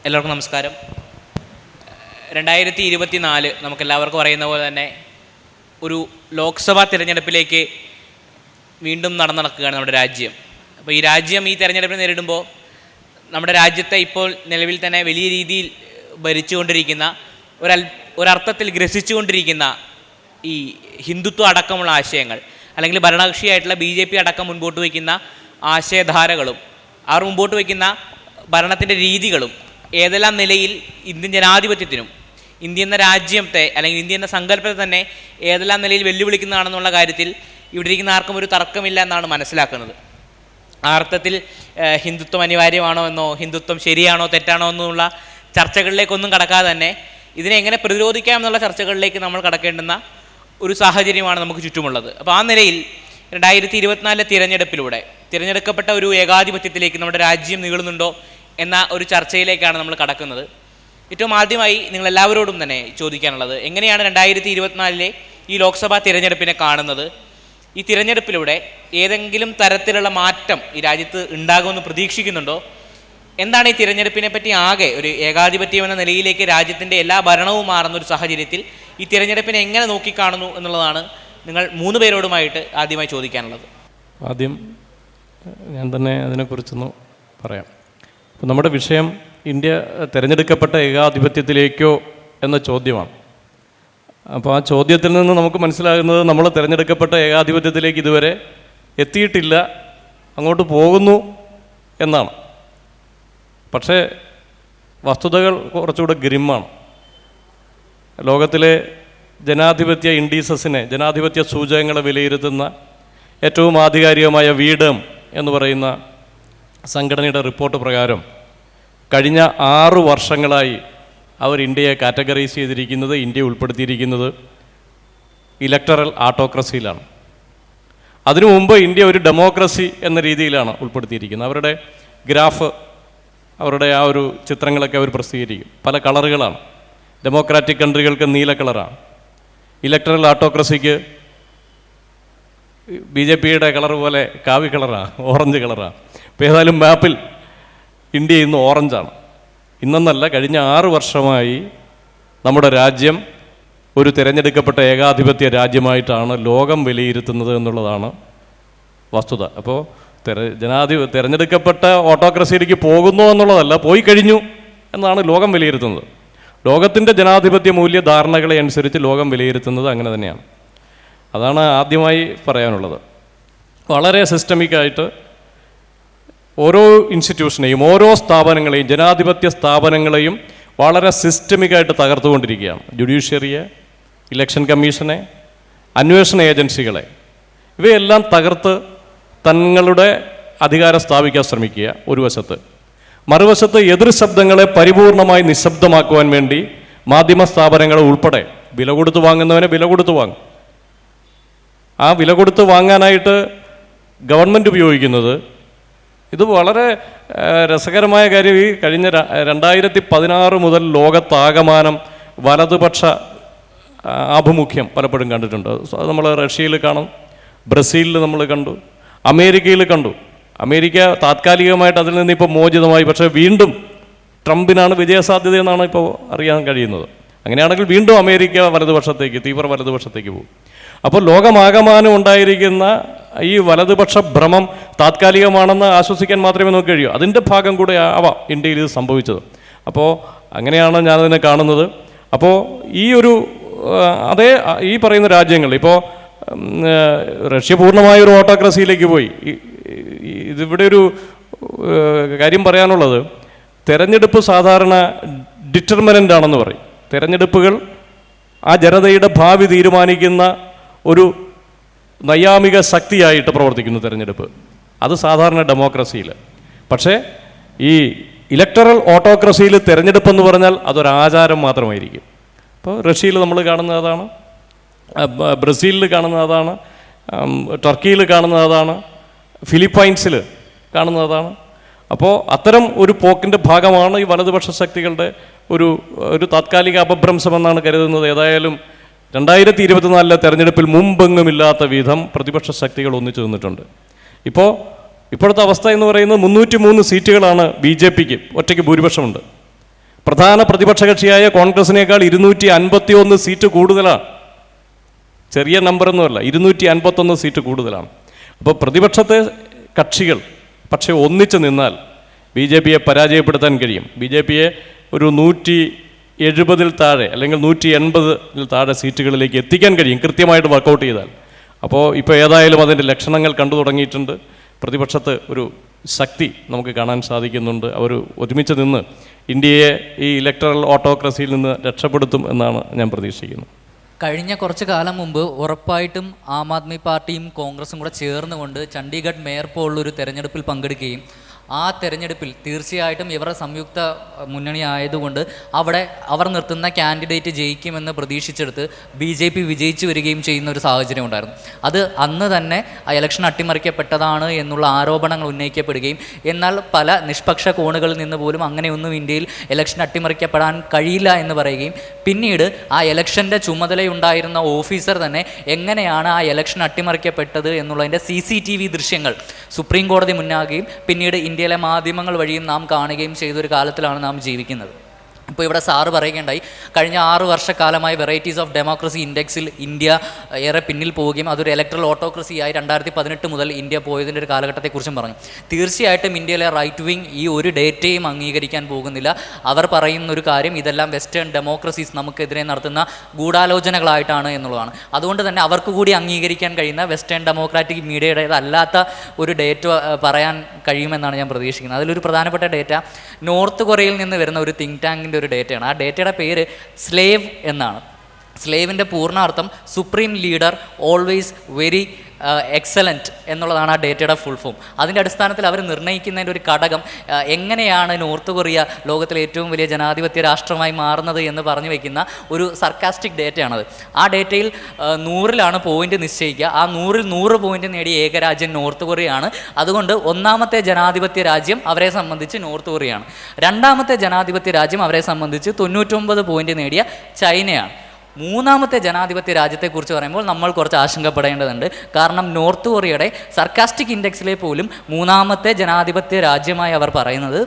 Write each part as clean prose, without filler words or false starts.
എല്ലാവർക്കും നമസ്കാരം. 2024 നമുക്കെല്ലാവർക്കും അറിയുന്ന പോലെ തന്നെ ഒരു ലോക്സഭാ തിരഞ്ഞെടുപ്പിലേക്ക് വീണ്ടും നടക്കുകയാണ് നമ്മുടെ രാജ്യം. അപ്പോൾ ഈ രാജ്യം ഈ തിരഞ്ഞെടുപ്പിനെ നേരിടുമ്പോൾ നമ്മുടെ രാജ്യത്തെ ഇപ്പോൾ നിലവിൽ തന്നെ വലിയ രീതിയിൽ ഭരിച്ചുകൊണ്ടിരിക്കുന്ന ഒരർത്ഥത്തിൽ ഗ്രസിച്ചുകൊണ്ടിരിക്കുന്ന ഈ ഹിന്ദുത്വ അടക്കമുള്ള ആശയങ്ങൾ, അല്ലെങ്കിൽ ഭരണകക്ഷിയായിട്ടുള്ള BJP അടക്കം മുൻപോട്ട് വയ്ക്കുന്ന ആശയധാരകളും അവർ മുമ്പോട്ട് വയ്ക്കുന്ന ഭരണത്തിൻ്റെ രീതികളും ഏതെല്ലാം നിലയിൽ ഇന്ത്യൻ ജനാധിപത്യത്തിനും ഇന്ത്യ എന്ന രാജ്യത്തെ അല്ലെങ്കിൽ ഇന്ത്യ എന്ന സങ്കല്പത്തെ തന്നെ ഏതെല്ലാം നിലയിൽ വെല്ലുവിളിക്കുന്നതാണെന്നുള്ള കാര്യത്തിൽ ഇവിടെ ഇരിക്കുന്ന ആർക്കും ഒരു തർക്കമില്ല എന്നാണ് മനസ്സിലാക്കുന്നത്. ആ അർത്ഥത്തിൽ ഹിന്ദുത്വം അനിവാര്യമാണോ എന്നോ ഹിന്ദുത്വം ശരിയാണോ തെറ്റാണോ എന്നുള്ള ചർച്ചകളിലേക്കൊന്നും കടക്കാതെ തന്നെ ഇതിനെ എങ്ങനെ പ്രതിരോധിക്കാം എന്നുള്ള ചർച്ചകളിലേക്ക് നമ്മൾ കടക്കേണ്ടുന്ന ഒരു സാഹചര്യമാണ് നമുക്ക് ചുറ്റുമുള്ളത്. അപ്പോൾ ആ നിലയിൽ 2024 തിരഞ്ഞെടുപ്പിലൂടെ തിരഞ്ഞെടുക്കപ്പെട്ട ഒരു ഏകാധിപത്യത്തിലേക്ക് നമ്മുടെ രാജ്യം നീളുന്നുണ്ടോ എന്ന ഒരു ചർച്ചയിലേക്കാണ് നമ്മൾ കടക്കുന്നത്. ഏറ്റവും ആദ്യമായി നിങ്ങളെല്ലാവരോടും തന്നെ ചോദിക്കാനുള്ളത്, എങ്ങനെയാണ് 2024 ഈ ലോക്സഭാ തിരഞ്ഞെടുപ്പിനെ കാണുന്നത്? ഈ തിരഞ്ഞെടുപ്പിലൂടെ ഏതെങ്കിലും തരത്തിലുള്ള മാറ്റം ഈ രാജ്യത്ത് ഉണ്ടാകുമെന്ന് പ്രതീക്ഷിക്കുന്നുണ്ടോ? എന്താണ് ഈ തിരഞ്ഞെടുപ്പിനെ പറ്റി ആകെ ഒരു ഏകാധിപത്യം എന്ന നിലയിലേക്ക് രാജ്യത്തിൻ്റെ എല്ലാ ഭരണവും മാറുന്ന ഒരു സാഹചര്യത്തിൽ ഈ തിരഞ്ഞെടുപ്പിനെ എങ്ങനെ നോക്കിക്കാണുന്നു എന്നുള്ളതാണ് നിങ്ങൾ 3 പേരോടുമായിട്ട് ആദ്യമായി ചോദിക്കാനുള്ളത്. ആദ്യം ഞാൻ തന്നെ അതിനെക്കുറിച്ചൊന്ന് പറയാം. അപ്പോൾ നമ്മുടെ വിഷയം ഇന്ത്യ തിരഞ്ഞെടുക്കപ്പെട്ട ഏകാധിപത്യത്തിലേക്കോ എന്ന ചോദ്യമാണ്. അപ്പോൾ ആ ചോദ്യത്തിൽ നിന്ന് നമുക്ക് മനസ്സിലാകുന്നത് നമ്മൾ തിരഞ്ഞെടുക്കപ്പെട്ട ഏകാധിപത്യത്തിലേക്ക് ഇതുവരെ എത്തിയിട്ടില്ല, അങ്ങോട്ട് പോകുന്നു എന്നാണ്. പക്ഷേ വസ്തുതകൾ കുറച്ചുകൂടെ ഗ്രിമ്മാണ്. ലോകത്തിലെ ജനാധിപത്യ ഇൻഡീസസിനെ, ജനാധിപത്യ സൂചകങ്ങളെ വിലയിരുത്തുന്ന ഏറ്റവും ആധികാരികമായ വീഡം എന്ന് പറയുന്ന സംഘടനയുടെ റിപ്പോർട്ട് പ്രകാരം കഴിഞ്ഞ 6 വർഷങ്ങളായി അവർ ഇന്ത്യയെ കാറ്റഗറൈസ് ചെയ്തിരിക്കുന്നത്, ഇന്ത്യയെ ഉൾപ്പെടുത്തിയിരിക്കുന്നത് ഇലക്ടറൽ ആട്ടോക്രസിയിലാണ്. അതിനു മുമ്പ് ഇന്ത്യ ഒരു ഡെമോക്രസി എന്ന രീതിയിലാണ് ഉൾപ്പെടുത്തിയിരിക്കുന്നത്. അവരുടെ ഗ്രാഫ്, അവരുടെ ആ ഒരു ചിത്രങ്ങളൊക്കെ അവർ പ്രസിദ്ധീകരിക്കും. പല കളറുകളാണ്. ഡെമോക്രാറ്റിക് കൺട്രികൾക്ക് നീല കളറാണ്, ഇലക്ടറൽ ആട്ടോക്രസിക്ക് BJPയുടെ കളർ പോലെ കാവി കളറാണ്, ഓറഞ്ച് കളറാണ്. ഇപ്പോൾ ഏതായാലും മാപ്പിൽ ഇന്ത്യ ഇന്ന് ഓറഞ്ചാണ്. ഇന്നെന്നല്ല, കഴിഞ്ഞ 6 വർഷമായി നമ്മുടെ രാജ്യം ഒരു തിരഞ്ഞെടുക്കപ്പെട്ട ഏകാധിപത്യ രാജ്യമായിട്ടാണ് ലോകം വിലയിരുത്തുന്നത് എന്നുള്ളതാണ് വസ്തുത. അപ്പോൾ തിരഞ്ഞെടുക്കപ്പെട്ട ഓട്ടോക്രസിയിലേക്ക് പോകുന്നു എന്നുള്ളതല്ല, പോയി കഴിഞ്ഞു എന്നാണ് ലോകം വിലയിരുത്തുന്നത്. ലോകത്തിൻ്റെ ജനാധിപത്യ മൂല്യധാരണകളെ അനുസരിച്ച് ലോകം വിലയിരുത്തുന്നത് അങ്ങനെ തന്നെയാണ്. അതാണ് ആദ്യമായി പറയാനുള്ളത്. വളരെ സിസ്റ്റമിക്കായിട്ട് ഓരോ ഇൻസ്റ്റിറ്റ്യൂഷനെയും, ഓരോ സ്ഥാപനങ്ങളെയും, ജനാധിപത്യ സ്ഥാപനങ്ങളെയും വളരെ സിസ്റ്റമിക്കായിട്ട് തകർത്തുകൊണ്ടിരിക്കുകയാണ്. ജുഡീഷ്യറിയെ, ഇലക്ഷൻ കമ്മീഷനെ, അന്വേഷണ ഏജൻസികളെ, ഇവയെല്ലാം തകർത്ത് തങ്ങളുടെ അധികാരം സ്ഥാപിക്കാൻ ശ്രമിക്കുക ഒരു വശത്ത്. മറുവശത്ത് എതിർ ശബ്ദങ്ങളെ പരിപൂർണമായി നിശബ്ദമാക്കുവാൻ വേണ്ടി മാധ്യമ സ്ഥാപനങ്ങളെ ഉൾപ്പെടെ വില കൊടുത്ത് വാങ്ങുന്നവനെ വില കൊടുത്ത് വാങ്ങും. ആ വില കൊടുത്ത് വാങ്ങാനായിട്ട് ഗവൺമെൻറ് ഉപയോഗിക്കുന്നത്, ഇത് വളരെ രസകരമായ കാര്യം, ഈ കഴിഞ്ഞ 2016 മുതൽ ലോകത്താകമാനം വലതുപക്ഷ ആഭിമുഖ്യം പലപ്പോഴും കണ്ടിട്ടുണ്ട്. അത് നമ്മൾ റഷ്യയിൽ കാണും, ബ്രസീലിൽ നമ്മൾ കണ്ടു, അമേരിക്കയിൽ കണ്ടു. അമേരിക്ക താത്കാലികമായിട്ട് അതിൽ നിന്ന് ഇപ്പോൾ മോചിതമായി, പക്ഷേ വീണ്ടും ട്രംപിനാണ് വിജയസാധ്യത എന്നാണ് ഇപ്പോൾ അറിയാൻ കഴിയുന്നത്. അങ്ങനെയാണെങ്കിൽ വീണ്ടും അമേരിക്ക വലതുപക്ഷത്തേക്ക്, തീവ്ര വലതുപക്ഷത്തേക്ക് പോകും. അപ്പോൾ ലോകമാകമാനം ഉണ്ടായിരിക്കുന്ന ഈ വലതുപക്ഷ ഭ്രമം താത്കാലികമാണെന്ന് ആശ്വസിക്കാൻ മാത്രമേ നമുക്ക് കഴിയൂ. അതിൻ്റെ ഭാഗം കൂടെ ആവാം ഇന്ത്യയിൽ ഇത് സംഭവിച്ചത്. അപ്പോൾ അങ്ങനെയാണ് ഞാനതിനെ കാണുന്നത്. അപ്പോൾ ഈ ഒരു ഈ പറയുന്ന രാജ്യങ്ങൾ, ഇപ്പോൾ റഷ്യ പൂർണ്ണമായൊരു ഓട്ടോക്രസിയിലേക്ക് പോയി. ഇതിവിടെ ഒരു കാര്യം പറയാനുള്ളത്, തെരഞ്ഞെടുപ്പ് സാധാരണ ഡിറ്റർമിനൻ്റ് ആണെന്ന് പറയും. തെരഞ്ഞെടുപ്പുകൾ ആ ജനതയുടെ ഭാവി തീരുമാനിക്കുന്ന ഒരു നൈയാമിക ശക്തിയായിട്ട് പ്രവർത്തിക്കുന്നു തെരഞ്ഞെടുപ്പ്. അത് സാധാരണ ഡെമോക്രസിയിൽ. പക്ഷേ ഈ ഇലക്ടറൽ ഓട്ടോക്രസിയിൽ തെരഞ്ഞെടുപ്പ് എന്ന് പറഞ്ഞാൽ അതൊരാചാരം മാത്രമായിരിക്കും. ഇപ്പോൾ റഷ്യയിൽ നമ്മൾ കാണുന്നത് അതാണ്, ബ്രസീലിൽ കാണുന്നത് അതാണ്, ടർക്കിയിൽ കാണുന്നത് അതാണ്, ഫിലിപ്പൈൻസിൽ കാണുന്നത് അതാണ്. അപ്പോൾ അത്തരം ഒരു പോക്കിൻ്റെ ഭാഗമാണ് ഈ വലതുപക്ഷ ശക്തികളുടെ ഒരു താത്കാലിക അപഭ്രംശമെന്നാണ് കരുതുന്നത്. ഏതായാലും 2024 തെരഞ്ഞെടുപ്പിൽ മുമ്പെങ്ങുമില്ലാത്ത വിധം പ്രതിപക്ഷ ശക്തികൾ ഒന്നിച്ചു നിന്നിട്ടുണ്ട്. ഇപ്പോഴത്തെ അവസ്ഥ എന്ന് പറയുന്നത് 303 സീറ്റുകളാണ് BJPക്ക് ഒറ്റയ്ക്ക് ഭൂരിപക്ഷമുണ്ട്. പ്രധാന പ്രതിപക്ഷ കക്ഷിയായ കോൺഗ്രസിനേക്കാൾ 251 സീറ്റ് കൂടുതലാണ്. ചെറിയ നമ്പറൊന്നുമല്ല, 251 സീറ്റ് കൂടുതലാണ്. അപ്പോൾ പ്രതിപക്ഷത്തെ കക്ഷികൾ പക്ഷേ ഒന്നിച്ചു നിന്നാൽ ബി ജെ പിയെ പരാജയപ്പെടുത്താൻ കഴിയും. ബി ജെ പിയെ ഒരു 170 താഴെ അല്ലെങ്കിൽ 180 താഴെ സീറ്റുകളിലേക്ക് എത്തിക്കാൻ കഴിയും കൃത്യമായിട്ട് വർക്കൗട്ട് ചെയ്താൽ. അപ്പോൾ ഇപ്പോൾ ഏതായാലും അതിൻ്റെ ലക്ഷണങ്ങൾ കണ്ടു തുടങ്ങിയിട്ടുണ്ട്. പ്രതിപക്ഷത്ത് ഒരു ശക്തി നമുക്ക് കാണാൻ സാധിക്കുന്നുണ്ട്. അവർ ഒരുമിച്ച് നിന്ന് ഇന്ത്യയെ ഈ ഇലക്ടറൽ ഓട്ടോക്രസിയിൽ നിന്ന് രക്ഷപ്പെടുത്തും എന്നാണ് ഞാൻ പ്രതീക്ഷിക്കുന്നത്. കഴിഞ്ഞ കുറച്ച് കാലം മുമ്പ് ഉറപ്പായിട്ടും ആം ആദ്മി പാർട്ടിയും കോൺഗ്രസും കൂടെ ചേർന്നുകൊണ്ട് ചണ്ഡീഗഡ് മേയർ പോലുള്ളൊരു തെരഞ്ഞെടുപ്പിൽ പങ്കെടുക്കുകയും ആ തെരഞ്ഞെടുപ്പിൽ തീർച്ചയായിട്ടും ഇവരുടെ സംയുക്ത മുന്നണി ആയതുകൊണ്ട് അവിടെ അവർ നിർത്തുന്ന കാൻഡിഡേറ്റ് ജയിക്കുമെന്ന് പ്രതീക്ഷിച്ചെടുത്ത് BJP വിജയിച്ചു വരികയും ചെയ്യുന്ന ഒരു സാഹചര്യം ഉണ്ടായിരുന്നു. അത് അന്ന് തന്നെ ആ ഇലക്ഷൻ അട്ടിമറിക്കപ്പെട്ടതാണ് എന്നുള്ള ആരോപണങ്ങൾ ഉന്നയിക്കപ്പെടുകയും എന്നാൽ പല നിഷ്പക്ഷ കോണുകളിൽ നിന്ന് പോലും അങ്ങനെയൊന്നും ഇന്ത്യയിൽ ഇലക്ഷൻ അട്ടിമറിക്കപ്പെടാൻ കഴിയില്ല എന്ന് പറയുകയും പിന്നീട് ആ ഇലക്ഷൻ്റെ ചുമതലയുണ്ടായിരുന്ന ഓഫീസർ തന്നെ എങ്ങനെയാണ് ആ ഇലക്ഷൻ അട്ടിമറിക്കപ്പെട്ടത് എന്നുള്ളതിൻ്റെ CCTV ദൃശ്യങ്ങൾ സുപ്രീം കോടതി മുന്നാകുകയും പിന്നീട് ഇന്ത്യയിലെ മാധ്യമങ്ങൾ വഴിയും നാം കാണുകയും ചെയ്തൊരു കാലത്തിലാണ് നാം ജീവിക്കുന്നത്. ഇപ്പോൾ ഇവിടെ സാറ് പറയുകയുണ്ടായി, കഴിഞ്ഞ 6 വർഷക്കാലമായി വെറൈറ്റീസ് ഓഫ് ഡെമോക്രസി ഇൻഡെക്സിൽ ഇന്ത്യ ഏറെ പിന്നിൽ പോവുകയും അതൊരു ഇലക്ട്രൽ ഓട്ടോക്രസിയായി 2018 മുതൽ ഇന്ത്യ പോയതിൻ്റെ ഒരു കാലഘട്ടത്തെക്കുറിച്ചും പറഞ്ഞു. തീർച്ചയായിട്ടും ഇന്ത്യയിലെ റൈറ്റ് വിങ് ഈ ഒരു ഡേറ്റയും അംഗീകരിക്കാൻ പോകുന്നില്ല. അവർ പറയുന്ന ഒരു കാര്യം ഇതെല്ലാം വെസ്റ്റേൺ ഡെമോക്രസീസ് നമുക്കെതിരെ നടത്തുന്ന ഗൂഢാലോചനകളായിട്ടാണ് എന്നുള്ളതാണ്. അതുകൊണ്ട് തന്നെ അവർക്ക് കൂടി അംഗീകരിക്കാൻ കഴിയുന്ന വെസ്റ്റേൺ ഡെമോക്രാറ്റിക് മീഡിയയുടേതല്ലാത്ത ഒരു ഡേറ്റ പറയാൻ കഴിയുമെന്നാണ് ഞാൻ പ്രതീക്ഷിക്കുന്നത്. അതിലൊരു പ്രധാനപ്പെട്ട ഡേറ്റ നോർത്ത് കൊറിയയിൽ നിന്ന് വരുന്ന ഒരു തിങ്ക് ടാങ്കിൻ്റെ ഒരു ഡേറ്റയാണ്. ആ ഡേറ്റയുടെ പേര് സ്ലേവ് എന്നാണ്. സ്ലേവിൻ്റെ പൂർണ്ണാർത്ഥം supreme leader always very excellent എന്നുള്ളതാണ് ആ ഡേറ്റയുടെ ഫുൾ ഫോം. അതിൻ്റെ അടിസ്ഥാനത്തിൽ അവർ നിർണ്ണയിക്കുന്നതിൻ്റെ ഒരു ഘടകം എങ്ങനെയാണ് നോർത്ത് കൊറിയ ലോകത്തിലെ ഏറ്റവും വലിയ ജനാധിപത്യ രാഷ്ട്രമായി മാറുന്നത് എന്ന് പറഞ്ഞു വയ്ക്കുന്ന ഒരു സർക്കാസ്റ്റിക് ഡേറ്റയാണത്. ആ ഡേറ്റയിൽ 100-ലാണ് പോയിന്റ് നിശ്ചയിക്കുക. ആ 100-ൽ 100 പോയിന്റ് നേടിയ ഏക രാജ്യം നോർത്ത് കൊറിയയാണ്. അതുകൊണ്ട് ഒന്നാമത്തെ ജനാധിപത്യ രാജ്യം അവരെ സംബന്ധിച്ച് നോർത്ത് കൊറിയയാണ്. രണ്ടാമത്തെ ജനാധിപത്യ രാജ്യം അവരെ സംബന്ധിച്ച് 99 പോയിന്റ് നേടിയ ചൈനയാണ്. മൂന്നാമത്തെ ജനാധിപത്യ രാജ്യത്തെക്കുറിച്ച് പറയുമ്പോൾ നമ്മൾ കുറച്ച് ആശങ്കപ്പെടേണ്ടതുണ്ട്. കാരണം നോർത്ത് കൊറിയയുടെ സർക്കാസ്റ്റിക് ഇൻഡെക്സിലെ പോലും മൂന്നാമത്തെ ജനാധിപത്യ രാജ്യമായി അവർ പറയുന്നത്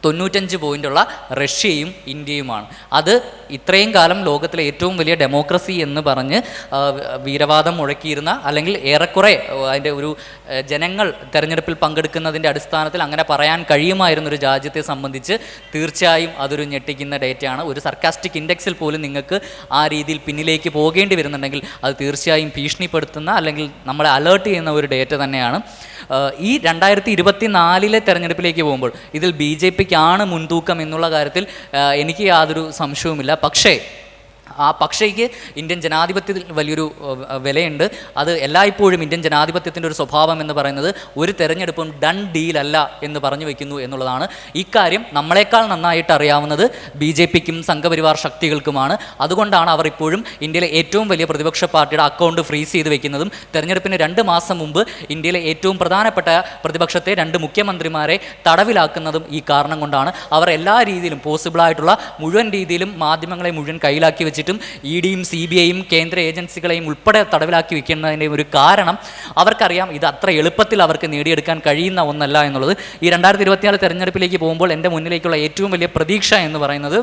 95 പോയിൻ്റുള്ള റഷ്യയും ഇന്ത്യയുമാണ്. അത് ഇത്രയും കാലം ലോകത്തിലെ ഏറ്റവും വലിയ ഡെമോക്രസി എന്ന് പറഞ്ഞ് വീരവാദം മുഴക്കിയിരുന്ന, അല്ലെങ്കിൽ ഏറെക്കുറെ അതിൻ്റെ ഒരു ജനങ്ങൾ തെരഞ്ഞെടുപ്പിൽ പങ്കെടുക്കുന്നതിൻ്റെ അടിസ്ഥാനത്തിൽ അങ്ങനെ പറയാൻ കഴിയുമായിരുന്നൊരു രാജ്യത്തെ സംബന്ധിച്ച് തീർച്ചയായും അതൊരു ഞെട്ടിക്കുന്ന ഡേറ്റയാണ്. ഒരു സർക്കാസ്റ്റിക് ഇൻഡെക്സിൽ പോലും നിങ്ങൾക്ക് ആ രീതിയിൽ പിന്നിലേക്ക് പോകേണ്ടി വരുന്നുണ്ടെങ്കിൽ അത് തീർച്ചയായും ഭീഷണിപ്പെടുത്തുന്ന അല്ലെങ്കിൽ നമ്മളെ അലേർട്ട് ചെയ്യുന്ന ഒരു ഡേറ്റ തന്നെയാണ്. ഈ 2024 തെരഞ്ഞെടുപ്പിലേക്ക് പോകുമ്പോൾ ഇതിൽ BJPക്കാണ് മുൻതൂക്കം എന്നുള്ള കാര്യത്തിൽ എനിക്ക് യാതൊരു സംശയവുമില്ല. പക്ഷേ ആ പക്ഷേക്ക് ഇന്ത്യൻ ജനാധിപത്യത്തിൽ വലിയൊരു വിലയുണ്ട്. അത് എല്ലായ്പ്പോഴും ഇന്ത്യൻ ജനാധിപത്യത്തിൻ്റെ ഒരു സ്വഭാവം എന്ന് പറയുന്നത് ഒരു തെരഞ്ഞെടുപ്പും ഡൺ ഡീലല്ല എന്ന് പറഞ്ഞു വയ്ക്കുന്നു എന്നുള്ളതാണ്. ഇക്കാര്യം നമ്മളെക്കാൾ നന്നായിട്ട് അറിയാവുന്നത് BJPക്കും സംഘപരിവാർ ശക്തികൾക്കുമാണ്. അതുകൊണ്ടാണ് അവർ ഇപ്പോഴും ഇന്ത്യയിലെ ഏറ്റവും വലിയ പ്രതിപക്ഷ പാർട്ടിയുടെ അക്കൗണ്ട് ഫ്രീസ് ചെയ്ത് വെക്കുന്നതും തെരഞ്ഞെടുപ്പിന് 2 മാസം മുമ്പ് ഇന്ത്യയിലെ ഏറ്റവും പ്രധാനപ്പെട്ട പ്രതിപക്ഷത്തെ 2 മുഖ്യമന്ത്രിമാരെ തടവിലാക്കുന്നതും ഈ കാരണം കൊണ്ടാണ്. അവർ എല്ലാ രീതിയിലും പോസിബിളായിട്ടുള്ള മുഴുവൻ രീതിയിലും മാധ്യമങ്ങളെ മുഴുവൻ കയ്യിലാക്കി വെച്ചിട്ടും EDയും CBIയും കേന്ദ്ര ഏജൻസികളെയും ഉൾപ്പെടെ തടവിലാക്കി വെക്കുന്നതിൻ്റെ ഒരു കാരണം അവർക്കറിയാം ഇത് അത്ര എളുപ്പത്തിൽ അവർക്ക് നേടിയെടുക്കാൻ കഴിയുന്ന ഒന്നല്ല എന്നുള്ളത്. ഈ 2024 തെരഞ്ഞെടുപ്പിലേക്ക് പോകുമ്പോൾ എൻ്റെ മുന്നിലേക്കുള്ള ഏറ്റവും വലിയ പ്രതീക്ഷ എന്ന് പറയുന്നത്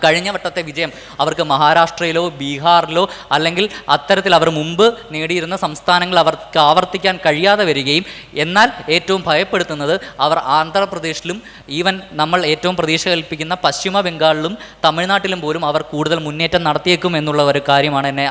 കഴിഞ്ഞ വട്ടത്തെ വിജയം അവർക്ക് മഹാരാഷ്ട്രയിലോ ബീഹാറിലോ അല്ലെങ്കിൽ അത്തരത്തിൽ അവർ മുമ്പ് നേടിയിരുന്ന സംസ്ഥാനങ്ങൾ അവർക്ക് ആവർത്തിക്കാൻ കഴിയാതെ വരികയും, എന്നാൽ ഏറ്റവും ഭയപ്പെടുത്തുന്നത് അവർ ആന്ധ്രാപ്രദേശിലും ഈവൻ നമ്മൾ ഏറ്റവും പ്രതീക്ഷ കൽപ്പിക്കുന്ന പശ്ചിമ ബംഗാളിലും തമിഴ്നാട്ടിലും പോലും അവർ കൂടുതൽ മുന്നേറ്റം നടത്തിയേക്കും എന്നുള്ള ഒരു കാര്യമാണ് എന്നെ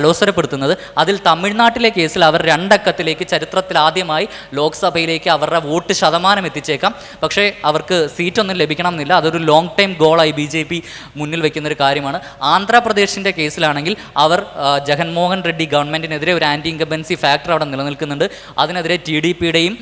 അലോസരപ്പെടുത്തുന്നത്. അതിൽ തമിഴ്നാട്ടിലെ കേസിൽ അവർ 2 അക്കത്തിലേക്ക് ചരിത്രത്തിൽ ആദ്യമായി ലോക്സഭയിലേക്ക് അവരുടെ വോട്ട് ശതമാനം എത്തിച്ചേക്കാം. പക്ഷേ അവർക്ക് സീറ്റൊന്നും ലഭിക്കണം എന്നില്ല. അതൊരു ലോങ് ടൈം ഗോളായി BJP മുന്നിൽ വയ്ക്കുന്നൊരു കാര്യമാണ്. ആന്ധ്രാപ്രദേശിൻ്റെ കേസിലാണെങ്കിൽ അവർ ജഗൻമോഹൻ റെഡ്ഡി ഗവൺമെൻറ്റിനെതിരെ ഒരു ആൻറ്റി ഇൻകംബൻസി ഫാക്ടർ അവിടെ നിലനിൽക്കുന്നുണ്ട്. അതിനെതിരെ TDPയുടെയും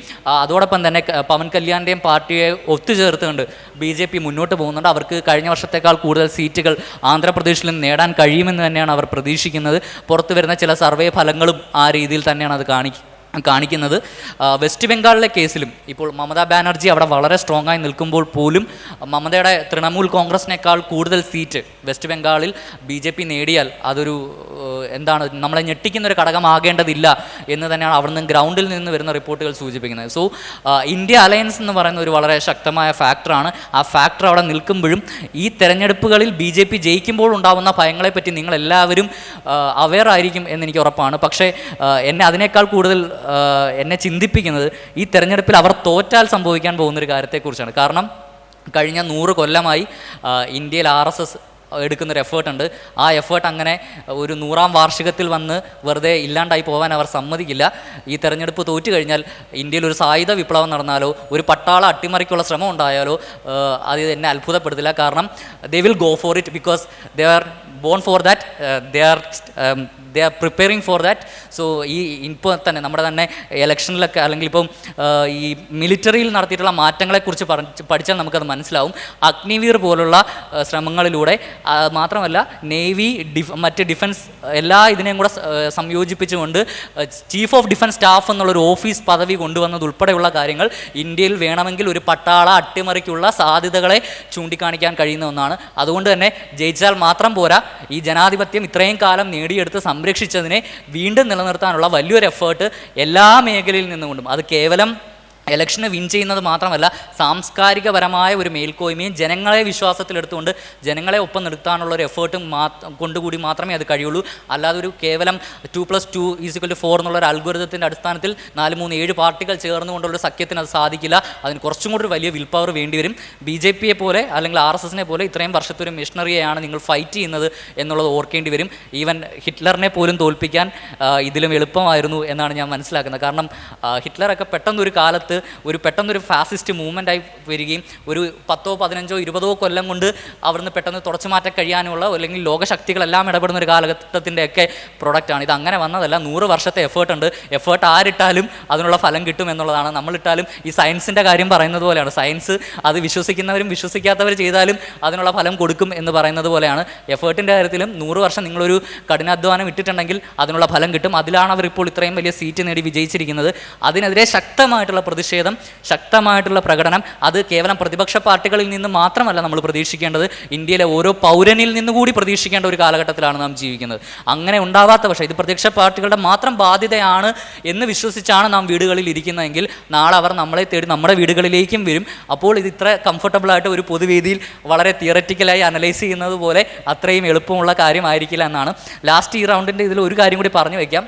അതോടൊപ്പം തന്നെ പവൻ കല്യാണിൻ്റെയും പാർട്ടിയെ ഒത്തുചേർത്തുകൊണ്ട് BJP മുന്നോട്ട് പോകുന്നുണ്ട്. അവർക്ക് കഴിഞ്ഞ വർഷത്തേക്കാൾ കൂടുതൽ സീറ്റുകൾ ആന്ധ്രാപ്രദേശിലും നേടാൻ കഴിയുമെന്ന് തന്നെയാണ് അവർ പ്രതീക്ഷിക്കുന്നത്. പുറത്തു വരുന്ന ചില സർവേ ഫലങ്ങളും ആ രീതിയിൽ തന്നെയാണ് അത് കാണിക്കുന്നത്. വെസ്റ്റ് ബംഗാളിലെ കേസിലും ഇപ്പോൾ മമതാ ബാനർജി അവിടെ വളരെ സ്ട്രോങ് ആയി നിൽക്കുമ്പോൾ പോലും മമതയുടെ തൃണമൂൽ കോൺഗ്രസിനേക്കാൾ കൂടുതൽ സീറ്റ് വെസ്റ്റ് ബംഗാളിൽ BJP നേടിയാൽ അതൊരു എന്താണ് നമ്മളെ ഞെട്ടിക്കുന്ന ഒരു ഘടകമാകേണ്ടതില്ല എന്ന് തന്നെയാണ് അവിടെ നിന്ന് ഗ്രൗണ്ടിൽ നിന്ന് വരുന്ന റിപ്പോർട്ടുകൾ സൂചിപ്പിക്കുന്നത്. സോ ഇന്ത്യ അലയൻസ് എന്ന് പറയുന്ന ഒരു വളരെ ശക്തമായ ഫാക്ടറാണ്. ആ ഫാക്ടർ അവിടെ നിൽക്കുമ്പോഴും ഈ തെരഞ്ഞെടുപ്പുകളിൽ BJP ജയിക്കുമ്പോൾ ഉണ്ടാകുന്ന ഭയങ്ങളെപ്പറ്റി നിങ്ങളെല്ലാവരും അവെയർ ആയിരിക്കും എന്നെനിക്ക് ഉറപ്പാണ്. പക്ഷേ എന്നെ അതിനേക്കാൾ കൂടുതൽ എന്നെ ചിന്തിപ്പിക്കുന്നത് ഈ തെരഞ്ഞെടുപ്പിൽ അവർ തോറ്റാൽ സംഭവിക്കാൻ പോകുന്നൊരു കാര്യത്തെക്കുറിച്ചാണ്. കാരണം കഴിഞ്ഞ 100 കൊല്ലമായി ഇന്ത്യയിൽ RSS എടുക്കുന്നൊരു എഫേർട്ടുണ്ട്. ആ എഫേർട്ട് അങ്ങനെ ഒരു 100ാം വാർഷികത്തിൽ വന്ന് വെറുതെ ഇല്ലാണ്ടായി പോകാൻ അവർ സമ്മതിക്കില്ല. ഈ തെരഞ്ഞെടുപ്പ് തോറ്റു കഴിഞ്ഞാൽ ഇന്ത്യയിൽ ഒരു സായുധ വിപ്ലവം നടന്നാലോ ഒരു പട്ടാള അട്ടിമറിക്കുള്ള ശ്രമം ഉണ്ടായാലോ അത് എന്നെ അത്ഭുതപ്പെടുത്തില്ല. കാരണം they will go for it because they are bone for that, they are preparing for that. So ഈ ഇപ്പോൾ തന്നെ നമ്മുടെ തന്നെ ഇലക്ഷനിലൊക്കെ അല്ലെങ്കിൽ ഇപ്പം ഈ മിലിറ്ററിയിൽ നടത്തിയിട്ടുള്ള മാറ്റങ്ങളെക്കുറിച്ച് പഠിച്ചാൽ നമുക്കത് മനസ്സിലാവും. അഗ്നിവീർ പോലുള്ള ശ്രമങ്ങളിലൂടെ മാത്രമല്ല നേവി മറ്റ് ഡിഫൻസ് എല്ലാ ഇതിനെയും കൂടെ സംയോജിപ്പിച്ചുകൊണ്ട് ചീഫ് ഓഫ് ഡിഫൻസ് സ്റ്റാഫ് എന്നുള്ളൊരു ഓഫീസ് പദവി കൊണ്ടുവന്നതുൾപ്പെടെയുള്ള കാര്യങ്ങൾ ഇന്ത്യയിൽ വേണമെങ്കിൽ ഒരു പട്ടാള അട്ടിമറിക്കുള്ള സാധ്യതകളെ ചൂണ്ടിക്കാണിക്കാൻ കഴിയുന്ന ഒന്നാണ്. അതുകൊണ്ട് തന്നെ ജയിച്ചാൽ മാത്രം പോരാ, ഈ ജനാധിപത്യം ഇത്രയും കാലം നേടിയെടുത്ത് സംരക്ഷിച്ചതിനെ വീണ്ടും നിലനിർത്താനുള്ള വലിയൊരു എഫേർട്ട് എല്ലാ മേഖലയിൽ നിന്നുകൊണ്ടും, അത് കേവലം ഇലക്ഷന് വിൻ ചെയ്യുന്നത് മാത്രമല്ല സാംസ്കാരികപരമായ ഒരു മേൽക്കോയ്മയും ജനങ്ങളെ വിശ്വാസത്തിലെടുത്തുകൊണ്ട് ജനങ്ങളെ ഒപ്പം നിർത്താനുള്ള ഒരു എഫേർട്ടും കൊണ്ടുകൂടി മാത്രമേ അത് കഴിയുള്ളൂ. അല്ലാതെ ഒരു കേവലം 2+2=4 എന്നുള്ളൊരു അൽഗോരിതത്തിൻ്റെ അടിസ്ഥാനത്തിൽ 4-3-7 പാർട്ടികൾ ചേർന്നുകൊണ്ടുള്ളൊരു സഖ്യത്തിന് അത് സാധിക്കില്ല. അതിന് കുറച്ചും കൂടി ഒരു വലിയ വിൽ പവർ വേണ്ടിവരും. BJP പോലെ അല്ലെങ്കിൽ RSSനെ പോലെ ഇത്രയും വർഷത്തെ ഒരു മിഷണറിയെയാണ് നിങ്ങൾ ഫൈറ്റ് ചെയ്യുന്നത് എന്നുള്ളത് ഓർക്കേണ്ടി വരും. ഈവൻ ഹിറ്റ്ലറിനെ പോലും തോൽപ്പിക്കാൻ ഇതിലും എളുപ്പമായിരുന്നു എന്നാണ് ഞാൻ മനസ്സിലാക്കുന്നത്. കാരണം ഹിറ്റ്ലറൊക്കെ പെട്ടെന്നൊരു കാലത്ത് പെട്ടെന്നൊരു ഫാസിസ്റ്റ് മൂവ്മെൻ്റായി വരികയും ഒരു 10, 15, 20 കൊല്ലം കൊണ്ട് അവിടുന്ന് പെട്ടെന്ന് തുടച്ചു മാറ്റാൻ കഴിയാനുള്ള അല്ലെങ്കിൽ ലോകശക്തികളെല്ലാം ഇടപെടുന്ന ഒരു കാലഘട്ടത്തിൻ്റെയൊക്കെ പ്രൊഡക്റ്റാണ് ഇത്. അങ്ങനെ വന്നതല്ല, 100 വർഷത്തെ എഫേർട്ട് ഉണ്ട്. എഫേർട്ട് ആരിട്ടാലും അതിനുള്ള ഫലം കിട്ടും എന്നുള്ളതാണ്. നമ്മളിട്ടാലും ഈ സയൻസിൻ്റെ കാര്യം പറയുന്നത് പോലെയാണ്. സയൻസ് അത് വിശ്വസിക്കുന്നവരും വിശ്വസിക്കാത്തവർ ചെയ്താലും അതിനുള്ള ഫലം കൊടുക്കും എന്ന് പറയുന്നത് പോലെയാണ്. എഫേർട്ടിൻ്റെ കാര്യത്തിലും 100 വർഷം നിങ്ങളൊരു കഠിനാധ്വാനം ഇട്ടിട്ടുണ്ടെങ്കിൽ അതിനുള്ള ഫലം കിട്ടും. അതിലാണ് അവർ ഇപ്പോൾ ഇത്രയും വലിയ സീറ്റ് നേടി വിജയിച്ചിരിക്കുന്നത്. അതിനെതിരെ ശക്തമായിട്ടുള്ള പ്രതിഷേധം, ശക്തമായിട്ടുള്ള പ്രകടനം അത് കേവലം പ്രതിപക്ഷ പാർട്ടികളിൽ നിന്ന് മാത്രമല്ല നമ്മൾ പ്രതീക്ഷിക്കേണ്ടത്, ഇന്ത്യയിലെ ഓരോ പൗരനിൽ നിന്നുകൂടി പ്രതീക്ഷിക്കേണ്ട ഒരു കാലഘട്ടത്തിലാണ് നാം ജീവിക്കുന്നത്. അങ്ങനെ ഉണ്ടാവാത്ത പക്ഷേ ഇത് പ്രതിപക്ഷ പാർട്ടികളുടെ മാത്രം ബാധ്യതയാണ് എന്ന് വിശ്വസിച്ചാണ് നാം വീടുകളിൽ ഇരിക്കുന്നതെങ്കിൽ നാളെ അവർ നമ്മളെ തേടി നമ്മുടെ വീടുകളിലേക്കും വരും. അപ്പോൾ ഇത് ഇത്ര കംഫർട്ടബിളായിട്ട് ഒരു പൊതുവേദിയിൽ വളരെ തിയററ്റിക്കലായി അനലൈസ് ചെയ്യുന്നത് പോലെ അത്രയും എളുപ്പമുള്ള കാര്യമായിരിക്കില്ല എന്നാണ്. ലാസ്റ്റ് ഈ റൗണ്ടിൻ്റെ ഇതിൽ ഒരു കാര്യം കൂടി പറഞ്ഞു വയ്ക്കാം.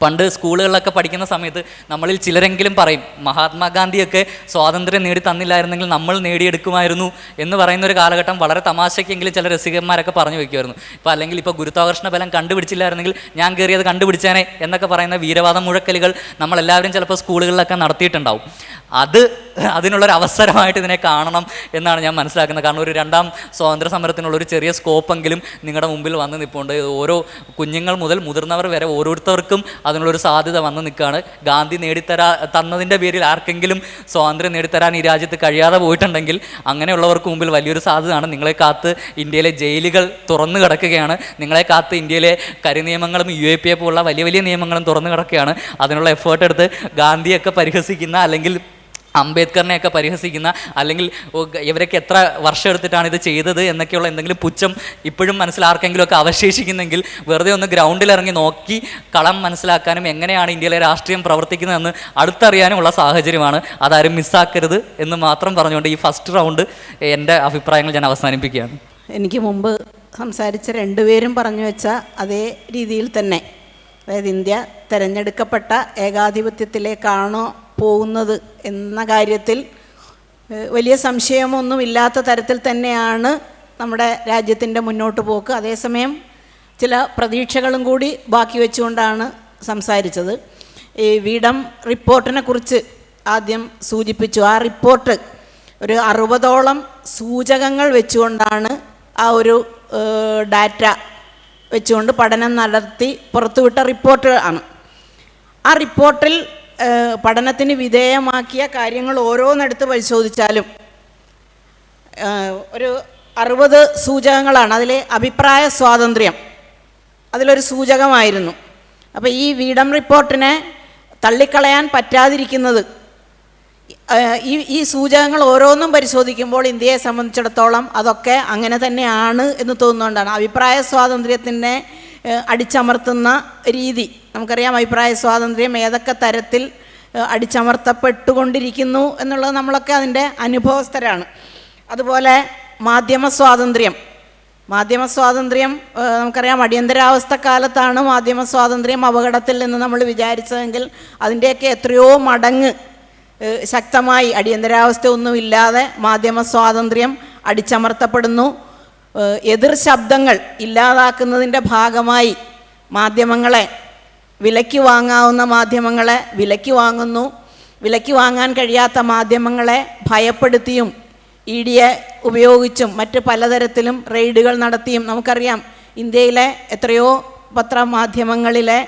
പണ്ട് സ്കൂളുകളിലൊക്കെ പഠിക്കുന്ന സമയത്ത് നമ്മളിൽ ചിലരെങ്കിലും പറയും മഹാത്മാഗാന്ധിയൊക്കെ സ്വാതന്ത്ര്യം നേടി തന്നില്ലായിരുന്നെങ്കിൽ നമ്മൾ നേടിയെടുക്കുമായിരുന്നു എന്ന് പറയുന്നൊരു കാലഘട്ടം വളരെ തമാശയ്ക്കെങ്കിലും ചില രസികന്മാരൊക്കെ പറഞ്ഞു വയ്ക്കുമായിരുന്നു. ഇപ്പോൾ അല്ലെങ്കിൽ ഇപ്പോൾ ഗുരുത്വാകർഷണ ബലം കണ്ടുപിടിച്ചില്ലായിരുന്നെങ്കിൽ ഞാൻ കയറിയത് കണ്ടുപിടിച്ചേനെ എന്നൊക്കെ പറയുന്ന വീരവാദം മുഴക്കലുകൾ നമ്മളെല്ലാവരും ചിലപ്പോൾ സ്കൂളുകളിലൊക്കെ നടത്തിയിട്ടുണ്ടാവും. അതിനുള്ളൊരു അവസരമായിട്ട് ഇതിനെ കാണണം എന്നാണ് ഞാൻ മനസ്സിലാക്കുന്നത്. കാരണം ഒരു 2ാം സ്വാതന്ത്ര്യ സമരത്തിനുള്ളൊരു ചെറിയ സ്കോപ്പെങ്കിലും നിങ്ങളുടെ മുമ്പിൽ വന്ന് നിൽപ്പുണ്ട്. ഓരോ കുഞ്ഞുങ്ങൾ മുതൽ മുതിർന്നവർ വരെ ഓരോരുത്തർക്കും അതിനുള്ളൊരു സാധ്യത വന്ന് നിൽക്കുകയാണ്. ഗാന്ധി തന്നതിൻ്റെ പേരിൽ ആർക്കെങ്കിലും സ്വാതന്ത്ര്യം നേടിത്തരാൻ ഈ രാജ്യത്ത് കഴിയാതെ പോയിട്ടുണ്ടെങ്കിൽ അങ്ങനെയുള്ളവർക്ക് മുമ്പിൽ വലിയൊരു സാധ്യതയാണ്. നിങ്ങളെ കാത്ത് ഇന്ത്യയിലെ ജയിലുകൾ തുറന്നു കിടക്കുകയാണ്. നിങ്ങളെ കാത്ത് ഇന്ത്യയിലെ കരിനിയമങ്ങളും UAPA പോലുള്ള വലിയ വലിയ നിയമങ്ങളും തുറന്നു കിടക്കുകയാണ്. അതിനുള്ള എഫേർട്ട് എടുത്ത് ഗാന്ധിയൊക്കെ പരിഹസിക്കുന്ന അല്ലെങ്കിൽ അംബേദ്കറിനെയൊക്കെ പരിഹസിക്കുന്ന അല്ലെങ്കിൽ ഇവരൊക്കെ എത്ര വർഷം എടുത്തിട്ടാണ് ഇത് ചെയ്തത് എന്നൊക്കെയുള്ള എന്തെങ്കിലും പുച്ഛം ഇപ്പോഴും മനസ്സിലാർക്കെങ്കിലുമൊക്കെ അവശേഷിക്കുന്നെങ്കിൽ വെറുതെ ഒന്ന് ഗ്രൗണ്ടിലിറങ്ങി നോക്കി കളം മനസ്സിലാക്കാനും എങ്ങനെയാണ് ഇന്ത്യയിലെ രാഷ്ട്രീയം പ്രവർത്തിക്കുന്നതെന്ന് അടുത്തറിയാനുമുള്ള സാഹചര്യമാണ്. അതാരും മിസ്സാക്കരുത് എന്ന് മാത്രം പറഞ്ഞുകൊണ്ട് ഈ ഫസ്റ്റ് റൗണ്ട് എൻ്റെ അഭിപ്രായങ്ങൾ ഞാൻ അവസാനിപ്പിക്കുകയാണ്. എനിക്ക് മുമ്പ് സംസാരിച്ച 2 പേരും പറഞ്ഞു വെച്ച അതേ രീതിയിൽ തന്നെ, അതായത് ഇന്ത്യ തിരഞ്ഞെടുക്കപ്പെട്ട ഏകാധിപത്യത്തിലേക്കാണോ പോകുന്നത് എന്ന കാര്യത്തിൽ വലിയ സംശയമൊന്നുമില്ലാത്ത തരത്തിൽ തന്നെയാണ് നമ്മുടെ രാജ്യത്തിൻ്റെ മുന്നോട്ട് പോക്ക്. അതേസമയം ചില പ്രതീക്ഷകളും കൂടി ബാക്കി വെച്ചുകൊണ്ടാണ് സംസാരിച്ചത്. ഈ വീഡം റിപ്പോർട്ടിനെ കുറിച്ച് ആദ്യം സൂചിപ്പിച്ചു. ആ റിപ്പോർട്ട് ഒരു 60ഓളം സൂചകങ്ങൾ വെച്ചുകൊണ്ടാണ് ആ ഒരു ഡാറ്റ വെച്ചുകൊണ്ട് പഠനം നടത്തി പുറത്തുവിട്ട റിപ്പോർട്ട് ആണ്. ആ റിപ്പോർട്ടിൽ പഠനത്തിന് വിധേയമാക്കിയ കാര്യങ്ങൾ ഓരോന്നെടുത്ത് പരിശോധിച്ചാലും ഒരു 60 സൂചകങ്ങളാണ്. അതിലെ അഭിപ്രായ സ്വാതന്ത്ര്യം അതിലൊരു സൂചകമായിരുന്നു. അപ്പോൾ ഈ വീഡം റിപ്പോർട്ടിനെ തള്ളിക്കളയാൻ പറ്റാതിരിക്കുന്നത്. ഈ സൂചകങ്ങൾ ഓരോന്നും പരിശോധിക്കുമ്പോൾ ഇന്ത്യയെ സംബന്ധിച്ചിടത്തോളം അതൊക്കെ അങ്ങനെ തന്നെയാണ് എന്ന് തോന്നുന്നതുകൊണ്ടാണ്. അഭിപ്രായ സ്വാതന്ത്ര്യത്തിനെ അടിച്ചമർത്തുന്ന രീതി നമുക്കറിയാം. അഭിപ്രായ സ്വാതന്ത്ര്യം ഏതൊക്കെ തരത്തിൽ അടിച്ചമർത്തപ്പെട്ടുകൊണ്ടിരിക്കുന്നു എന്നുള്ളത് നമ്മളൊക്കെ അതിൻ്റെ അനുഭവസ്ഥരാണ്. അതുപോലെ മാധ്യമസ്വാതന്ത്ര്യം നമുക്കറിയാം. അടിയന്തരാവസ്ഥ കാലത്താണ് മാധ്യമസ്വാതന്ത്ര്യം അപകടത്തിൽ നിന്ന് നമ്മൾ വിചാരിച്ചതെങ്കിൽ അതിൻ്റെയൊക്കെ എത്രയോ മടങ്ങ് ശക്തമായി അടിയന്തരാവസ്ഥ ഒന്നുമില്ലാതെ മാധ്യമസ്വാതന്ത്ര്യം അടിച്ചമർത്തപ്പെടുന്നു. എതിർ ശബ്ദങ്ങൾ ഇല്ലാതാക്കുന്നതിൻ്റെ ഭാഗമായി മാധ്യമങ്ങളെ, വിലയ്ക്ക് വാങ്ങാവുന്ന മാധ്യമങ്ങളെ വിലയ്ക്ക് വാങ്ങുന്നു. വിലയ്ക്ക് വാങ്ങാൻ കഴിയാത്ത മാധ്യമങ്ങളെ ഭയപ്പെടുത്തിയും ED ഉപയോഗിച്ചും മറ്റ് പലതരത്തിലും റെയ്ഡുകൾ നടത്തിയും നമുക്കറിയാം. ഇന്ത്യയിലെ എത്രയോ പത്രമാധ്യമങ്ങളിലെ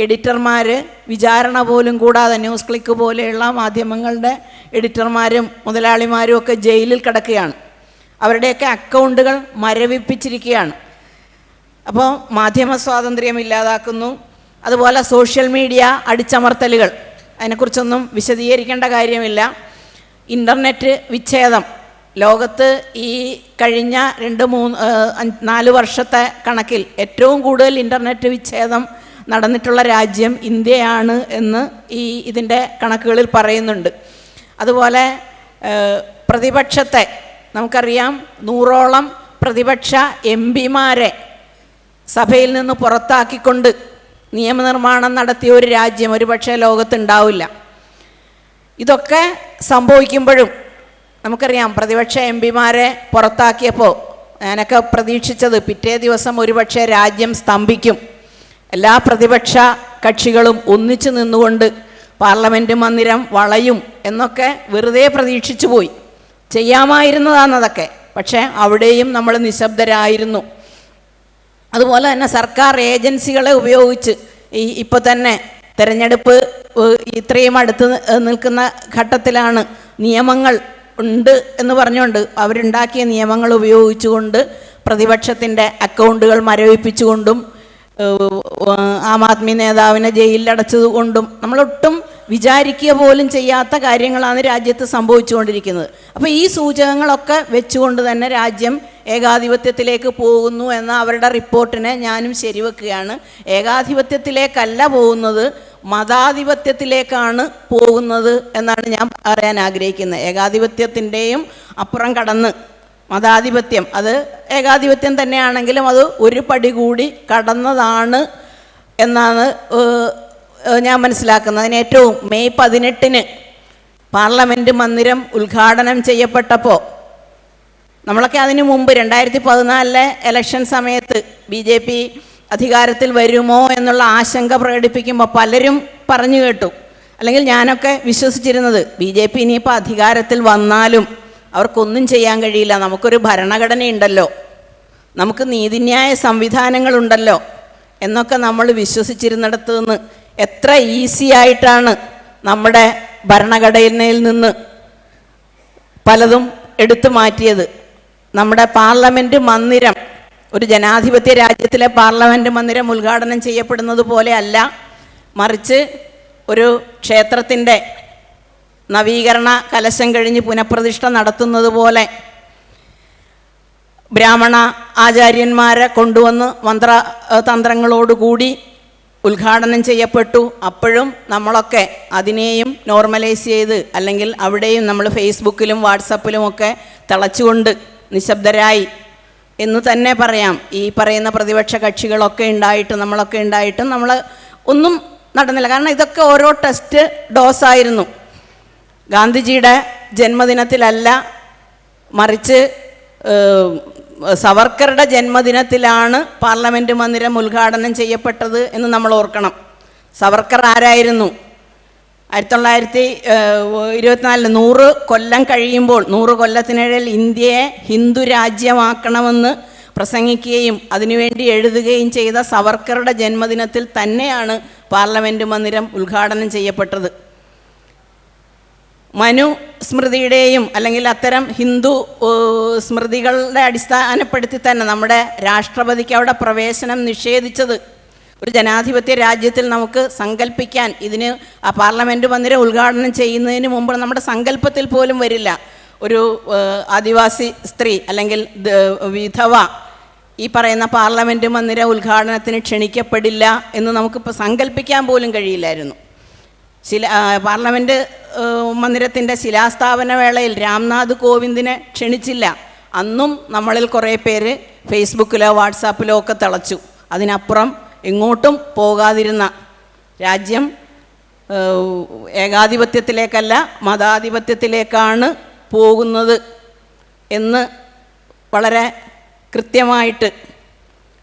എഡിറ്റർമാർ വിചാരണ പോലും കൂടാതെ ന്യൂസ് ക്ലിക്ക് പോലെയുള്ള മാധ്യമങ്ങളുടെ എഡിറ്റർമാരും മുതലാളിമാരും ഒക്കെ ജയിലിൽ കിടക്കുകയാണ്. അവരുടെയൊക്കെ അക്കൗണ്ടുകൾ മരവിപ്പിച്ചിരിക്കുകയാണ്. അപ്പോൾ മാധ്യമ സ്വാതന്ത്ര്യം ഇല്ലാതാക്കുന്നു. അതുപോലെ സോഷ്യൽ മീഡിയ അടിച്ചമർത്തലുകൾ, അതിനെക്കുറിച്ചൊന്നും വിശദീകരിക്കേണ്ട കാര്യമില്ല. ഇൻ്റർനെറ്റ് വിച്ഛേദം ലോകത്ത് ഈ കഴിഞ്ഞ 2-3-4 വർഷത്തെ കണക്കിൽ ഏറ്റവും കൂടുതൽ ഇൻ്റർനെറ്റ് വിച്ഛേദം നടന്നിട്ടുള്ള രാജ്യം ഇന്ത്യയാണ് എന്ന് ഇതിൻ്റെ കണക്കുകളിൽ പറയുന്നുണ്ട്. അതുപോലെ പ്രതിപക്ഷത്തെ നമുക്കറിയാം, 100ഓളം പ്രതിപക്ഷ MP-മാരെ സഭയിൽ നിന്ന് പുറത്താക്കിക്കൊണ്ട് നിയമനിർമ്മാണം നടത്തിയ ഒരു രാജ്യം ഒരുപക്ഷെ ലോകത്തുണ്ടാവില്ല. ഇതൊക്കെ സംഭവിക്കുമ്പോഴും നമുക്കറിയാം, പ്രതിപക്ഷ MP-മാരെ പുറത്താക്കിയപ്പോൾ ഞാനൊക്കെ പ്രതീക്ഷിച്ചത് പിറ്റേ ദിവസം ഒരുപക്ഷെ രാജ്യം സ്തംഭിക്കും, എല്ലാ പ്രതിപക്ഷ കക്ഷികളും ഒന്നിച്ചു നിന്നുകൊണ്ട് പാർലമെൻറ്റ് മന്ദിരം വളയും എന്നൊക്കെ വെറുതെ പ്രതീക്ഷിച്ചു പോയി. ചെയ്യാമായിരുന്നതാണതൊക്കെ, പക്ഷേ അവിടെയും നമ്മൾ നിശബ്ദരായിരുന്നു. അതുപോലെ തന്നെ സർക്കാർ ഏജൻസികളെ ഉപയോഗിച്ച് ഇപ്പോൾ തന്നെ തെരഞ്ഞെടുപ്പ് ഇത്രയും അടുത്ത് നിൽക്കുന്ന ഘട്ടത്തിലാണ് നിയമങ്ങൾ ഉണ്ട് എന്ന് പറഞ്ഞുകൊണ്ട് അവരുണ്ടാക്കിയ നിയമങ്ങൾ ഉപയോഗിച്ചുകൊണ്ട് പ്രതിപക്ഷത്തിൻ്റെ അക്കൗണ്ടുകൾ മരവിപ്പിച്ചുകൊണ്ടും ആം ആദ്മി നേതാവിനെ ജയിലിലടച്ചതുകൊണ്ടും നമ്മളൊട്ടും വിചാരിക്കുക പോലും ചെയ്യാത്ത കാര്യങ്ങളാണ് രാജ്യത്ത് സംഭവിച്ചുകൊണ്ടിരിക്കുന്നത്. അപ്പോൾ ഈ സൂചകങ്ങളൊക്കെ വെച്ചുകൊണ്ട് തന്നെ രാജ്യം ഏകാധിപത്യത്തിലേക്ക് പോകുന്നു എന്ന അവരുടെ റിപ്പോർട്ടിനെ ഞാനും ശരിവെക്കുകയാണ്. ഏകാധിപത്യത്തിലേക്കല്ല പോകുന്നത്, മതാധിപത്യത്തിലേക്കാണ് പോകുന്നത് എന്നാണ് ഞാൻ പറയാൻ ആഗ്രഹിക്കുന്നത്. ഏകാധിപത്യത്തിൻ്റെയും അപ്പുറം കടന്ന് മതാധിപത്യം, അത് ഏകാധിപത്യം തന്നെയാണെങ്കിലും അത് ഒരു പടി കൂടി കടന്നതാണ് എന്നാണ് ഞാൻ മനസ്സിലാക്കുന്നത്. അതിന് ഏറ്റവും മെയ് 18 പാർലമെൻറ്റ് മന്ദിരം ഉദ്ഘാടനം ചെയ്യപ്പെട്ടപ്പോൾ നമ്മളൊക്കെ അതിനു മുമ്പ് 2014 ഇലക്ഷൻ സമയത്ത് BJP അധികാരത്തിൽ വരുമോ എന്നുള്ള ആശങ്ക പ്രകടിപ്പിക്കുമ്പോൾ പലരും പറഞ്ഞു കേട്ടു, അല്ലെങ്കിൽ ഞാനൊക്കെ വിശ്വസിച്ചിരുന്നത്, BJP ഇനിയിപ്പോൾ അധികാരത്തിൽ വന്നാലും അവർക്കൊന്നും ചെയ്യാൻ കഴിയില്ല, നമുക്കൊരു ഭരണഘടനയുണ്ടല്ലോ, നമുക്ക് നീതിന്യായ സംവിധാനങ്ങളുണ്ടല്ലോ എന്നൊക്കെ നമ്മൾ വിശ്വസിച്ചിരുന്നിടത്ത് നിന്ന് എത്ര ഈസി ആയിട്ടാണ് നമ്മുടെ ഭരണഘടനയിൽ നിന്ന് പലതും എടുത്തു മാറ്റിയത്. നമ്മുടെ പാർലമെൻറ്റ് മന്ദിരം, ഒരു ജനാധിപത്യ രാജ്യത്തിലെ പാർലമെൻറ്റ് മന്ദിരം ഉദ്ഘാടനം ചെയ്യപ്പെടുന്നത് പോലെ അല്ല, മറിച്ച് ഒരു ക്ഷേത്രത്തിൻ്റെ നവീകരണ കലശം കഴിഞ്ഞ് പുനഃപ്രതിഷ്ഠ നടത്തുന്നത് പോലെ ബ്രാഹ്മണ ആചാര്യന്മാരെ കൊണ്ടുവന്ന് തന്ത്രങ്ങളോടുകൂടി ഉദ്ഘാടനം ചെയ്യപ്പെട്ടു. അപ്പോഴും നമ്മളൊക്കെ അതിനെയും നോർമലൈസ് ചെയ്ത്, അല്ലെങ്കിൽ അവിടെയും നമ്മൾ ഫേസ്ബുക്കിലും വാട്സപ്പിലുമൊക്കെ തിളച്ചുകൊണ്ട് നിശബ്ദരായി എന്ന് തന്നെ പറയാം. ഈ പറയുന്ന പ്രതിപക്ഷ കക്ഷികളൊക്കെ ഉണ്ടായിട്ടും നമ്മളൊക്കെ ഉണ്ടായിട്ടും നമ്മൾ ഒന്നും നടന്നില്ല. കാരണം ഇതൊക്കെ ഓരോ ടെസ്റ്റ് ഡോസായിരുന്നു. ഗാന്ധിജിയുടെ ജന്മദിനത്തിലല്ല, മറിച്ച് സവർക്കറുടെ ജന്മദിനത്തിലാണ് പാർലമെൻറ്റ് മന്ദിരം ഉദ്ഘാടനം ചെയ്യപ്പെട്ടത് എന്ന് നമ്മൾ ഓർക്കണം. സവർക്കർ ആരായിരുന്നു? 1924 100 കൊല്ലം കഴിയുമ്പോൾ, 100 കൊല്ലത്തിനിടയിൽ ഇന്ത്യയെ ഹിന്ദു രാജ്യമാക്കണമെന്ന് പ്രസംഗിക്കുകയും അതിനുവേണ്ടി എഴുതുകയും ചെയ്ത സവർക്കറുടെ ജന്മദിനത്തിൽ തന്നെയാണ് പാർലമെൻറ്റ് മന്ദിരം ഉദ്ഘാടനം ചെയ്യപ്പെട്ടത്. മനു സ്മൃതിയുടെയും അല്ലെങ്കിൽ അത്തരം ഹിന്ദു സ്മൃതികളുടെ അടിസ്ഥാനപ്പെടുത്തി തന്നെ നമ്മുടെ രാഷ്ട്രപതിക്ക് അവിടെ പ്രവേശനം നിഷേധിച്ചത് ഒരു ജനാധിപത്യ രാജ്യത്തിൽ നമുക്ക് സങ്കല്പിക്കാൻ, ഇതിന് ആ പാർലമെൻറ്റ് മന്ദിരം ഉദ്ഘാടനം ചെയ്യുന്നതിന് മുമ്പ് നമ്മുടെ സങ്കല്പത്തിൽ പോലും വരില്ല ഒരു ആദിവാസി സ്ത്രീ അല്ലെങ്കിൽ വിധവ ഈ പറയുന്ന പാർലമെൻറ്റ് മന്ദിര ഉദ്ഘാടനത്തിന് ക്ഷണിക്കപ്പെടില്ല എന്ന് നമുക്കിപ്പോൾ സങ്കല്പിക്കാൻ പോലും കഴിയില്ലായിരുന്നു. പാർലമെൻറ്റ് മന്ദിരത്തിൻ്റെ ശിലാസ്ഥാപന വേളയിൽ രാംനാഥ് കോവിന്ദിനെ ക്ഷണിച്ചില്ല. അന്നും നമ്മളിൽ കുറേ പേര് ഫേസ്ബുക്കിലോ വാട്സാപ്പിലോ ഒക്കെ തിളച്ചു. അതിനപ്പുറം എങ്ങോട്ടും പോകാതിരുന്ന രാജ്യം ഏകാധിപത്യത്തിലേക്കല്ല മതാധിപത്യത്തിലേക്കാണ് പോകുന്നത് എന്ന് വളരെ കൃത്യമായിട്ട്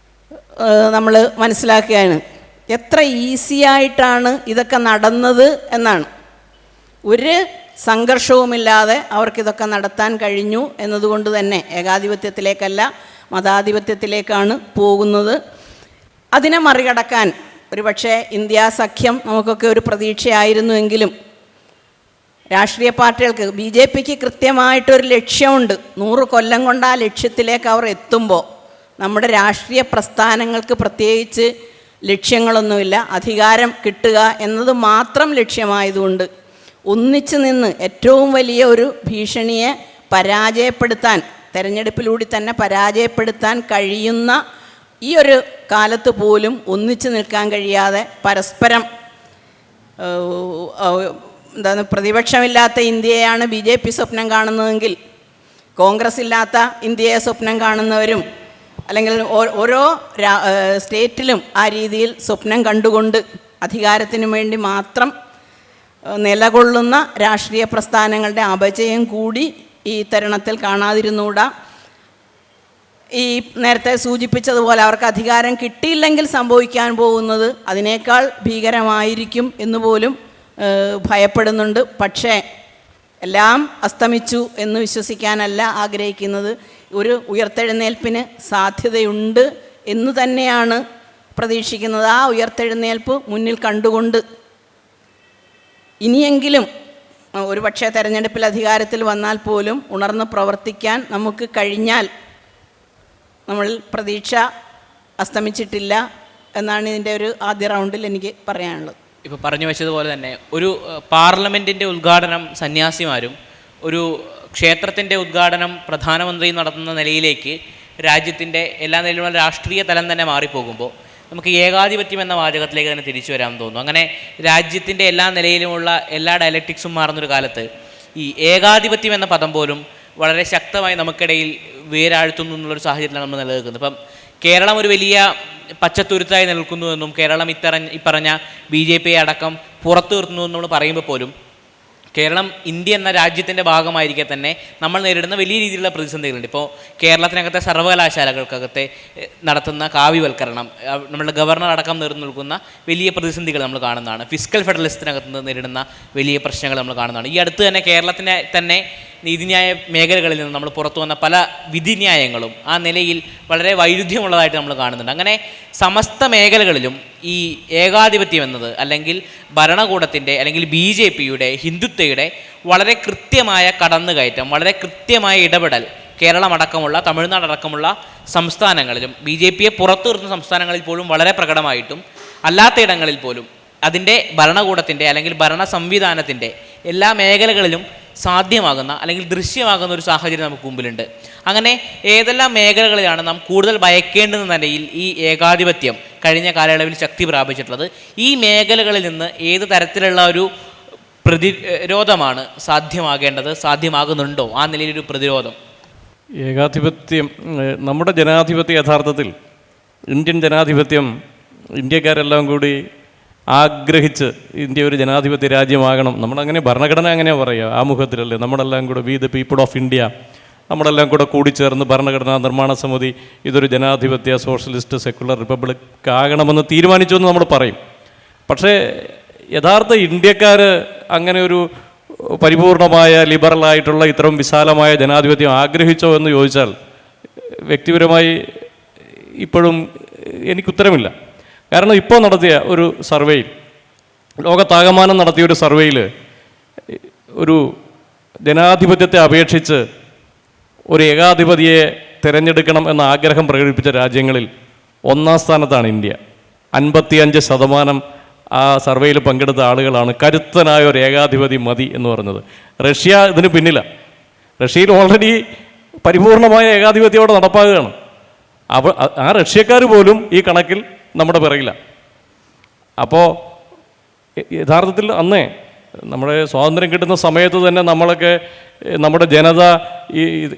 നമ്മൾ മനസ്സിലാക്കുകയാണ്. എത്ര ഈസിയായിട്ടാണ് ഇതൊക്കെ നടന്നത് എന്നാണ്. ഒരു സംഘർഷവുമില്ലാതെ അവർക്കിതൊക്കെ നടത്താൻ കഴിഞ്ഞു എന്നതുകൊണ്ട് തന്നെ ഏകാധിപത്യത്തിലേക്കല്ല മതാധിപത്യത്തിലേക്കാണ് പോകുന്നത്. അതിനെ മറികടക്കാൻ ഒരുപക്ഷെ ഇന്ത്യ സഖ്യം നമുക്കൊക്കെ ഒരു പ്രതീക്ഷയായിരുന്നുവെങ്കിലും രാഷ്ട്രീയ പാർട്ടികൾക്ക് BJPക്ക് കൃത്യമായിട്ടൊരു ലക്ഷ്യമുണ്ട്. 100 കൊല്ലം കൊണ്ട് ആ ലക്ഷ്യത്തിലേക്ക് അവർ എത്തുമ്പോൾ നമ്മുടെ രാഷ്ട്രീയ പ്രസ്ഥാനങ്ങൾക്ക് പ്രത്യേകിച്ച് ലക്ഷ്യങ്ങളൊന്നുമില്ല. അധികാരം കിട്ടുക എന്നത് മാത്രം ലക്ഷ്യമായതുകൊണ്ട് ഒന്നിച്ചു നിന്ന് ഏറ്റവും വലിയ ഒരു ഭീഷണിയെ പരാജയപ്പെടുത്താൻ, തെരഞ്ഞെടുപ്പിലൂടെ തന്നെ പരാജയപ്പെടുത്താൻ കഴിയുന്ന ഈ ഒരു കാലത്ത് പോലും ഒന്നിച്ചു നിൽക്കാൻ കഴിയാതെ പരസ്പരം പ്രതിപക്ഷമില്ലാത്ത ഇന്ത്യയെയാണ് BJP സ്വപ്നം കാണുന്നതെങ്കിൽ കോൺഗ്രസ് ഇല്ലാത്ത ഇന്ത്യയെ സ്വപ്നം കാണുന്നവരും അല്ലെങ്കിൽ ഓരോ സ്റ്റേറ്റിലും ആ രീതിയിൽ സ്വപ്നം കണ്ടുകൊണ്ട് അധികാരത്തിനു വേണ്ടി മാത്രം നിലകൊള്ളുന്ന രാഷ്ട്രീയ പ്രസ്ഥാനങ്ങളുടെ അപജയം കൂടി ഈ തരുണത്തിൽ കാണാതിരുന്നുകൂടാ. ഈ നേരത്തെ സൂചിപ്പിച്ചതുപോലെ അവർക്ക് അധികാരം കിട്ടിയില്ലെങ്കിൽ സംഭവിക്കാൻ പോകുന്നത് അതിനേക്കാൾ ഭീകരമായിരിക്കും എന്ന് പോലും ഭയപ്പെടുന്നുണ്ട്. പക്ഷേ എല്ലാം അസ്തമിച്ചു എന്ന് വിശ്വസിക്കാനല്ല ആഗ്രഹിക്കുന്നത്. ഒരു ഉയർത്തെഴുന്നേൽപ്പിന് സാധ്യതയുണ്ട് എന്ന് തന്നെയാണ് പ്രതീക്ഷിക്കുന്നത്. ആ ഉയർത്തെഴുന്നേൽപ്പ് മുന്നിൽ കണ്ടുകൊണ്ട് ഇനിയെങ്കിലും ഒരുപക്ഷെ തെരഞ്ഞെടുപ്പിൽ അധികാരത്തിൽ വന്നാൽ പോലും ഉണർന്ന് പ്രവർത്തിക്കാൻ നമുക്ക് കഴിഞ്ഞാൽ നമ്മൾ പ്രതീക്ഷ അസ്തമിച്ചിട്ടില്ല എന്നാണ് ഇതിൻ്റെ ഒരു ആദ്യ റൗണ്ടിൽ എനിക്ക് പറയാനുള്ളത്. ഇപ്പോൾ പറഞ്ഞു വെച്ചതുപോലെ തന്നെ ഒരു പാർലമെൻറ്റിൻ്റെ ഉദ്ഘാടനം സന്യാസിമാരും ഒരു ക്ഷേത്രത്തിൻ്റെ ഉദ്ഘാടനം പ്രധാനമന്ത്രിയും നടത്തുന്ന നിലയിലേക്ക് രാജ്യത്തിൻ്റെ എല്ലാ നിലയിലുള്ള രാഷ്ട്രീയ തലം തന്നെ മാറിപ്പോകുമ്പോൾ നമുക്ക് ഏകാധിപത്യം എന്ന വാചകത്തിലേക്ക് തന്നെ തിരിച്ചു വരാൻ തോന്നുന്നു. അങ്ങനെ രാജ്യത്തിൻ്റെ എല്ലാ നിലയിലുമുള്ള എല്ലാ ഡയലക്റ്റിക്സും മാറുന്നൊരു കാലത്ത് ഈ ഏകാധിപത്യം എന്ന പദം പോലും വളരെ ശക്തമായി നമുക്കിടയിൽ വേരാഴ്ത്തുന്നു എന്നുള്ളൊരു സാഹചര്യത്തിലാണ് നമ്മൾ നിലനിൽക്കുന്നത്. ഇപ്പം കേരളം ഒരു വലിയ പച്ചത്തുരുത്തായി നിൽക്കുന്നുവെന്നും കേരളം ഇപ്പറഞ്ഞ BJP അടക്കം പുറത്തു നിർത്തുന്നു നമ്മൾ പറയുമ്പോൾ പോലും കേരളം ഇന്ത്യ എന്ന രാജ്യത്തിൻ്റെ ഭാഗമായിരിക്കെ തന്നെ നമ്മൾ നേരിടുന്ന വലിയ രീതിയിലുള്ള പ്രതിസന്ധികളുണ്ട്. ഇപ്പോൾ കേരളത്തിനകത്തെ സർവകലാശാലകൾക്കകത്തെ നടത്തുന്ന കാവ്യവൽക്കരണം, നമ്മളുടെ ഗവർണർ അടക്കം നേർന്നു നിൽക്കുന്ന വലിയ പ്രതിസന്ധികൾ നമ്മൾ കാണുന്നതാണ്. ഫിസ്ക്കൽ ഫെഡറലിസത്തിനകത്ത് നേരിടുന്ന വലിയ പ്രശ്നങ്ങൾ നമ്മൾ കാണുന്നതാണ്. ഈ അടുത്ത് തന്നെ കേരളത്തിൻ്റെ തന്നെ നീതിന്യായ മേഖലകളിൽ നിന്ന് നമ്മൾ പുറത്തു വന്ന പല വിധിന്യായങ്ങളും ആ നിലയിൽ വളരെ വൈരുദ്ധ്യമുള്ളതായിട്ട് നമ്മൾ കാണുന്നുണ്ട്. അങ്ങനെ സമസ്ത മേഖലകളിലും ഈ ഏകാധിപത്യം എന്നത് അല്ലെങ്കിൽ ഭരണകൂടത്തിൻ്റെ അല്ലെങ്കിൽ BJPയുടെ ഹിന്ദുത്വയുടെ വളരെ കൃത്യമായ കടന്നുകയറ്റം, വളരെ കൃത്യമായ ഇടപെടൽ കേരളമടക്കമുള്ള തമിഴ്നാടടക്കമുള്ള സംസ്ഥാനങ്ങളിലും BJPയെ പുറത്തു നിർത്തുന്ന സംസ്ഥാനങ്ങളിൽ പോലും വളരെ പ്രകടമായിട്ടും അല്ലാത്തയിടങ്ങളിൽ പോലും അതിൻ്റെ ഭരണകൂടത്തിൻ്റെ അല്ലെങ്കിൽ ഭരണ സംവിധാനത്തിൻ്റെ എല്ലാ മേഖലകളിലും സാധ്യമാകുന്ന അല്ലെങ്കിൽ ദൃശ്യമാകുന്ന ഒരു സാഹചര്യം നമുക്ക് മുമ്പിലുണ്ട്. അങ്ങനെ ഏതെല്ലാം മേഖലകളിലാണ് നാം കൂടുതൽ ഭയക്കേണ്ടുന്ന നിലയിൽ ഈ ഏകാധിപത്യം കഴിഞ്ഞ കാലയളവിൽ ശക്തി പ്രാപിച്ചിട്ടുള്ളത്, ഈ മേഖലകളിൽ നിന്ന് ഏത് തരത്തിലുള്ള ഒരു പ്രതിരോധമാണ് സാധ്യമാകേണ്ടത്, സാധ്യമാകുന്നുണ്ടോ ആ നിലയിലൊരു പ്രതിരോധം? ഏകാധിപത്യം, നമ്മുടെ ജനാധിപത്യം യഥാർത്ഥത്തിൽ ഇന്ത്യൻ ജനാധിപത്യം ഇന്ത്യക്കാരെല്ലാം കൂടി ആഗ്രഹിച്ച് ഇന്ത്യ ഒരു ജനാധിപത്യ രാജ്യമാകണം. നമ്മളങ്ങനെ ഭരണഘടന അങ്ങനെയാണ് പറയുക, ആ മുഖത്തിലല്ലേ നമ്മളെല്ലാം കൂടെ V the people of India നമ്മളെല്ലാം കൂടെ കൂടിച്ചേർന്ന് ഭരണഘടനാ നിർമ്മാണ സമിതി ഇതൊരു ജനാധിപത്യ സോഷ്യലിസ്റ്റ് സെക്കുലർ റിപ്പബ്ലിക് ആകണമെന്ന് തീരുമാനിച്ചു എന്ന് നമ്മൾ പറയും. പക്ഷേ യഥാർത്ഥ ഇന്ത്യക്കാർ അങ്ങനെ ഒരു പരിപൂർണമായ ലിബറലായിട്ടുള്ള ഇത്രയും വിശാലമായ ജനാധിപത്യം ആഗ്രഹിച്ചോ എന്ന് ചോദിച്ചാൽ വ്യക്തിപരമായി ഇപ്പോഴും എനിക്കുത്തരമില്ല. കാരണം ഇപ്പോൾ നടത്തിയ ഒരു സർവേയിൽ, ലോകത്താകമാനം നടത്തിയൊരു സർവേയിൽ ഒരു ജനാധിപത്യത്തെ അപേക്ഷിച്ച് ഒരു ഏകാധിപതിയെ തിരഞ്ഞെടുക്കണം എന്ന ആഗ്രഹം പ്രകടിപ്പിച്ച രാജ്യങ്ങളിൽ 1-ാം സ്ഥാനത്താണ് ഇന്ത്യ. 55% ആ സർവേയിൽ പങ്കെടുത്ത ആളുകളാണ് കരുത്തനായ ഒരു ഏകാധിപതി മതി എന്ന് പറഞ്ഞത്. റഷ്യ ഇതിന് പിന്നിലാണ്. റഷ്യയിൽ ഓൾറെഡി പരിപൂർണമായ ഏകാധിപത്യത്തോടെ നടപ്പാകുകയാണ്. ആ റഷ്യക്കാർ പോലും ഈ കണക്കിൽ നമ്മുടെ പിറകിലാണ്. അപ്പോൾ യഥാർത്ഥത്തിൽ അന്നേ നമ്മുടെ സ്വാതന്ത്ര്യം കിട്ടുന്ന സമയത്ത് തന്നെ നമ്മളൊക്കെ നമ്മുടെ ജനത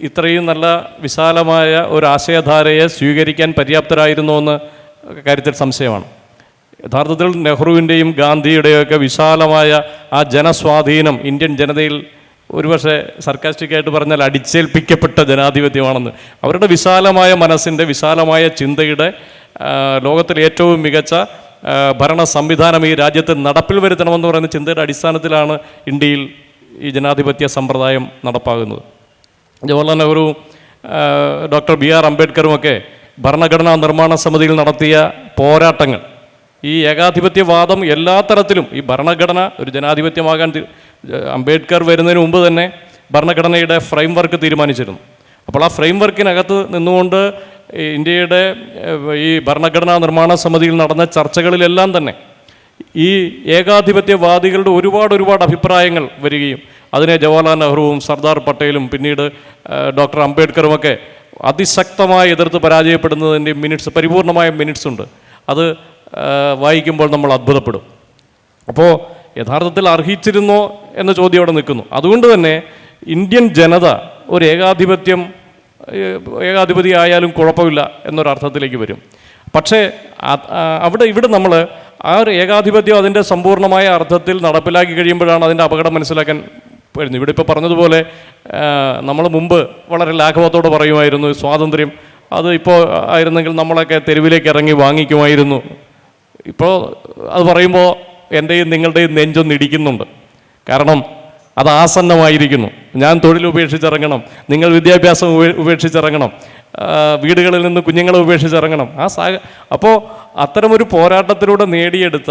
ഇത്രയും നല്ല വിശാലമായ ഒരു ആശയധാരയെ സ്വീകരിക്കാൻ പര്യാപ്തരായിരുന്നു എന്ന കാര്യത്തിൽ സംശയമാണ്. യഥാർത്ഥത്തിൽ നെഹ്റുവിൻ്റെയും ഗാന്ധിയുടെയും ഒക്കെ വിശാലമായ ആ ജനസ്വാധീനം ഇന്ത്യൻ ജനതയിൽ ഒരുപക്ഷെ സർക്കാസ്റ്റിക്കായിട്ട് പറഞ്ഞാൽ അടിച്ചേൽപ്പിക്കപ്പെട്ട ജനാധിപത്യമാണെന്ന്. അവരുടെ വിശാലമായ മനസ്സിൻ്റെ വിശാലമായ ചിന്തയുടെ ലോകത്തിലെ ഏറ്റവും മികച്ച ഭരണ സംവിധാനം ഈ രാജ്യത്ത് നടപ്പിൽ വരുത്തണമെന്ന് പറയുന്ന ചിന്തയുടെ അടിസ്ഥാനത്തിലാണ് ഇന്ത്യയിൽ ഈ ജനാധിപത്യ സമ്പ്രദായം നടപ്പാകുന്നത്. ജവഹർലാൽ നെഹ്റു, ഡോക്ടർ BR അംബേദ്കറുമൊക്കെ ഭരണഘടനാ നിർമ്മാണ സമിതിയിൽ നടത്തിയ പോരാട്ടങ്ങൾ, ഈ ഏകാധിപത്യവാദം എല്ലാ തരത്തിലും, ഈ ഭരണഘടന ഒരു ജനാധിപത്യമാകാൻ അംബേദ്കർ വരുന്നതിന് മുമ്പ് തന്നെ ഭരണഘടനയുടെ ഫ്രെയിം വർക്ക് തീരുമാനിച്ചിരുന്നു. അപ്പോൾ ആ ഫ്രെയിം വർക്കിനകത്ത് നിന്നുകൊണ്ട് ഇന്ത്യയുടെ ഈ ഭരണഘടനാ നിർമ്മാണ സമിതിയിൽ നടന്ന ചർച്ചകളിലെല്ലാം തന്നെ ഈ ഏകാധിപത്യവാദികളുടെ ഒരുപാട് അഭിപ്രായങ്ങൾ വരികയും അതിനെ ജവഹർലാൽ നെഹ്റുവും സർദാർ പട്ടേലും പിന്നീട് ഡോക്ടർ അംബേദ്കറുമൊക്കെ അതിശക്തമായി എതിർത്ത് പരാജയപ്പെടുന്നതിൻ്റെ പരിപൂർണമായ മിനിറ്റ്സ് ഉണ്ട്. അത് വായിക്കുമ്പോൾ നമ്മൾ അത്ഭുതപ്പെടും. അപ്പോൾ യഥാർത്ഥത്തിൽ അർഹിച്ചിരുന്നോ എന്ന ചോദ്യം അവിടെ നിൽക്കുന്നു. അതുകൊണ്ട് തന്നെ ഇന്ത്യൻ ജനത ഒരു ഏകാധിപതി ആയാലും കുഴപ്പമില്ല എന്നൊരർത്ഥത്തിലേക്ക് വരും. പക്ഷേ ഇവിടെ നമ്മൾ ആ ഒരു ഏകാധിപത്യം അതിൻ്റെ സമ്പൂർണ്ണമായ അർത്ഥത്തിൽ നടപ്പിലാക്കി കഴിയുമ്പോഴാണ് അതിൻ്റെ അപകടം മനസ്സിലാക്കാൻ വരുന്നത്. ഇവിടെ ഇപ്പോൾ പറഞ്ഞതുപോലെ നമ്മൾ മുമ്പ് വളരെ ലാഘവത്തോടെ പറയുമായിരുന്നു സ്വാതന്ത്ര്യം, അത് ഇപ്പോൾ ആയിരുന്നെങ്കിൽ നമ്മളൊക്കെ തെരുവിലേക്ക് ഇറങ്ങി വാങ്ങിക്കുമായിരുന്നു. ഇപ്പോൾ അത് പറയുമ്പോൾ എൻ്റെയും നിങ്ങളുടെയും നെഞ്ചൊന്ന് ഇടിക്കുന്നുണ്ട്. കാരണം അത് ആസന്നമായിരിക്കുന്നു. ഞാൻ തൊഴിൽ ഉപേക്ഷിച്ചിറങ്ങണം, നിങ്ങൾ വിദ്യാഭ്യാസം ഉപേക്ഷിച്ചിറങ്ങണം, വീടുകളിൽ നിന്ന് കുഞ്ഞുങ്ങളെ ഉപേക്ഷിച്ചിറങ്ങണം. അപ്പോൾ അത്തരമൊരു പോരാട്ടത്തിലൂടെ നേടിയെടുത്ത,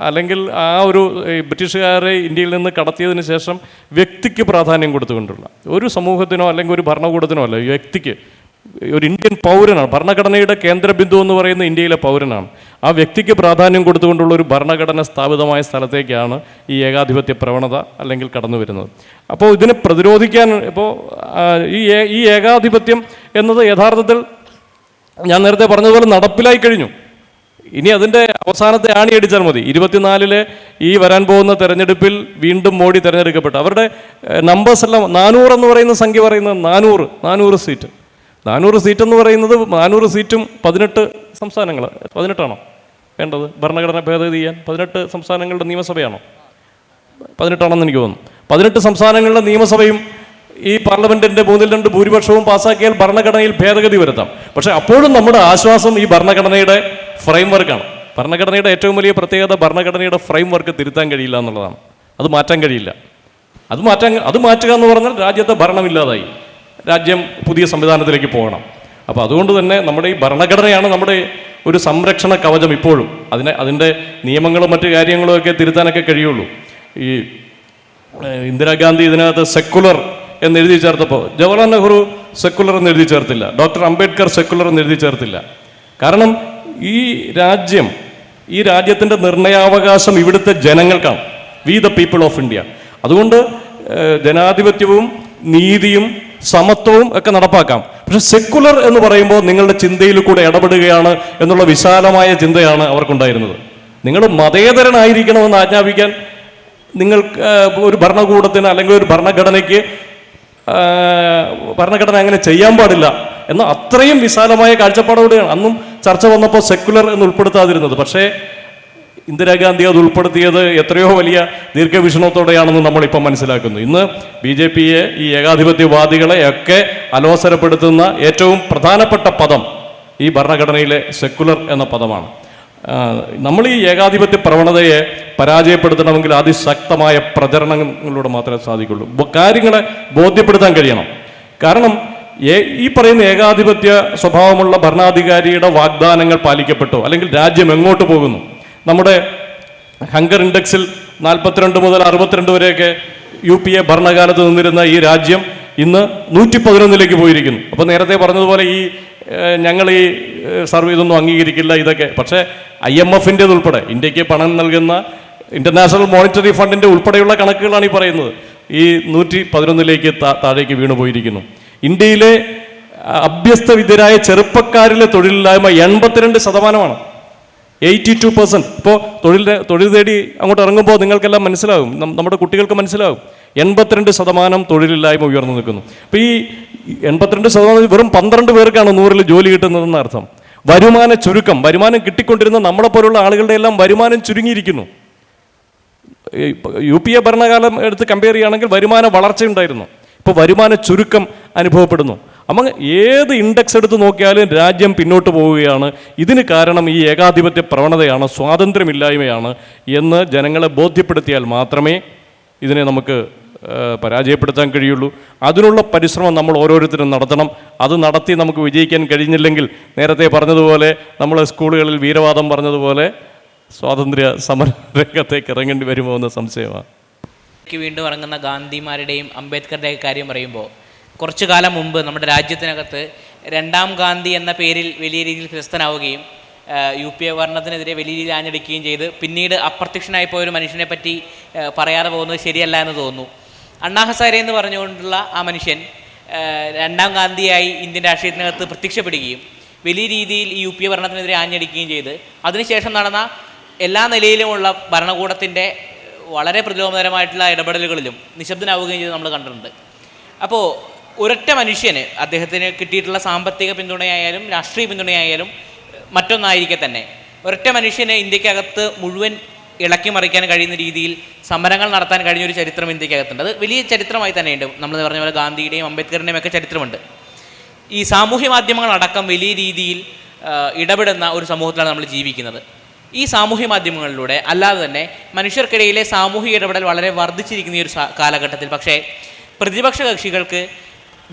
അല്ലെങ്കിൽ ആ ഒരു ബ്രിട്ടീഷുകാരെ ഇന്ത്യയിൽ നിന്ന് കടത്തിയതിന് ശേഷം വ്യക്തിക്ക് പ്രാധാന്യം കൊടുത്തുകൊണ്ടുള്ള, ഒരു സമൂഹത്തിനോ അല്ലെങ്കിൽ ഒരു ഭരണകൂടത്തിനോ അല്ല, വ്യക്തിക്ക്, ഒരു ഇന്ത്യൻ പൗരനാണ്. ഭരണഘടനയുടെ കേന്ദ്രബിന്ദു എന്ന് പറയുന്ന ഇന്ത്യയിലെ പൗരനാണ്. ആ വ്യക്തിക്ക് പ്രാധാന്യം കൊടുത്തുകൊണ്ടുള്ള ഒരു ഭരണഘടന സ്ഥാപിതമായ സ്ഥലത്തേക്കാണ് ഈ ഏകാധിപത്യ പ്രവണത അല്ലെങ്കിൽ കടന്നു വരുന്നത്. അപ്പോൾ ഇതിനെ പ്രതിരോധിക്കാൻ ഇപ്പോൾ ഈ ഏകാധിപത്യം എന്നത് യഥാർത്ഥത്തിൽ ഞാൻ നേരത്തെ പറഞ്ഞതുപോലെ നടപ്പിലായി കഴിഞ്ഞു. ഇനി അതിൻ്റെ അവസാനത്തെ ആണി അടിച്ചാൽ മതി. 24 ഈ വരാൻ പോകുന്ന തെരഞ്ഞെടുപ്പിൽ വീണ്ടും മോഡി തിരഞ്ഞെടുക്കപ്പെട്ടു. അവരുടെ നമ്പേഴ്സ് എല്ലാം 400 എന്ന് പറയുന്ന സംഖ്യ പറയുന്നത് 400 സീറ്റ്. 400 സീറ്റ് എന്ന് പറയുന്നത് 400 സീറ്റും 18 സംസ്ഥാനങ്ങൾ, 18ആണോ വേണ്ടത് ഭരണഘടന ഭേദഗതി ചെയ്യാൻ? 18 സംസ്ഥാനങ്ങളുടെ നിയമസഭയാണോ? 18ആണെന്ന് എനിക്ക് തോന്നുന്നു. 18 സംസ്ഥാനങ്ങളുടെ നിയമസഭയും ഈ പാർലമെന്റിന്റെ 3/2 ഭൂരിപക്ഷവും പാസ്സാക്കിയാൽ ഭരണഘടനയിൽ ഭേദഗതി വരുത്താം. പക്ഷെ അപ്പോഴും നമ്മുടെ ആശ്വാസം ഈ ഭരണഘടനയുടെ ഫ്രെയിം വർക്കാണ്. ഭരണഘടനയുടെ ഏറ്റവും വലിയ പ്രത്യേകത ഭരണഘടനയുടെ ഫ്രെയിം വർക്ക് തിരുത്താൻ കഴിയില്ല എന്നുള്ളതാണ്. അത് മാറ്റാൻ കഴിയില്ല. അത് മാറ്റുക എന്ന് പറഞ്ഞാൽ രാജ്യത്തെ ഭരണമില്ലാതായി, രാജ്യം പുതിയ സംവിധാനത്തിലേക്ക് പോകണം. അപ്പോൾ അതുകൊണ്ട് തന്നെ നമ്മുടെ ഈ ഭരണഘടനയാണ് നമ്മുടെ ഒരു സംരക്ഷണ കവചം ഇപ്പോഴും. അതിൻ്റെ നിയമങ്ങളും മറ്റു കാര്യങ്ങളും ഒക്കെ തിരുത്താനൊക്കെ കഴിയുള്ളൂ. ഈ ഇന്ദിരാഗാന്ധി ഇതിനകത്ത് സെക്കുലർ എന്ന് എഴുതി ചേർത്തപ്പോൾ ജവഹർലാൽ നെഹ്റു സെക്കുലർ എന്ന് എഴുതി ചേർത്തില്ല, ഡോക്ടർ അംബേദ്കർ സെക്കുലർ എന്ന് എഴുതി ചേർത്തില്ല. കാരണം ഈ രാജ്യത്തിൻ്റെ നിർണയാവകാശം ഇവിടുത്തെ ജനങ്ങൾക്കാണ്. We the people of India. അതുകൊണ്ട് ജനാധിപത്യവും നീതിയും സമത്വവും ഒക്കെ നടപ്പാക്കാം. പക്ഷെ സെക്കുലർ എന്ന് പറയുമ്പോൾ നിങ്ങളുടെ ചിന്തയിൽ കൂടെ ഇടപെടുകയാണ് എന്നുള്ള വിശാലമായ ചിന്തയാണ് അവർക്കുണ്ടായിരുന്നത്. നിങ്ങൾ മതേതരനായിരിക്കണമെന്ന് ആജ്ഞാപിക്കാൻ നിങ്ങൾക്ക് ഒരു ഭരണകൂടത്തിന് അല്ലെങ്കിൽ ഒരു ഭരണഘടന അങ്ങനെ ചെയ്യാൻ പാടില്ല എന്ന അത്രയും വിശാലമായ കാഴ്ചപ്പാടോടെയാണ് അന്നും ചർച്ച വന്നപ്പോൾ സെക്കുലർ എന്ന് ഉൾപ്പെടുത്താതിരുന്നത്. പക്ഷേ ഇന്ദിരാഗാന്ധി അത് ഉൾപ്പെടുത്തിയത് എത്രയോ വലിയ ദീർഘവീക്ഷണത്തോടെയാണെന്ന് നമ്മളിപ്പം മനസ്സിലാക്കുന്നു. ഇന്ന് BJPയെ, ഈ ഏകാധിപത്യവാദികളെ ഒക്കെ അലോസരപ്പെടുത്തുന്ന ഏറ്റവും പ്രധാനപ്പെട്ട പദം ഈ ഭരണഘടനയിലെ സെക്കുലർ എന്ന പദമാണ്. നമ്മൾ ഈ ഏകാധിപത്യ പ്രവണതയെ പരാജയപ്പെടുത്തണമെങ്കിൽ അതിശക്തമായ പ്രചരണങ്ങളിലൂടെ മാത്രമേ സാധിക്കുള്ളൂ. കാര്യങ്ങളെ ബോധ്യപ്പെടുത്താൻ കഴിയണം. കാരണം ഈ പറയുന്ന ഏകാധിപത്യ സ്വഭാവമുള്ള ഭരണാധികാരിയുടെ വാഗ്ദാനങ്ങൾ പാലിക്കപ്പെട്ടോ അല്ലെങ്കിൽ രാജ്യം എങ്ങോട്ട് പോകുന്നു? നമ്മുടെ ഹങ്കർ ഇൻഡെക്സിൽ 42 മുതൽ 62 വരെയൊക്കെ UPA ഭരണകാലത്ത് നിന്നിരുന്ന ഈ രാജ്യം ഇന്ന് 111ലേക്ക് പോയിരിക്കുന്നു. അപ്പോൾ നേരത്തെ പറഞ്ഞതുപോലെ ഈ ഞങ്ങൾ ഈ സർവേ ഇതൊന്നും അംഗീകരിക്കില്ല ഇതൊക്കെ. പക്ഷേ IMF-ൻ്റേത് ഉൾപ്പെടെ ഇന്ത്യക്ക് പണം നൽകുന്ന ഇൻ്റർനാഷണൽ മോണിറ്ററി ഫണ്ടിൻ്റെ ഉൾപ്പെടെയുള്ള കണക്കുകളാണ് ഈ പറയുന്നത്. ഈ 111 താഴേക്ക് വീണു പോയിരിക്കുന്നു. ഇന്ത്യയിലെ അഭ്യസ്തവിദ്യരായ ചെറുപ്പക്കാരിലെ തൊഴിലില്ലായ്മ 82%. 82%. ഇപ്പോൾ തൊഴിൽ തേടി അങ്ങോട്ട് ഇറങ്ങുമ്പോൾ നിങ്ങൾക്കെല്ലാം മനസ്സിലാകും, നമ്മുടെ കുട്ടികൾക്ക് മനസ്സിലാകും, 82% തൊഴിലില്ലായ്മ ഉയർന്നു നിൽക്കുന്നു. അപ്പോൾ ഈ 82% വെറും 12 പേർക്കാണ് 100-ൽ ജോലി കിട്ടുന്നതെന്ന് അർത്ഥം. വരുമാന ചുരുക്കം, വരുമാനം കിട്ടിക്കൊണ്ടിരുന്ന നമ്മളെ പോലുള്ള ആളുകളുടെ എല്ലാം വരുമാനം ചുരുങ്ങിയിരിക്കുന്നു. UPA ഭരണകാലം എടുത്ത് കമ്പയർ ചെയ്യുകയാണെങ്കിൽ വരുമാന വളർച്ച ഉണ്ടായിരുന്നു. ഇപ്പോൾ വരുമാന ചുരുക്കം അനുഭവപ്പെടുന്നു. അപ്പം ഏത് ഇൻഡെക്സ് എടുത്ത് നോക്കിയാലും രാജ്യം പിന്നോട്ട് പോവുകയാണ്. ഇതിന് കാരണം ഈ ഏകാധിപത്യ പ്രവണതയാണ്, സ്വാതന്ത്ര്യമില്ലായ്മയാണ് എന്ന് ജനങ്ങളെ ബോധ്യപ്പെടുത്തിയാൽ മാത്രമേ ഇതിനെ നമുക്ക് പരാജയപ്പെടുത്താൻ കഴിയുള്ളൂ. അതിനുള്ള പരിശ്രമം നമ്മൾ ഓരോരുത്തരും നടത്തണം. അത് നടത്തി നമുക്ക് വിജയിക്കാൻ കഴിഞ്ഞില്ലെങ്കിൽ നേരത്തെ പറഞ്ഞതുപോലെ നമ്മൾ സ്കൂളുകളിൽ വീരവാദം പറഞ്ഞതുപോലെ സ്വാതന്ത്ര്യ സമര രംഗത്തേക്ക് ഇറങ്ങേണ്ടി വരുമോ എന്ന സംശയമാണ്. വീണ്ടും ഇറങ്ങുന്ന ഗാന്ധിമാരുടെയും അംബേദ്കറുടെയും കാര്യം പറയുമ്പോൾ കുറച്ചു കാലം മുമ്പ് നമ്മുടെ രാജ്യത്തിനകത്ത് രണ്ടാം ഗാന്ധി എന്ന പേരിൽ വലിയ രീതിയിൽ പ്രശസ്തനാവുകയും UPA ഭരണത്തിനെതിരെ വലിയ രീതിയിൽ ആഞ്ഞടിക്കുകയും ചെയ്ത് പിന്നീട് അപ്രത്യക്ഷനായി പോയൊരു മനുഷ്യനെ പറ്റി പറയാതെ പോകുന്നത് ശരിയല്ല എന്ന് തോന്നുന്നു. അണ്ണാ ഹസാരെ എന്ന് പറഞ്ഞുകൊണ്ടുള്ള ആ മനുഷ്യൻ രണ്ടാം ഗാന്ധിയായി ഇന്ത്യൻ രാഷ്ട്രീയത്തിനകത്ത് പ്രത്യക്ഷപ്പെടുകയും വലിയ രീതിയിൽ ഈ UPA ഭരണത്തിനെതിരെ ആഞ്ഞടിക്കുകയും ചെയ്ത് അതിനുശേഷം നടന്ന എല്ലാ നിലയിലുമുള്ള ഭരണകൂടത്തിൻ്റെ വളരെ പ്രതിലോമകരമായിട്ടുള്ള ഇടപെടലുകളിലും നിശബ്ദനാവുകയും ചെയ്ത് നമ്മൾ കണ്ടിട്ടുണ്ട്. അപ്പോൾ ഒരൊറ്റ മനുഷ്യന് അദ്ദേഹത്തിന് കിട്ടിയിട്ടുള്ള സാമ്പത്തിക പിന്തുണയായാലും രാഷ്ട്രീയ പിന്തുണയായാലും മറ്റൊന്നായിരിക്കെ തന്നെ ഒരൊറ്റ മനുഷ്യന് ഇന്ത്യക്കകത്ത് മുഴുവൻ ഇളക്കി മറിക്കാൻ കഴിയുന്ന രീതിയിൽ സമരങ്ങൾ നടത്താൻ കഴിഞ്ഞൊരു ചരിത്രം ഇന്ത്യക്കകത്തുണ്ട്. അത് വലിയ ചരിത്രമായി തന്നെയുണ്ട്. നമ്മൾ പറഞ്ഞ പോലെ ഗാന്ധിയുടെയും അംബേദ്കറിൻ്റെയും ഒക്കെ ചരിത്രമുണ്ട്. ഈ സാമൂഹ്യ മാധ്യമങ്ങളടക്കം വലിയ രീതിയിൽ ഇടപെടുന്ന ഒരു സമൂഹത്തിലാണ് നമ്മൾ ജീവിക്കുന്നത്. ഈ സാമൂഹ്യ മാധ്യമങ്ങളിലൂടെ അല്ലാതെ തന്നെ മനുഷ്യർക്കിടയിലെ സാമൂഹിക ഇടപെടൽ വളരെ വർദ്ധിച്ചിരിക്കുന്ന ഈ ഒരു കാലഘട്ടത്തിൽ പക്ഷേ പ്രതിപക്ഷ കക്ഷികൾക്ക്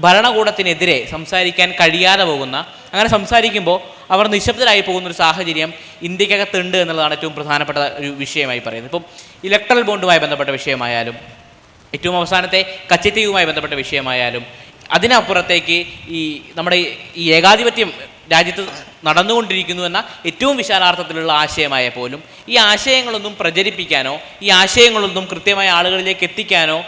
ഭരണകൂടത്തിനെതിരെ സംസാരിക്കാൻ കഴിയാതെ പോകുന്ന, അങ്ങനെ സംസാരിക്കുമ്പോൾ അവർ നിശബ്ദരായി പോകുന്നൊരു സാഹചര്യം ഇന്ത്യക്കകത്തുണ്ട് എന്നുള്ളതാണ് ഏറ്റവും പ്രധാനപ്പെട്ട ഒരു വിഷയമായി പറയുന്നത്. ഇപ്പം ഇലക്ട്രൽ ബോണ്ടുമായി ബന്ധപ്പെട്ട വിഷയമായാലും ഏറ്റവും അവസാനത്തെ കച്ചത്തീവുമായി ബന്ധപ്പെട്ട വിഷയമായാലും അതിനപ്പുറത്തേക്ക് ഈ നമ്മുടെ ഈ ഏകാധിപത്യം രാജ്യത്ത് നടന്നുകൊണ്ടിരിക്കുന്നു എന്ന ഏറ്റവും വിശാലാർത്ഥത്തിലുള്ള ആശയമായ പോലും ഈ ആശയങ്ങളൊന്നും പ്രചരിപ്പിക്കാനോ ഈ ആശയങ്ങളൊന്നും കൃത്യമായ ആളുകളിലേക്ക് എത്തിക്കാനോ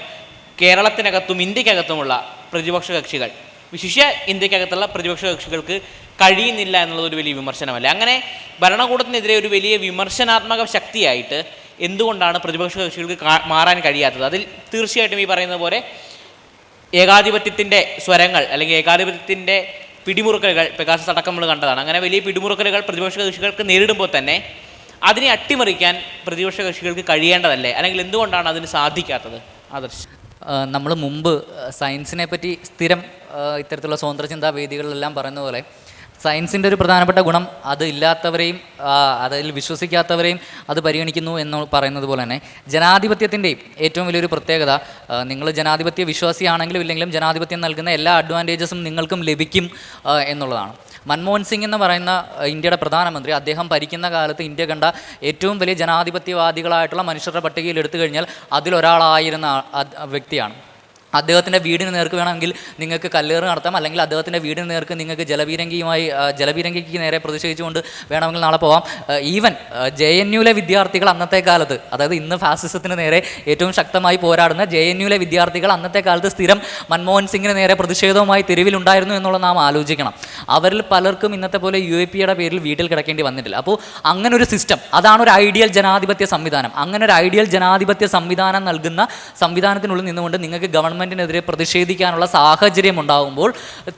കേരളത്തിനകത്തും ഇന്ത്യക്കകത്തുമുള്ള പ്രതിപക്ഷ കക്ഷികൾ, വിശിഷ്യ ഇന്ത്യക്കകത്തുള്ള പ്രതിപക്ഷ കക്ഷികൾക്ക് കഴിയുന്നില്ല എന്നുള്ളതൊരു വലിയ വിമർശനമല്ല. അങ്ങനെ ഭരണകൂടത്തിനെതിരെ ഒരു വലിയ വിമർശനാത്മക ശക്തിയായിട്ട് എന്തുകൊണ്ടാണ് പ്രതിപക്ഷ കക്ഷികൾക്ക് മാറാൻ കഴിയാത്തത്? അതിൽ തീർച്ചയായിട്ടും ഈ പറയുന്ന പോലെ ഏകാധിപത്യത്തിൻ്റെ സ്വരങ്ങൾ അല്ലെങ്കിൽ ഏകാധിപത്യത്തിൻ്റെ പിടിമുറുക്കലുകൾ പെഗാസസ് അടക്കം നമ്മൾ കണ്ടതാണ്. അങ്ങനെ വലിയ പിടിമുറുക്കലുകൾ പ്രതിപക്ഷ കക്ഷികൾക്ക് നേരിടുമ്പോൾ തന്നെ അതിനെ അട്ടിമറിക്കാൻ പ്രതിപക്ഷ കക്ഷികൾക്ക് കഴിയേണ്ടതല്ലേ? അല്ലെങ്കിൽ എന്തുകൊണ്ടാണ് അതിന് സാധിക്കാത്തത്? ആദർശ്, നമ്മൾ മുമ്പ് സയൻസിനെ പറ്റി സ്ഥിരം ഇത്തരത്തിലുള്ള സ്വതന്ത്ര ചിന്താ വേദികളിലെല്ലാം പറയുന്ന പോലെ സയൻസിൻ്റെ ഒരു പ്രധാനപ്പെട്ട ഗുണം അത് ഇല്ലാത്തവരെയും അതിൽ വിശ്വസിക്കാത്തവരെയും അത് പരിഗണിക്കുന്നു എന്ന് പറയുന്നത് പോലെ തന്നെ ജനാധിപത്യത്തിൻ്റെയും ഏറ്റവും വലിയൊരു പ്രത്യേകത, നിങ്ങൾ ജനാധിപത്യ വിശ്വാസിയാണെങ്കിലും ഇല്ലെങ്കിലും ജനാധിപത്യം നൽകുന്ന എല്ലാ അഡ്വാൻറ്റേജസും നിങ്ങൾക്കും ലഭിക്കും എന്നുള്ളതാണ്. മൻമോഹൻ സിംഗ് എന്ന് പറയുന്ന ഇന്ത്യയുടെ പ്രധാനമന്ത്രി, അദ്ദേഹം ഭരിക്കുന്ന കാലത്ത് ഇന്ത്യ കണ്ട ഏറ്റവും വലിയ ജനാധിപത്യവാദികളായിട്ടുള്ള മനുഷ്യരുടെ പട്ടികയിൽ എടുത്തു കഴിഞ്ഞാൽ അതിലൊരാളായിരുന്ന വ്യക്തിയാണ്. അദ്ദേഹത്തിൻ്റെ വീടിന് നേർക്ക് വേണമെങ്കിൽ നിങ്ങൾക്ക് കല്ലേറ് നടത്താം, അല്ലെങ്കിൽ അദ്ദേഹത്തിൻ്റെ വീടിന് നേർക്ക് നിങ്ങൾക്ക് ജലപീരങ്കിക്ക് നേരെ പ്രതിഷേധിച്ചുകൊണ്ട് വേണമെങ്കിൽ നാളെ പോകാം. ഈവൻ JNUവിലെ വിദ്യാർത്ഥികൾ അന്നത്തെ കാലത്ത്, അതായത് ഇന്ന് ഫാസിസത്തിന് നേരെ ഏറ്റവും ശക്തമായി പോരാടുന്ന JNUവിലെ വിദ്യാർത്ഥികൾ അന്നത്തെ കാലത്ത് സ്ഥിരം മൻമോഹൻ സിംഗിന് നേരെ പ്രതിഷേധവുമായി തെരുവിലുണ്ടായിരുന്നു എന്നുള്ളത് നാം ആലോചിക്കണം. അവരിൽ പലർക്കും ഇന്നത്തെ പോലെ UAPയുടെ പേരിൽ വീട്ടിൽ കിടക്കേണ്ടി വന്നിട്ടില്ല. അപ്പോൾ അങ്ങനെ ഒരു സിസ്റ്റം, അതാണ് ഒരു ഐഡിയൽ ജനാധിപത്യ സംവിധാനം. അങ്ങനെ ഒരു ഐഡിയൽ ജനാധിപത്യ സംവിധാനം നൽകുന്ന സംവിധാനത്തിനുള്ളിൽ നിന്നുകൊണ്ട് നിങ്ങൾക്ക് ഗവൺമെൻറ്റിനെതിരെ പ്രതിഷേധിക്കാനുള്ള സാഹചര്യം ഉണ്ടാകുമ്പോൾ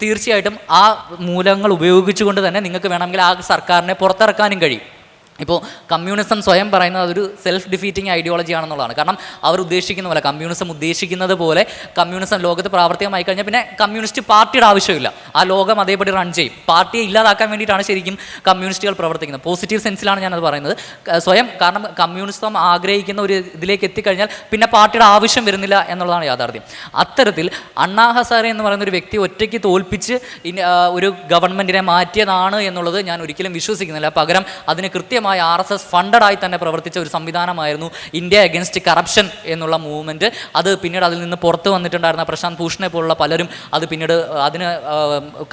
തീർച്ചയായിട്ടും ആ മൂലങ്ങൾ ഉപയോഗിച്ചുകൊണ്ട് തന്നെ നിങ്ങൾക്ക് വേണമെങ്കിൽ ആ സർക്കാരിനെ പുറത്തിറക്കാനും കഴിയും. ഇപ്പോൾ കമ്മ്യൂണിസം സ്വയം പറയുന്നത് അതൊരു സെൽഫ് ഡിഫീറ്റിംഗ് ഐഡിയോളജി ആണെന്നുള്ളതാണ്. കാരണം അവർ ഉദ്ദേശിക്കുന്ന പോലെ, കമ്മ്യൂണിസം ഉദ്ദേശിക്കുന്നത് പോലെ കമ്മ്യൂണിസം ലോകത്ത് പ്രാവർത്തികമായി കഴിഞ്ഞാൽ പിന്നെ കമ്മ്യൂണിസ്റ്റ് പാർട്ടിയുടെ ആവശ്യമില്ല. ആ ലോകം അതേപടി റൺ ചെയ്യും. പാർട്ടിയെ ഇല്ലാതാക്കാൻ വേണ്ടിയിട്ടാണ് ശരിക്കും കമ്മ്യൂണിസ്റ്റുകൾ പ്രവർത്തിക്കുന്നത്. പോസിറ്റീവ് സെൻസിലാണ് ഞാനത് പറയുന്നത്. സ്വയം, കാരണം കമ്മ്യൂണിസം ആഗ്രഹിക്കുന്ന ഒരു ഇതിലേക്ക് എത്തിക്കഴിഞ്ഞാൽ പിന്നെ പാർട്ടിയുടെ ആവശ്യം വരുന്നില്ല എന്നുള്ളതാണ് യാഥാർത്ഥ്യം. അത്തരത്തിൽ അണ്ണാ ഹസാരെ എന്ന് പറയുന്ന ഒരു വ്യക്തി ഒറ്റയ്ക്ക് തോൽപ്പിച്ച് ഒരു ഗവൺമെൻറ്റിനെ മാറ്റിയതാണ് എന്നുള്ളത് ഞാൻ ഒരിക്കലും വിശ്വസിക്കുന്നില്ല. പകരം അതിന് കൃത്യമായി RSS ഫണ്ടഡായി തന്നെ പ്രവർത്തിച്ച ഒരു സംവിധാനമായിരുന്നു ഇന്ത്യ അഗൈൻസ്റ്റ് കറപ്ഷൻ എന്നുള്ള മൂവ്മെൻറ്റ്. അത് പിന്നീട് അതിൽ നിന്ന് പുറത്ത് വന്നിട്ടുണ്ടായിരുന്ന പ്രശാന്ത് ഭൂഷണെ പോലുള്ള പലരും അത് പിന്നീട് അതിന്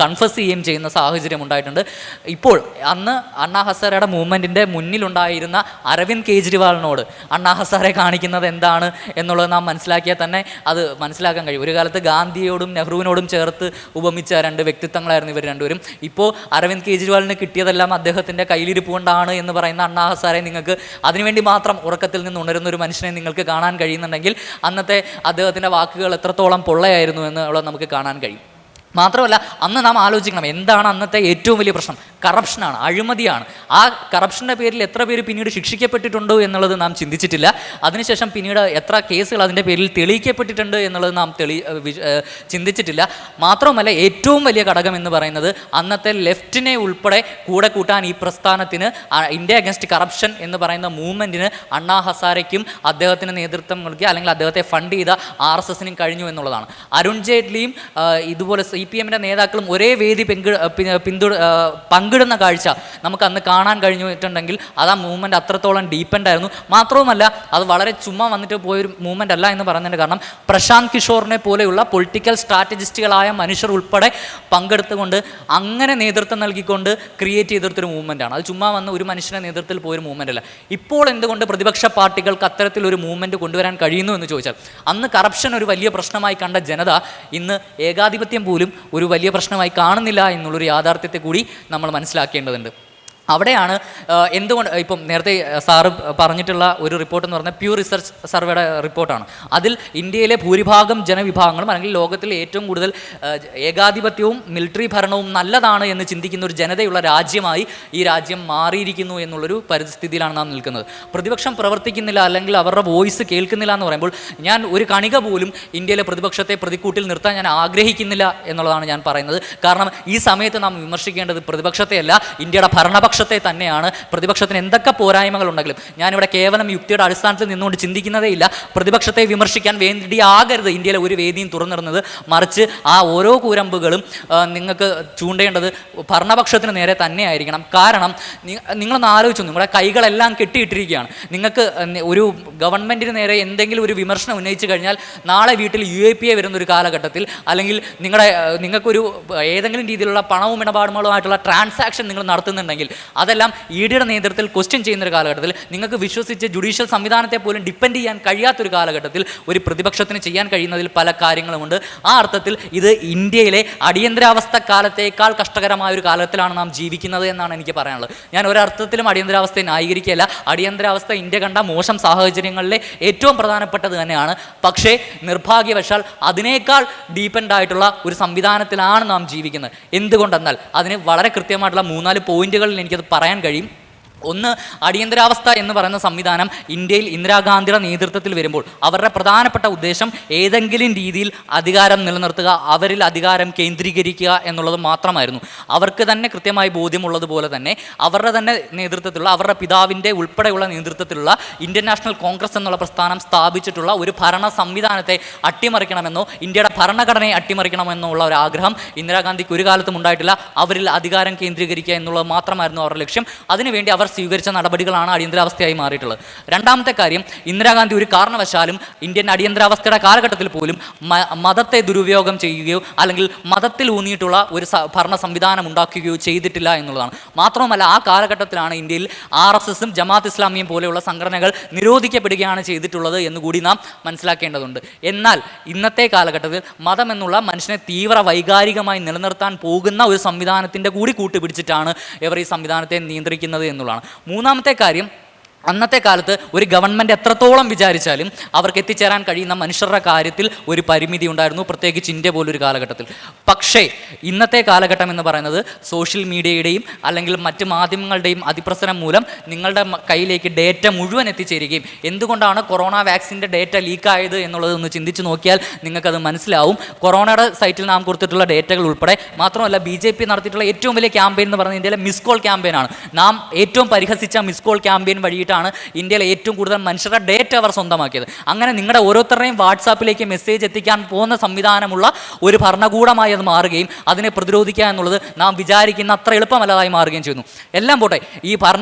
കൺഫസ് ചെയ്യുകയും ചെയ്യുന്ന സാഹചര്യം ഉണ്ടായിട്ടുണ്ട്. ഇപ്പോൾ അന്ന് അണ്ണാ ഹസാരയുടെ മൂവ്മെൻറ്റിൻ്റെ മുന്നിലുണ്ടായിരുന്ന അരവിന്ദ് കെജ്രിവാളിനോട് അണ്ണാ ഹസാരെ കാണിക്കുന്നത് എന്താണ് എന്നുള്ളത് നാം മനസ്സിലാക്കിയാൽ തന്നെ അത് മനസ്സിലാക്കാൻ കഴിയും. ഒരു കാലത്ത് ഗാന്ധിയോടും നെഹ്റുവിനോടും ചേർത്ത് ഉപമിച്ച രണ്ട് വ്യക്തിത്വങ്ങളായിരുന്നു ഇവർ രണ്ടുപേരും. ഇപ്പോൾ അരവിന്ദ് കെജ്രിവാളിന് കിട്ടിയതെല്ലാം അദ്ദേഹത്തിൻ്റെ കയ്യിലിരിപ്പ് കൊണ്ടാണ് എന്ന് പറയുന്ന അണ്ണാ ഹസാരെ നിങ്ങൾക്ക് അതിനുവേണ്ടി മാത്രം ഉറക്കത്തിൽ നിന്ന് ഉണരുന്ന ഒരു മനുഷ്യനെ നിങ്ങൾക്ക് കാണാൻ കഴിയുന്നുണ്ടെങ്കിൽ അന്നത്തെ അദ്ദേഹത്തിൻ്റെ വാക്കുകൾ എത്രത്തോളം പൊള്ളയായിരുന്നു എന്നുള്ളത് നമുക്ക് കാണാൻ കഴിയും. മാത്രമല്ല അന്ന് നാം ആലോചിക്കണം, എന്താണ് അന്നത്തെ ഏറ്റവും വലിയ പ്രശ്നം? കറപ്ഷനാണ്, അഴിമതിയാണ്. ആ കറപ്ഷൻ്റെ പേരിൽ എത്ര പേര് പിന്നീട് ശിക്ഷിക്കപ്പെട്ടിട്ടുണ്ടോ എന്നുള്ളത് നാം ചിന്തിച്ചിട്ടില്ല. അതിനുശേഷം പിന്നീട് എത്ര കേസുകൾ അതിൻ്റെ പേരിൽ തെളിയിക്കപ്പെട്ടിട്ടുണ്ട് എന്നുള്ളത് നാം ചിന്തിച്ചിട്ടില്ല. മാത്രമല്ല ഏറ്റവും വലിയ ഘടകം എന്ന് പറയുന്നത് അന്നത്തെ ലെഫ്റ്റിനെ ഉൾപ്പെടെ കൂടെ കൂട്ടാൻ ഈ പ്രസ്ഥാനത്തിന്, ഇന്ത്യ അഗൻസ്റ്റ് കറപ്ഷൻ എന്ന് പറയുന്ന മൂവ്മെൻറ്റിന് അണ്ണാ ഹസാരയ്ക്കും അദ്ദേഹത്തിന് നേതൃത്വം നൽകിയ അല്ലെങ്കിൽ അദ്ദേഹത്തെ ഫണ്ട് ചെയ്ത RSSനും കഴിഞ്ഞു എന്നുള്ളതാണ്. അരുൺ ജെയ്റ്റ്ലിയും ഇതുപോലെ CPM നേതാക്കളും ഒരേ വേദി പങ്കിടുന്ന കാഴ്ച നമുക്ക് അന്ന് കാണാൻ കഴിഞ്ഞിട്ടുണ്ടെങ്കിൽ അത് ആ മൂവ്മെൻറ്റ് അത്രത്തോളം ഡീപ്പൻഡ് ആയിരുന്നു. മാത്രവുമല്ല അത് വളരെ ചുമ്മാ വന്നിട്ട് പോയൊരു മൂവ്മെൻ്റ് അല്ല എന്ന് പറയുന്നതിൻ്റെ കാരണം പ്രശാന്ത് കിഷോറിനെ പോലെയുള്ള പൊളിറ്റിക്കൽ സ്ട്രാറ്റജിസ്റ്റുകളായ മനുഷ്യർ ഉൾപ്പെടെ പങ്കെടുത്തുകൊണ്ട് അങ്ങനെ നേതൃത്വം നൽകിക്കൊണ്ട് ക്രിയേറ്റ് ചെയ്തെടുത്തൊരു മൂവ്മെൻറ്റാണ്. അത് ചുമ്മാ വന്ന് ഒരു മനുഷ്യൻ്റെ നേതൃത്വത്തിൽ പോയൊരു മൂവ്മെൻ്റ് അല്ല. ഇപ്പോൾ എന്തുകൊണ്ട് പ്രതിപക്ഷ പാർട്ടികൾക്ക് അത്തരത്തിലൊരു മൂവ്മെൻറ്റ് കൊണ്ടുവരാൻ കഴിയുന്നു എന്ന് ചോദിച്ചാൽ, അന്ന് കറപ്ഷൻ ഒരു വലിയ പ്രശ്നമായി കണ്ട ജനത ഇന്ന് ഏകാധിപത്യം പോലും ഒരു വലിയ പ്രശ്നമായി കാണുന്നില്ല എന്നുള്ളൊരു യാഥാർത്ഥ്യത്തെ കൂടി നമ്മൾ മനസ്സിലാക്കേണ്ടതുണ്ട്. അവിടെയാണ് എന്തുകൊണ്ട് ഇപ്പം നേരത്തെ സാറ് പറഞ്ഞിട്ടുള്ള ഒരു റിപ്പോർട്ട് എന്ന് പറഞ്ഞാൽ പ്യൂ റിസർച്ച് സർവേയുടെ റിപ്പോർട്ടാണ്. അതിൽ ഇന്ത്യയിലെ ഭൂരിഭാഗം ജനവിഭാഗങ്ങളും അല്ലെങ്കിൽ ലോകത്തിലെ ഏറ്റവും കൂടുതൽ ഏകാധിപത്യവും മിലിറ്ററി ഭരണവും നല്ലതാണ് എന്ന് ചിന്തിക്കുന്ന ഒരു ജനതയുള്ള രാജ്യമായി ഈ രാജ്യം മാറിയിരിക്കുന്നു എന്നുള്ളൊരു പരിസ്ഥിതിയിലാണ് നാം നിൽക്കുന്നത്. പ്രതിപക്ഷം പ്രവർത്തിക്കുന്നില്ല അല്ലെങ്കിൽ അവരുടെ വോയിസ് കേൾക്കുന്നില്ല എന്ന് പറയുമ്പോൾ ഞാൻ ഒരു കണിക പോലും ഇന്ത്യയിലെ പ്രതിപക്ഷത്തെ പ്രതിക്കൂട്ടിൽ നിർത്താൻ ഞാൻ ആഗ്രഹിക്കുന്നില്ല എന്നുള്ളതാണ് ഞാൻ പറയുന്നത്. കാരണം ഈ സമയത്ത് നാം വിമർശിക്കേണ്ടത് പ്രതിപക്ഷത്തെയല്ല, ഇന്ത്യയുടെ ഭരണപക്ഷത്തെ തന്നെയാണ്. പ്രതിപക്ഷത്തിന് എന്തൊക്കെ പോരായ്മകൾ ഉണ്ടെങ്കിലും ഞാനിവിടെ കേവലം യുക്തിയുടെ അടിസ്ഥാനത്തിൽ നിന്നുകൊണ്ട് ചിന്തിക്കുന്നതേ ഇല്ല. പ്രതിപക്ഷത്തെ വിമർശിക്കാൻ വേണ്ടിയാകരുത് ഇന്ത്യയിലെ ഒരു വേദിയും തുറന്നിടുന്നത്. മറിച്ച് ആ ഓരോ കൂരമ്പുകളും നിങ്ങൾക്ക് ചൂണ്ടേണ്ടത് ഭരണപക്ഷത്തിന് നേരെ തന്നെയായിരിക്കണം. കാരണം നിങ്ങളൊന്ന് ആലോചിച്ചു, നിങ്ങളുടെ കൈകളെല്ലാം കെട്ടിയിട്ടിരിക്കുകയാണ്. നിങ്ങൾക്ക് ഒരു ഗവൺമെൻറ്റിന് നേരെ എന്തെങ്കിലും ഒരു വിമർശനം ഉന്നയിച്ചു കഴിഞ്ഞാൽ നാളെ വീട്ടിൽ UAPA വരുന്നൊരു കാലഘട്ടത്തിൽ അല്ലെങ്കിൽ നിങ്ങൾക്കൊരു ഏതെങ്കിലും രീതിയിലുള്ള പണവും ഇടപാടുകളുമായിട്ടുള്ള ട്രാൻസാക്ഷൻ നിങ്ങൾ നടത്തുന്നുണ്ടെങ്കിൽ അതെല്ലാം EDയുടെ നേതൃത്വത്തിൽ ക്വസ്റ്റ്യൻ ചെയ്യുന്നൊരു കാലഘട്ടത്തിൽ, നിങ്ങൾക്ക് വിശ്വസിച്ച് ജുഡീഷ്യൽ സംവിധാനത്തെ പോലും ഡിപ്പെൻഡ് ചെയ്യാൻ കഴിയാത്തൊരു കാലഘട്ടത്തിൽ ഒരു പ്രതിപക്ഷത്തിന് ചെയ്യാൻ കഴിയുന്നതിൽ പല കാര്യങ്ങളുമുണ്ട്. ആ അർത്ഥത്തിൽ ഇത് ഇന്ത്യയിലെ അടിയന്തരാവസ്ഥ കാലത്തേക്കാൾ കഷ്ടകരമായ ഒരു കാലത്തിലാണ് നാം ജീവിക്കുന്നത് എന്നാണ് എനിക്ക് പറയാനുള്ളത്. ഞാൻ ഒരർത്ഥത്തിലും അടിയന്തരാവസ്ഥയെ ന്യായീകരിക്കുകയല്ല. അടിയന്തരാവസ്ഥ ഇന്ത്യ കണ്ട മോശം സാഹചര്യങ്ങളിലെ ഏറ്റവും പ്രധാനപ്പെട്ടത് തന്നെയാണ്. പക്ഷേ നിർഭാഗ്യവശാൽ അതിനേക്കാൾ ഡീപ്പെൻഡായിട്ടുള്ള ഒരു സംവിധാനത്തിലാണ് നാം ജീവിക്കുന്നത്. എന്തുകൊണ്ടെന്നാൽ അതിന് വളരെ കൃത്യമായിട്ടുള്ള 3-4 പോയിന്റുകളിൽ എനിക്കത് പറയാൻ കഴിയും. ഒന്ന്, അടിയന്തരാവസ്ഥ എന്ന് പറയുന്ന സംവിധാനം ഇന്ത്യയിൽ ഇന്ദിരാഗാന്ധിയുടെ നേതൃത്വത്തിൽ വരുമ്പോൾ അവരുടെ പ്രധാനപ്പെട്ട ഉദ്ദേശം ഏതെങ്കിലും രീതിയിൽ അധികാരം നിലനിർത്തുക, അവരിൽ അധികാരം കേന്ദ്രീകരിക്കുക എന്നുള്ളത് മാത്രമായിരുന്നു. അവർക്ക് തന്നെ കൃത്യമായി ബോധ്യമുള്ളതുപോലെ തന്നെ അവരുടെ തന്നെ നേതൃത്വത്തിലുള്ള, അവരുടെ പിതാവിൻ്റെ ഉൾപ്പെടെയുള്ള നേതൃത്വത്തിലുള്ള ഇന്ത്യൻ നാഷണൽ കോൺഗ്രസ് എന്നുള്ള പ്രസ്ഥാനം സ്ഥാപിച്ചിട്ടുള്ള ഒരു ഭരണ സംവിധാനത്തെ അട്ടിമറിക്കണമെന്നോ ഇന്ത്യയുടെ ഭരണഘടനയെ അട്ടിമറിക്കണമെന്നോ ഉള്ള ഒരു ആഗ്രഹം ഇന്ദിരാഗാന്ധിക്ക് ഒരു കാലത്തും ഉണ്ടായിട്ടില്ല. അവരിൽ അധികാരം കേന്ദ്രീകരിക്കുക എന്നുള്ളത് മാത്രമായിരുന്നു അവരുടെ ലക്ഷ്യം. അതിനുവേണ്ടി അവർ സ്വീകരിച്ച നടപടികളാണ് അടിയന്തരാവസ്ഥയായി മാറിയിട്ടുള്ളത്. രണ്ടാമത്തെ കാര്യം, ഇന്ദിരാഗാന്ധി ഒരു കാരണവശാലും ഇന്ത്യൻ അടിയന്തരാവസ്ഥയുടെ കാലഘട്ടത്തിൽ പോലും മതത്തെ ദുരുപയോഗം ചെയ്യുകയോ അല്ലെങ്കിൽ മതത്തിൽ ഊന്നിയിട്ടുള്ള ഒരു ഭരണ സംവിധാനം ഉണ്ടാക്കുകയോ ചെയ്തിട്ടില്ല എന്നുള്ളതാണ്. മാത്രവുമല്ല ആ കാലഘട്ടത്തിലാണ് ഇന്ത്യയിൽ RSSും ജമാഅത്ത് ഇസ്ലാമിയും പോലെയുള്ള സംഘടനകൾ നിരോധിക്കപ്പെടുകയാണ് ചെയ്തിട്ടുള്ളത് എന്നുകൂടി നാം മനസ്സിലാക്കേണ്ടതുണ്ട്. എന്നാൽ ഇന്നത്തെ കാലഘട്ടത്തിൽ മതം എന്നുള്ള മനുഷ്യനെ തീവ്ര വൈകാരികമായി നിലനിർത്താൻ പോകുന്ന ഒരു സംവിധാനത്തിൻ്റെ കൂടി കൂട്ടുപിടിച്ചിട്ടാണ് ഇവർ ഈ സംവിധാനത്തെ നിയന്ത്രിക്കുന്നത് എന്നുള്ളതാണ്. മൂന്നാമത്തെ കാര്യം, അന്നത്തെ കാലത്ത് ഒരു ഗവൺമെൻറ് എത്രത്തോളം വിചാരിച്ചാലും അവർക്ക് എത്തിച്ചേരാൻ കഴിയുന്ന മനുഷ്യരുടെ കാര്യത്തിൽ ഒരു പരിമിതി ഉണ്ടായിരുന്നു, പ്രത്യേകിച്ച് ഇന്ത്യ പോലൊരു കാലഘട്ടത്തിൽ. പക്ഷേ ഇന്നത്തെ കാലഘട്ടം എന്ന് പറയുന്നത് സോഷ്യൽ മീഡിയയുടെയും അല്ലെങ്കിൽ മറ്റ് മാധ്യമങ്ങളുടെയും അതിപ്രസരം മൂലം നിങ്ങളുടെ കയ്യിലേക്ക് ഡേറ്റ മുഴുവൻ എത്തിച്ചേരുകയും, എന്തുകൊണ്ടാണ് കൊറോണ വാക്സിൻ്റെ ഡേറ്റ ലീക്കായത് എന്നുള്ളതൊന്ന് ചിന്തിച്ച് നോക്കിയാൽ നിങ്ങൾക്കത് മനസ്സിലാവും. കൊറോണയുടെ സൈറ്റിൽ നാം കൊടുത്തിട്ടുള്ള ഡേറ്റകൾ ഉൾപ്പെടെ. മാത്രമല്ല BJP നടത്തിയിട്ടുള്ള ഏറ്റവും വലിയ ക്യാമ്പയിൻ എന്ന് പറയുന്നത് ഇന്ത്യയിലെ മിസ് കോൾ ക്യാമ്പയിനാണ്. നാം ഏറ്റവും പരിഹസിച്ച മിസ് കോൾ ക്യാമ്പയിൻ വഴിയിട്ടാണ് ചെയ്തിട്ടാണ് ഇന്ത്യയിലെ ഏറ്റവും കൂടുതൽ മനുഷ്യരുടെ ഡേറ്റ അവർ സ്വന്തമാക്കിയത്. അങ്ങനെ നിങ്ങളുടെ ഓരോരുത്തരുടെയും വാട്സാപ്പിലേക്ക് മെസ്സേജ് എത്തിക്കാൻ പോകുന്ന സംവിധാനമുള്ള ഒരു ഭരണകൂടമായി അത് മാറുകയും അതിനെ പ്രതിരോധിക്കുക എന്നുള്ളത് നാം വിചാരിക്കുന്ന അത്ര എളുപ്പമല്ലാതായി മാറുകയും ചെയ്യുന്നു. എല്ലാം പോട്ടെ, ഈ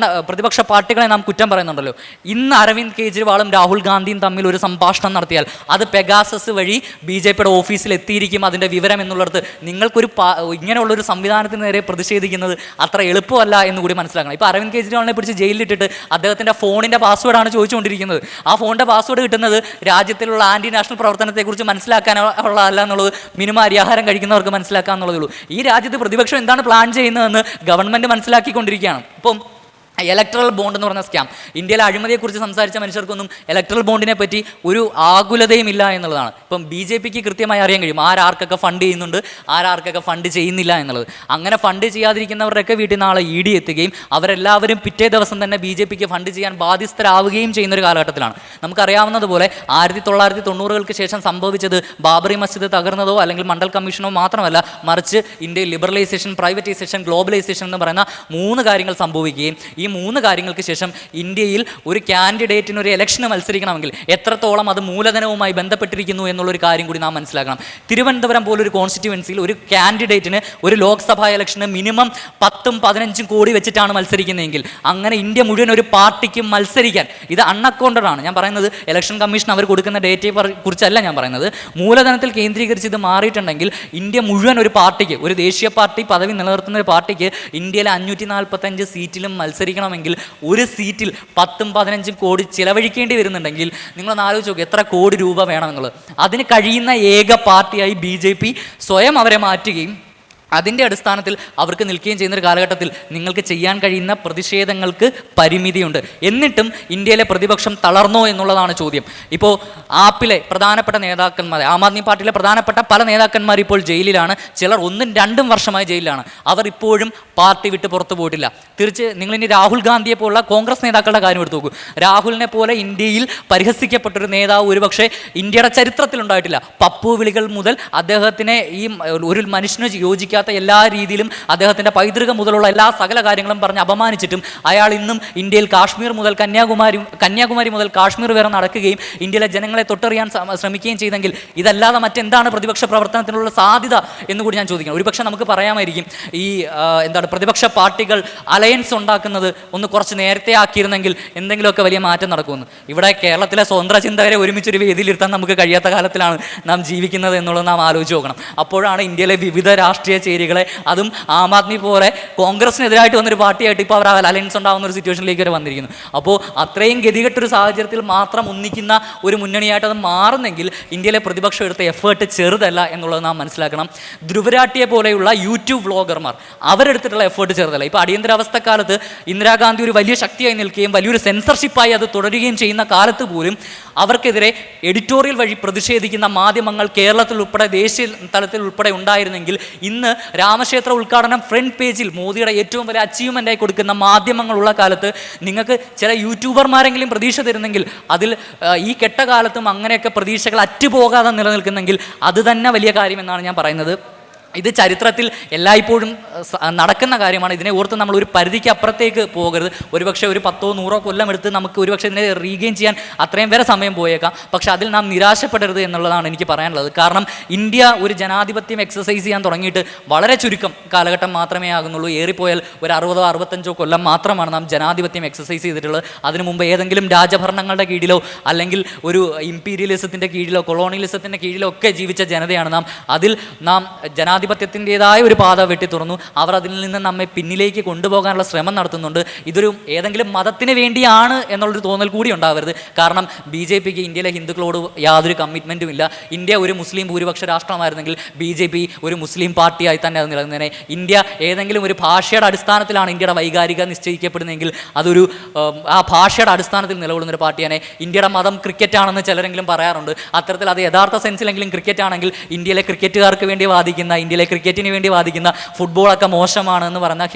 പ്രതിപക്ഷ പാർട്ടികളെ നാം കുറ്റം പറയുന്നുണ്ടല്ലോ. ഇന്ന് അരവിന്ദ് കെജ്രിവാളും രാഹുൽ ഗാന്ധിയും തമ്മിൽ ഒരു സംഭാഷണം നടത്തിയാൽ അത് പെഗാസസ് വഴി BJPയുടെ ഓഫീസിൽ എത്തിയിരിക്കും അതിൻ്റെ വിവരം എന്നുള്ളത്. നിങ്ങൾക്കൊരു ഇങ്ങനെയുള്ളൊരു സംവിധാനത്തിന് നേരെ പ്രതിഷേധിക്കുന്നത് അത്ര എളുപ്പമല്ല എന്ന് കൂടി മനസ്സിലാക്കണം. ഇപ്പോൾ അരവിന്ദ് കെജ്രിവാളിനെ പിടിച്ച് ജയിലിലിട്ടിട്ട് അദ്ദേഹത്തിൻ്റെ ഫോണിൻ്റെ പാസ്വേഡാണ് ചോദിച്ചുകൊണ്ടിരിക്കുന്നത്. ആ ഫോണിൻ്റെ പാസ്വേഡ് കിട്ടുന്നത് രാജ്യത്തിലുള്ള ആൻറ്റി നാഷണൽ പ്രവർത്തനത്തെക്കുറിച്ച് മനസ്സിലാക്കാനുള്ളതല്ല എന്നുള്ളത് മിനിമം അരിയാഹാരം കഴിക്കുന്നവർക്ക് മനസ്സിലാക്കാന്നുള്ളതേ ഉള്ളൂ. ഈ രാജ്യത്ത് പ്രതിപക്ഷം എന്താണ് പ്ലാൻ ചെയ്യുന്നതെന്ന് ഗവൺമെൻറ് മനസ്സിലാക്കിക്കൊണ്ടിരിക്കുകയാണ്. ഇപ്പം ഇലക്ട്രൽ ബോണ്ട് എന്ന് പറഞ്ഞ സ്കാം, ഇന്ത്യയിലെ അഴിമതിയെക്കുറിച്ച് സംസാരിച്ച മനുഷ്യർക്കൊന്നും ഇലക്ട്രൽ ബോണ്ടിനെ പറ്റി ഒരു ആകുലതയും ഇല്ല എന്നുള്ളതാണ്. ഇപ്പം BJPക്ക് കൃത്യമായി അറിയാൻ കഴിയും ആരാർക്കൊക്കെ ഫണ്ട് ചെയ്യുന്നുണ്ട്, ആരാർക്കൊക്കെ ഫണ്ട് ചെയ്യുന്നില്ല എന്നുള്ളത്. അങ്ങനെ ഫണ്ട് ചെയ്യാതിരിക്കുന്നവരുടെയൊക്കെ വീട്ടിൽ നാളെ ED എത്തുകയും അവരെല്ലാവരും പിറ്റേ ദിവസം തന്നെ BJPക്ക് ഫണ്ട് ചെയ്യാൻ ബാധ്യസ്ഥരാവുകയും ചെയ്യുന്ന ഒരു കാലഘട്ടത്തിലാണ്. നമുക്കറിയാവുന്നതുപോലെ 1990-കൾക്ക് ശേഷം സംഭവിച്ചത് ബാബറി മസ്ജിദ് തകർന്നതോ അല്ലെങ്കിൽ മണ്ഡൽ കമ്മീഷനോ മാത്രമല്ല, മറിച്ച് ഇന്ത്യയിൽ ലിബറലൈസേഷൻ, പ്രൈവറ്റൈസേഷൻ, ഗ്ലോബലൈസേഷൻ എന്ന് പറയുന്ന 3 കാര്യങ്ങൾ സംഭവിക്കുകയും ഈ 3 കാര്യങ്ങൾക്ക് ശേഷം ഇന്ത്യയിൽ ഒരു കാൻഡിഡേറ്റിന് ഒരു ഇലക്ഷന് മത്സരിക്കണമെങ്കിൽ എത്രത്തോളം അത് മൂലധനവുമായി ബന്ധപ്പെട്ടിരിക്കുന്നു എന്നുള്ളൊരു കാര്യം കൂടി നാം മനസ്സിലാക്കണം. തിരുവനന്തപുരം പോലൊരു കോൺസ്റ്റിറ്റ്യുവൻസിയിൽ ഒരു കാൻഡിഡേറ്റിന് ഒരു ലോക്സഭാ ഇലക്ഷന് മിനിമം 10-15 കോടി വെച്ചിട്ടാണ് മത്സരിക്കുന്നതെങ്കിൽ അങ്ങനെ ഇന്ത്യ മുഴുവൻ ഒരു പാർട്ടിക്ക് മത്സരിക്കാൻ, ഇത് അൺഅക്കൗണ്ടഡ് ആണ് ഞാൻ പറയുന്നത്. ഇലക്ഷൻ കമ്മീഷൻ അവർ കൊടുക്കുന്ന ഡേറ്റയെ കുറിച്ചല്ല ഞാൻ പറയുന്നത്. മൂലധനത്തിൽ കേന്ദ്രീകരിച്ച് ഇത് മാറിയിട്ടുണ്ടെങ്കിൽ ഇന്ത്യ മുഴുവൻ ഒരു പാർട്ടിക്ക്, ഒരു ദേശീയ പാർട്ടി പദവി നിലനിർത്തുന്ന ഒരു പാർട്ടിക്ക് ഇന്ത്യയിലെ 545 സീറ്റിലും മത്സരിക്കണമെങ്കിൽ ഒരു സീറ്റിൽ 10-15 കോടി ചിലവഴിക്കേണ്ടി വരുന്നുണ്ടെങ്കിൽ നിങ്ങളൊന്ന് ആലോചിച്ച് നോക്കുക എത്ര കോടി രൂപ വേണമെന്നുള്ളത്. അതിന് കഴിയുന്ന ഏക പാർട്ടിയായി BJP സ്വയം അവരെ മാറ്റുകയും അതിൻ്റെ അടിസ്ഥാനത്തിൽ അവർക്ക് നിൽക്കുകയും ചെയ്യുന്നൊരു കാലഘട്ടത്തിൽ നിങ്ങൾക്ക് ചെയ്യാൻ കഴിയുന്ന പ്രതിഷേധങ്ങൾക്ക് പരിമിതിയുണ്ട്. എന്നിട്ടും ഇന്ത്യയിലെ പ്രതിപക്ഷം തളർന്നോ എന്നുള്ളതാണ് ചോദ്യം. ഇപ്പോൾ ആപ്പിലെ പ്രധാനപ്പെട്ട നേതാക്കന്മാർ, ആം ആദ്മി പാർട്ടിയിലെ പ്രധാനപ്പെട്ട പല നേതാക്കന്മാർ ഇപ്പോൾ ജയിലിലാണ്. ചിലർ 1-2 വർഷമായി ജയിലിലാണ്. അവർ ഇപ്പോഴും പാർട്ടി വിട്ട് പുറത്തു പോയിട്ടില്ല. നിങ്ങളിനി രാഹുൽ ഗാന്ധിയെ പോലുള്ള കോൺഗ്രസ് നേതാക്കളുടെ കാര്യം എടുത്തു നോക്കൂ. രാഹുലിനെ പോലെ ഇന്ത്യയിൽ പരിഹസിക്കപ്പെട്ടൊരു നേതാവ് ഒരുപക്ഷെ ഇന്ത്യയുടെ ചരിത്രത്തിലുണ്ടായിട്ടില്ല. പപ്പു വിളികൾ മുതൽ അദ്ദേഹത്തിനെ ഈ ഒരു മനുഷ്യന് യോജിക്കാത്ത എല്ലാ രീതിയിലും അദ്ദേഹത്തിൻ്റെ പൈതൃകം മുതലുള്ള എല്ലാ സകല കാര്യങ്ങളും പറഞ്ഞ് അപമാനിച്ചിട്ടും അയാൾ ഇന്നും ഇന്ത്യയിൽ കാശ്മീർ മുതൽ കന്യാകുമാരി മുതൽ കാശ്മീർ വരെ നടക്കുകയും ഇന്ത്യയിലെ ജനങ്ങളെ തൊട്ടറിയാൻ ശ്രമിക്കുകയും ചെയ്തെങ്കിൽ ഇതല്ലാതെ മറ്റെന്താണ് പ്രതിപക്ഷ പ്രവർത്തനത്തിനുള്ള സാധ്യത എന്നുകൂടി ഞാൻ ചോദിക്കണം. ഒരുപക്ഷെ നമുക്ക് പറയാമായിരിക്കും ഈ പ്രതിപക്ഷ പാർട്ടികൾ അലയൻസ് ഉണ്ടാക്കുന്നത് ഒന്ന് കുറച്ച് നേരത്തെ ആക്കിയിരുന്നെങ്കിൽ എന്തെങ്കിലുമൊക്കെ വലിയ മാറ്റം നടക്കുമെന്ന്. ഇവിടെ കേരളത്തിലെ സ്വതന്ത്ര ചിന്തകരെ ഒരുമിച്ചൊരു വേദിയിലിരുത്താൻ നമുക്ക് കഴിയാത്ത കാലത്തിലാണ് നാം ജീവിക്കുന്നത് എന്നുള്ളത് നാം ആലോചിച്ച് നോക്കണം. അപ്പോഴാണ് ഇന്ത്യയിലെ വിവിധ രാഷ്ട്രീയ ചേരികളെ, അതും ആം ആദ്മി പോലെ കോൺഗ്രസിനെതിരായിട്ട് വന്നൊരു പാർട്ടിയായിട്ട് ഇപ്പോൾ അവർ അലയൻസ് ഉണ്ടാകുന്ന ഒരു സിറ്റുവേഷനിലേക്ക് വരെ വന്നിരിക്കുന്നു. അപ്പോൾ അത്രയും ഗതികെട്ടൊരു സാഹചര്യത്തിൽ മാത്രം ഒന്നിക്കുന്ന ഒരു മുന്നണിയായിട്ട് അത് മാറുന്നെങ്കിൽ ഇന്ത്യയിലെ പ്രതിപക്ഷം എടുത്ത എഫേർട്ട് ചെറുതല്ല എന്നുള്ളത് നാം മനസ്സിലാക്കണം. ധ്രുവരാട്ടിയെ പോലെയുള്ള യൂട്യൂബ് വ്ളോഗർമാർ അവരെടുത്തിട്ടുള്ള എഫേർട്ട് ചെറുതല്ല. ഇപ്പോൾ അടിയന്തരാവസ്ഥക്കാലത്ത് ഇന്ദിരാഗാന്ധി ഒരു വലിയ ശക്തിയായി നിൽക്കുകയും വലിയൊരു സെൻസർഷിപ്പായി അത് തുടരുകയും ചെയ്യുന്ന കാലത്ത് പോലും അവർക്കെതിരെ എഡിറ്റോറിയൽ വഴി പ്രതിഷേധിക്കുന്ന മാധ്യമങ്ങൾ കേരളത്തിൽ ഉൾപ്പെടെ ദേശീയ തലത്തിൽ ഉൾപ്പെടെ ഉണ്ടായിരുന്നെങ്കിൽ ഇന്ന് രാമക്ഷേത്ര ഉദ്ഘാടനം ഫ്രണ്ട് പേജിൽ മോദിയുടെ ഏറ്റവും വലിയ അച്ചീവ്മെൻ്റായി കൊടുക്കുന്ന മാധ്യമങ്ങളുള്ള കാലത്ത് നിങ്ങൾക്ക് ചില യൂട്യൂബർമാരെങ്കിലും പ്രതീക്ഷ തരുന്നെങ്കിൽ അതിൽ ഈ കെട്ടകാലത്തും അങ്ങനെയൊക്കെ പ്രതീക്ഷകൾ അറ്റുപോകാതെ നിലനിൽക്കുന്നെങ്കിൽ അത് തന്നെ വലിയ കാര്യമെന്നാണ് ഞാൻ പറയുന്നത്. ഇത് ചരിത്രത്തിൽ എല്ലായ്പ്പോഴും നടക്കുന്ന കാര്യമാണ്. ഇതിനെ ഓർത്ത് നമ്മൾ ഒരു പരിധിക്ക് അപ്പുറത്തേക്ക് പോകരുത്. ഒരുപക്ഷെ ഒരു 10-100 കൊല്ലം എടുത്ത് നമുക്ക് ഒരുപക്ഷെ ഇതിനെ റീഗെയിൻ ചെയ്യാൻ അത്രയും വരെ സമയം പോയേക്കാം. പക്ഷെ അതിൽ നാം നിരാശപ്പെടരുത് എന്നുള്ളതാണ് എനിക്ക് പറയാനുള്ളത്. കാരണം ഇന്ത്യ ഒരു ജനാധിപത്യം എക്സസൈസ് ചെയ്യാൻ തുടങ്ങിയിട്ട് വളരെ ചുരുക്കം കാലഘട്ടം മാത്രമേ ആകുന്നുള്ളൂ. ഏറിപ്പോയാൽ ഒരു 60-65 കൊല്ലം മാത്രമാണ് നാം ജനാധിപത്യം എക്സസൈസ് ചെയ്തിട്ടുള്ളത്. അതിനു മുമ്പ് ഏതെങ്കിലും രാജഭരണങ്ങളുടെ കീഴിലോ അല്ലെങ്കിൽ ഒരു ഇമ്പീരിയലിസത്തിൻ്റെ കീഴിലോ കൊളോണിയലിസത്തിൻ്റെ കീഴിലോ ഒക്കെ ജീവിച്ച ജനതയാണ് നാം. അതിൽ നാം ജനാധിപത്യത്തിൻ്റെതായ ഒരു പാത വെട്ടി തുറന്നു. അവർ അതിൽ നിന്ന് നമ്മെ പിന്നിലേക്ക് കൊണ്ടുപോകാനുള്ള ശ്രമം നടത്തുന്നുണ്ട്. ഇതൊരു ഏതെങ്കിലും മതത്തിന് വേണ്ടിയാണ് എന്നുള്ളൊരു തോന്നൽ കൂടി ഉണ്ടാവരുത്. കാരണം BJPക്ക് ഇന്ത്യയിലെ ഹിന്ദുക്കളോട് യാതൊരു കമ്മിറ്റ്മെൻറ്റും ഇല്ല. ഇന്ത്യ ഒരു മുസ്ലിം ഭൂരിപക്ഷ രാഷ്ട്രമായിരുന്നെങ്കിൽ BJP ഒരു മുസ്ലിം പാർട്ടിയായി തന്നെ അത് നിലനിന്നേനെ. ഇന്ത്യ ഏതെങ്കിലും ഒരു ഭാഷയുടെ അടിസ്ഥാനത്തിലാണ് ഇന്ത്യയുടെ വൈകാരിക നിശ്ചയിക്കപ്പെടുന്നതെങ്കിൽ അതൊരു ആ ഭാഷയുടെ അടിസ്ഥാനത്തിൽ നിലകൊള്ളുന്നൊരു പാർട്ടിയാണ്. ഇന്ത്യയുടെ മതം ക്രിക്കറ്റാണെന്ന് ചിലരെങ്കിലും പറയാറുണ്ട്. അത്തരത്തിൽ അത് യഥാർത്ഥ സെൻസിലെങ്കിലും ക്രിക്കറ്റ് ആണെങ്കിൽ ഇന്ത്യയിലെ ക്രിക്കറ്റുകാർക്ക് വേണ്ടി വാദിക്കുന്ന, ഇന്ത്യയിലെ ഇന്ത്യയിലെ ക്രിക്കറ്റിന് വേണ്ടി വാദിക്കുന്ന ഫുട്ബോളൊക്കെ മോശമാണെന്ന് പറഞ്ഞാൽ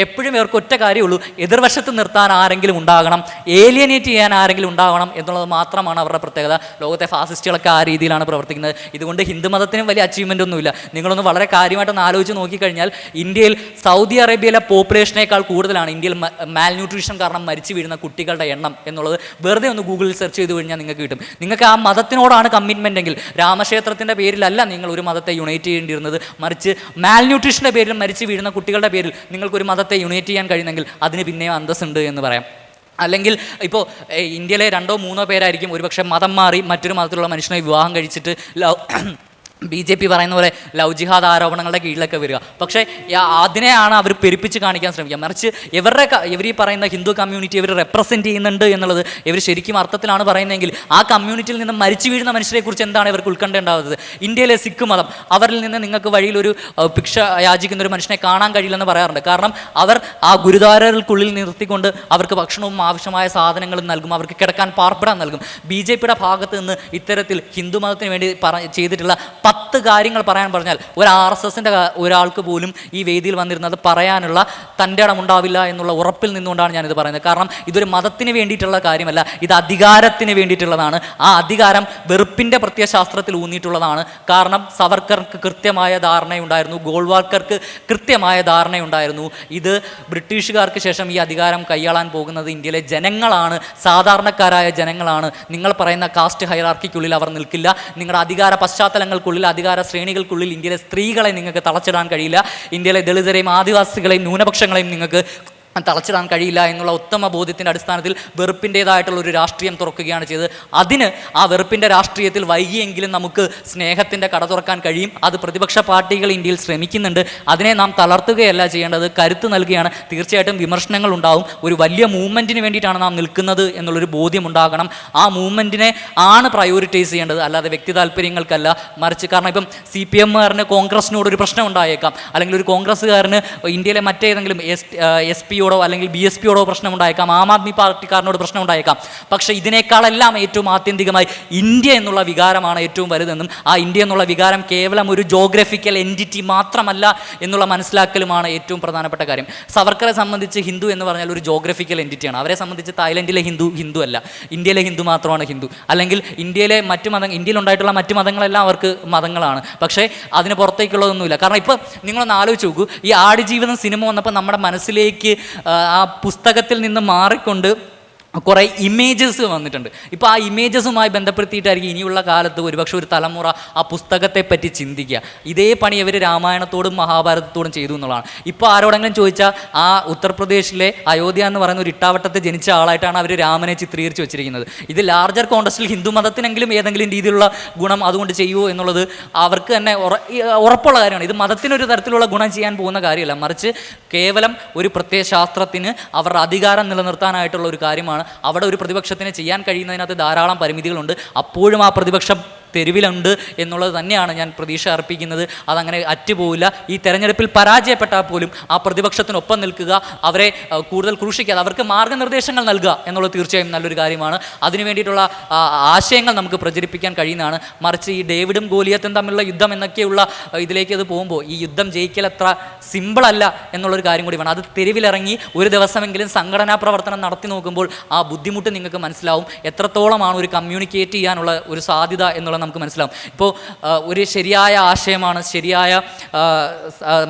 എപ്പോഴും ഇവർക്ക് ഒറ്റ കാര്യമുള്ളൂ, എതിർവശത്ത് നിർത്താൻ ആരെങ്കിലും ഉണ്ടാകണം, ഏലിയനേറ്റ് ചെയ്യാൻ ആരെങ്കിലും ഉണ്ടാകണം എന്നുള്ളത് മാത്രമാണ് അവരുടെ പ്രത്യേകത. ലോകത്തെ ഫാസിസ്റ്റുകളൊക്കെ ആ രീതിയിലാണ് പ്രവർത്തിക്കുന്നത്. ഇതുകൊണ്ട് ഹിന്ദുമതത്തിനും വലിയ അച്ചീവ്മെൻ്റ് ഒന്നുമില്ല. നിങ്ങളൊന്ന് വളരെ കാര്യമായിട്ടൊന്ന് ആലോചിച്ച് നോക്കിക്കഴിഞ്ഞാൽ ഇന്ത്യയിൽ സൗദി അറേബ്യയിലെ പോപ്പുലേഷനേക്കാൾ കൂടുതലാണ് ഇന്ത്യയിൽ മാൽ ന്യൂട്രീഷൻ കാരണം മരിച്ചു വീഴുന്ന കുട്ടികളുടെ എണ്ണം എന്നുള്ളത് വെറുതെ ഒന്ന് ഗൂഗിളിൽ സെർച്ച് ചെയ്ത് കഴിഞ്ഞാൽ നിങ്ങൾക്ക് കിട്ടും. നിങ്ങൾക്ക് ആ മതത്തിനോടാണ് കമ്മിറ്റ്മെൻ്റ് എങ്കിൽ രാമക്ഷേത്രത്തിൻ്റെ പേരിലല്ല നിങ്ങൾ ഒരു മതത്തെ യുണൈറ്റ് ചെയ്യേണ്ടിയിരുന്നത്, മറിച്ച് മാൽ ന്യൂട്രീഷൻ്റെ പേരിൽ മരിച്ചു വീഴുന്ന കുട്ടികളുടെ പേരിൽ നിങ്ങൾക്കൊരു മതത്തെ യുണൈറ്റ് ചെയ്യാൻ കഴിയുന്നെങ്കിൽ അതിന് പിന്നെയും അന്തസ്സുണ്ട് എന്ന് പറയാം. അല്ലെങ്കിൽ ഇപ്പോൾ ഇന്ത്യയിലെ 2-3 പേരായിരിക്കും ഒരുപക്ഷെ മതം മാറി മറ്റൊരു മതത്തിലുള്ള മനുഷ്യനെ വിവാഹം കഴിച്ചിട്ട് BJP പറയുന്ന പോലെ ലവ് ജിഹാദ് ആരോപണങ്ങളുടെ കീഴിലൊക്കെ വരിക. പക്ഷേ അതിനെയാണ് അവർ പെരുപ്പിച്ച് കാണിക്കാൻ ശ്രമിക്കുക. മറിച്ച് ഇവർ ഈ പറയുന്ന ഹിന്ദു കമ്മ്യൂണിറ്റി ഇവർ റെപ്രസെൻറ്റ് ചെയ്യുന്നുണ്ട് എന്നുള്ളത് ഇവർ ശരിക്കും അർത്ഥത്തിലാണ് പറയുന്നതെങ്കിൽ ആ കമ്മ്യൂണിറ്റിയിൽ നിന്ന് മരിച്ചു വീഴുന്ന മനുഷ്യരെക്കുറിച്ച് എന്താണ് ഇവർക്ക് ഉത്കണ്ഠയുണ്ടാവുന്നത്? ഇന്ത്യയിലെ സിഖ് മതം, അവരിൽ നിന്ന് നിങ്ങൾക്ക് വഴിയിലൊരു ഭിക്ഷ യാചിക്കുന്ന ഒരു മനുഷ്യനെ കാണാൻ കഴിയില്ലെന്ന് പറയാറുണ്ട്. കാരണം അവർ ആ ഗുരുദ്വാരകൾക്കുള്ളിൽ നിർത്തിക്കൊണ്ട് അവർക്ക് ഭക്ഷണവും ആവശ്യമായ സാധനങ്ങളും നൽകും, അവർക്ക് കിടക്കാൻ പാർപ്പിടാൻ നൽകും. BJPയുടെ ഭാഗത്ത് നിന്ന് ഇത്തരത്തിൽ ഹിന്ദു മതത്തിന് വേണ്ടി ചെയ്തിട്ടുള്ള 10 കാര്യങ്ങൾ പറയാൻ പറഞ്ഞാൽ ഒരു RSSൻ്റെ ഒരാൾക്ക് പോലും ഈ വേദിയിൽ വന്നിരുന്നത് പറയാനുള്ള തൻ്റെ ഇടമുണ്ടാവില്ല എന്നുള്ള ഉറപ്പിൽ നിന്നുകൊണ്ടാണ് ഞാനിത് പറയുന്നത്. കാരണം ഇതൊരു മതത്തിന് വേണ്ടിയിട്ടുള്ള കാര്യമല്ല, ഇത് അധികാരത്തിന് വേണ്ടിയിട്ടുള്ളതാണ്. ആ അധികാരം വെറുപ്പിൻ്റെ പ്രത്യയശാസ്ത്രത്തിൽ ഊന്നിയിട്ടുള്ളതാണ്. കാരണം സവർക്കർക്ക് കൃത്യമായ ധാരണയുണ്ടായിരുന്നു, ഗോൾവാൾക്കർക്ക് കൃത്യമായ ധാരണയുണ്ടായിരുന്നു. ഇത് ബ്രിട്ടീഷുകാർക്ക് ശേഷം ഈ അധികാരം കൈയാളാൻ പോകുന്നത് ഇന്ത്യയിലെ ജനങ്ങളാണ്, സാധാരണക്കാരായ ജനങ്ങളാണ്. നിങ്ങൾ പറയുന്ന കാസ്റ്റ് ഹൈറാർക്കിക്കുള്ളിൽ അവർ നിൽക്കില്ല. നിങ്ങളുടെ അധികാര പശ്ചാത്തലങ്ങൾക്കുള്ളിൽ, അധികാര ശ്രേണികൾക്കുള്ളിൽ ഇന്ത്യയിലെ സ്ത്രീകളെ നിങ്ങൾക്ക് തളച്ചിടാൻ കഴിയില്ല. ഇന്ത്യയിലെ ദളിതരെയും ആദിവാസികളെയും ന്യൂനപക്ഷങ്ങളെയും നിങ്ങൾക്ക് തളച്ചിടാൻ കഴിയില്ല എന്നുള്ള ഉത്തമ ബോധ്യത്തിൻ്റെ അടിസ്ഥാനത്തിൽ വെറുപ്പിൻ്റേതായിട്ടുള്ള ഒരു രാഷ്ട്രീയം തുറക്കുകയാണ് ചെയ്തത്. അതിന് ആ വെറുപ്പിൻ്റെ രാഷ്ട്രീയത്തിൽ വൈകിയെങ്കിലും നമുക്ക് സ്നേഹത്തിൻ്റെ കട തുറക്കാൻ കഴിയും. അത് പ്രതിപക്ഷ പാർട്ടികൾ ഇന്ത്യയിൽ ശ്രമിക്കുന്നുണ്ട്. അതിനെ നാം തളർത്തുകയല്ല ചെയ്യേണ്ടത്, കരുത്ത് നൽകുകയാണ്. തീർച്ചയായിട്ടും വിമർശനങ്ങൾ ഉണ്ടാവും. ഒരു വലിയ മൂവ്മെൻറ്റിന് വേണ്ടിയിട്ടാണ് നാം നിൽക്കുന്നത് എന്നുള്ളൊരു ബോധ്യം ഉണ്ടാകണം. ആ മൂവ്മെൻറ്റിനെ ആണ് പ്രയോറിറ്റൈസ് ചെയ്യേണ്ടത്, അല്ലാതെ വ്യക്തി താല്പര്യങ്ങൾക്കല്ല. മറിച്ച് കാരണം ഇപ്പം CPM-കാരന് കോൺഗ്രസിനോടൊരു പ്രശ്നം ഉണ്ടായേക്കാം, അല്ലെങ്കിൽ ഒരു കോൺഗ്രസ്സുകാരന് ഇന്ത്യയിലെ മറ്റേതെങ്കിലും SP അല്ലെങ്കിൽ BSPയോടോ പ്രശ്നമുണ്ടായേക്കാം, ആം ആദ്മി പാർട്ടിക്കാരനോട് പ്രശ്നമുണ്ടായേക്കാം. പക്ഷേ ഇതിനേക്കാളെല്ലാം ഏറ്റവും ആത്യന്തികമായി ഇന്ത്യ എന്നുള്ള വികാരമാണ് ഏറ്റവും വലുതെന്നും ആ ഇന്ത്യ എന്നുള്ള വികാരം കേവലം ഒരു ജോഗ്രഫിക്കൽ എൻറ്റിറ്റി മാത്രമല്ല എന്നുള്ള മനസ്സിലാക്കലുമാണ് ഏറ്റവും പ്രധാനപ്പെട്ട കാര്യം. സവർക്കറെ സംബന്ധിച്ച് ഹിന്ദു എന്ന് പറഞ്ഞാൽ ഒരു ജോഗ്രഫിക്കൽ എൻറ്റിറ്റിയാണ്. അവരെ സംബന്ധിച്ച് തായ്ലൻഡിലെ ഹിന്ദു അല്ല, ഇന്ത്യയിലെ ഹിന്ദു മാത്രമാണ് ഹിന്ദു. അല്ലെങ്കിൽ ഇന്ത്യയിലെ ഇന്ത്യയിലുണ്ടായിട്ടുള്ള മറ്റു മതങ്ങളെല്ലാം അവർക്ക് മതങ്ങളാണ്. പക്ഷേ അതിന് പുറത്തേക്കുള്ളതൊന്നുമില്ല. കാരണം ഇപ്പോൾ നിങ്ങളൊന്ന് ആലോചിച്ച് നോക്കൂ, ഈ ആടുജീവിതം സിനിമ വന്നപ്പോൾ നമ്മുടെ മനസ്സിലേക്ക് ആ പുസ്തകത്തിൽ നിന്ന് മാറിക്കൊണ്ട് കുറേ ഇമേജസ് വന്നിട്ടുണ്ട്. ഇപ്പോൾ ആ ഇമേജസുമായി ബന്ധപ്പെടുത്തിയിട്ടായിരിക്കും ഇനിയുള്ള കാലത്ത് ഒരുപക്ഷെ ഒരു തലമുറ ആ പുസ്തകത്തെ പറ്റി ചിന്തിക്കുക. ഇതേ പണി അവർ രാമായണത്തോടും മഹാഭാരതത്തോടും ചെയ്തു എന്നുള്ളതാണ്. ഇപ്പോൾ ആരോടെങ്കിലും ചോദിച്ചാൽ ആ ഉത്തർപ്രദേശിലെ അയോധ്യ എന്ന് പറയുന്ന ഒരു ഇട്ടാവട്ടത്തെ ജനിച്ച ആളായിട്ടാണ് അവർ രാമനെ ചിത്രീകരിച്ച് വെച്ചിരിക്കുന്നത്. ഇത് ലാർജർ കോണ്ടസ്റ്റിൽ ഹിന്ദു മതത്തിനെങ്കിലും ഏതെങ്കിലും രീതിയിലുള്ള ഗുണം അതുകൊണ്ട് ചെയ്യുമോ എന്നുള്ളത് അവർക്ക് തന്നെ ഉറപ്പുള്ള കാര്യമാണ്. ഇത് മതത്തിനൊരു തരത്തിലുള്ള ഗുണം ചെയ്യാൻ പോകുന്ന കാര്യമല്ല, മറിച്ച് കേവലം ഒരു പ്രത്യയശാസ്ത്രത്തിന് അവരുടെ അധികാരം നിലനിർത്താനായിട്ടുള്ള ഒരു കാര്യമാണ്. അവിടെ ഒരു പ്രതിപക്ഷത്തിന് ചെയ്യാൻ കഴിയുന്നതിനകത്ത് ധാരാളം പരിമിതികളുണ്ട്. അപ്പോഴും ആ പ്രതിപക്ഷം തെരുവിലുണ്ട് എന്നുള്ളത് തന്നെയാണ് ഞാൻ പ്രതീക്ഷ അർപ്പിക്കുന്നത്. അതങ്ങനെ അറ്റുപോവില്ല. ഈ തെരഞ്ഞെടുപ്പിൽ പരാജയപ്പെട്ടാൽ പോലും ആ പ്രതിപക്ഷത്തിനൊപ്പം നിൽക്കുക, അവരെ കൂടുതൽ ക്രൂശിക്കാതെ അവർക്ക് മാർഗ്ഗനിർദ്ദേശങ്ങൾ നൽകുക എന്നുള്ളത് തീർച്ചയായും നല്ലൊരു കാര്യമാണ്. അതിനു വേണ്ടിയിട്ടുള്ള ആശയങ്ങൾ നമുക്ക് പ്രചരിപ്പിക്കാൻ കഴിയുന്നതാണ്. മറിച്ച് ഈ ഡേവിഡും ഗോലിയത്തും തമ്മിലുള്ള യുദ്ധം എന്നൊക്കെയുള്ള ഇതിലേക്ക് അത് പോകുമ്പോൾ ഈ യുദ്ധം ജയിക്കൽ അത്ര സിമ്പിളല്ല എന്നുള്ളൊരു കാര്യം കൂടി വേണം. അത് തെരുവിലിറങ്ങി ഒരു ദിവസമെങ്കിലും സംഘടനാ പ്രവർത്തനം നടത്തി നോക്കുമ്പോൾ ആ ബുദ്ധിമുട്ട് നിങ്ങൾക്ക് മനസ്സിലാവും. എത്രത്തോളമാണ് ഒരു കമ്മ്യൂണിക്കേറ്റ് ചെയ്യാനുള്ള ഒരു സാധ്യത എന്നുള്ള നമുക്ക് മനസ്സിലാവും. ഇപ്പോൾ ഒരു ശരിയായ ആശയമാണ്, ശരിയായ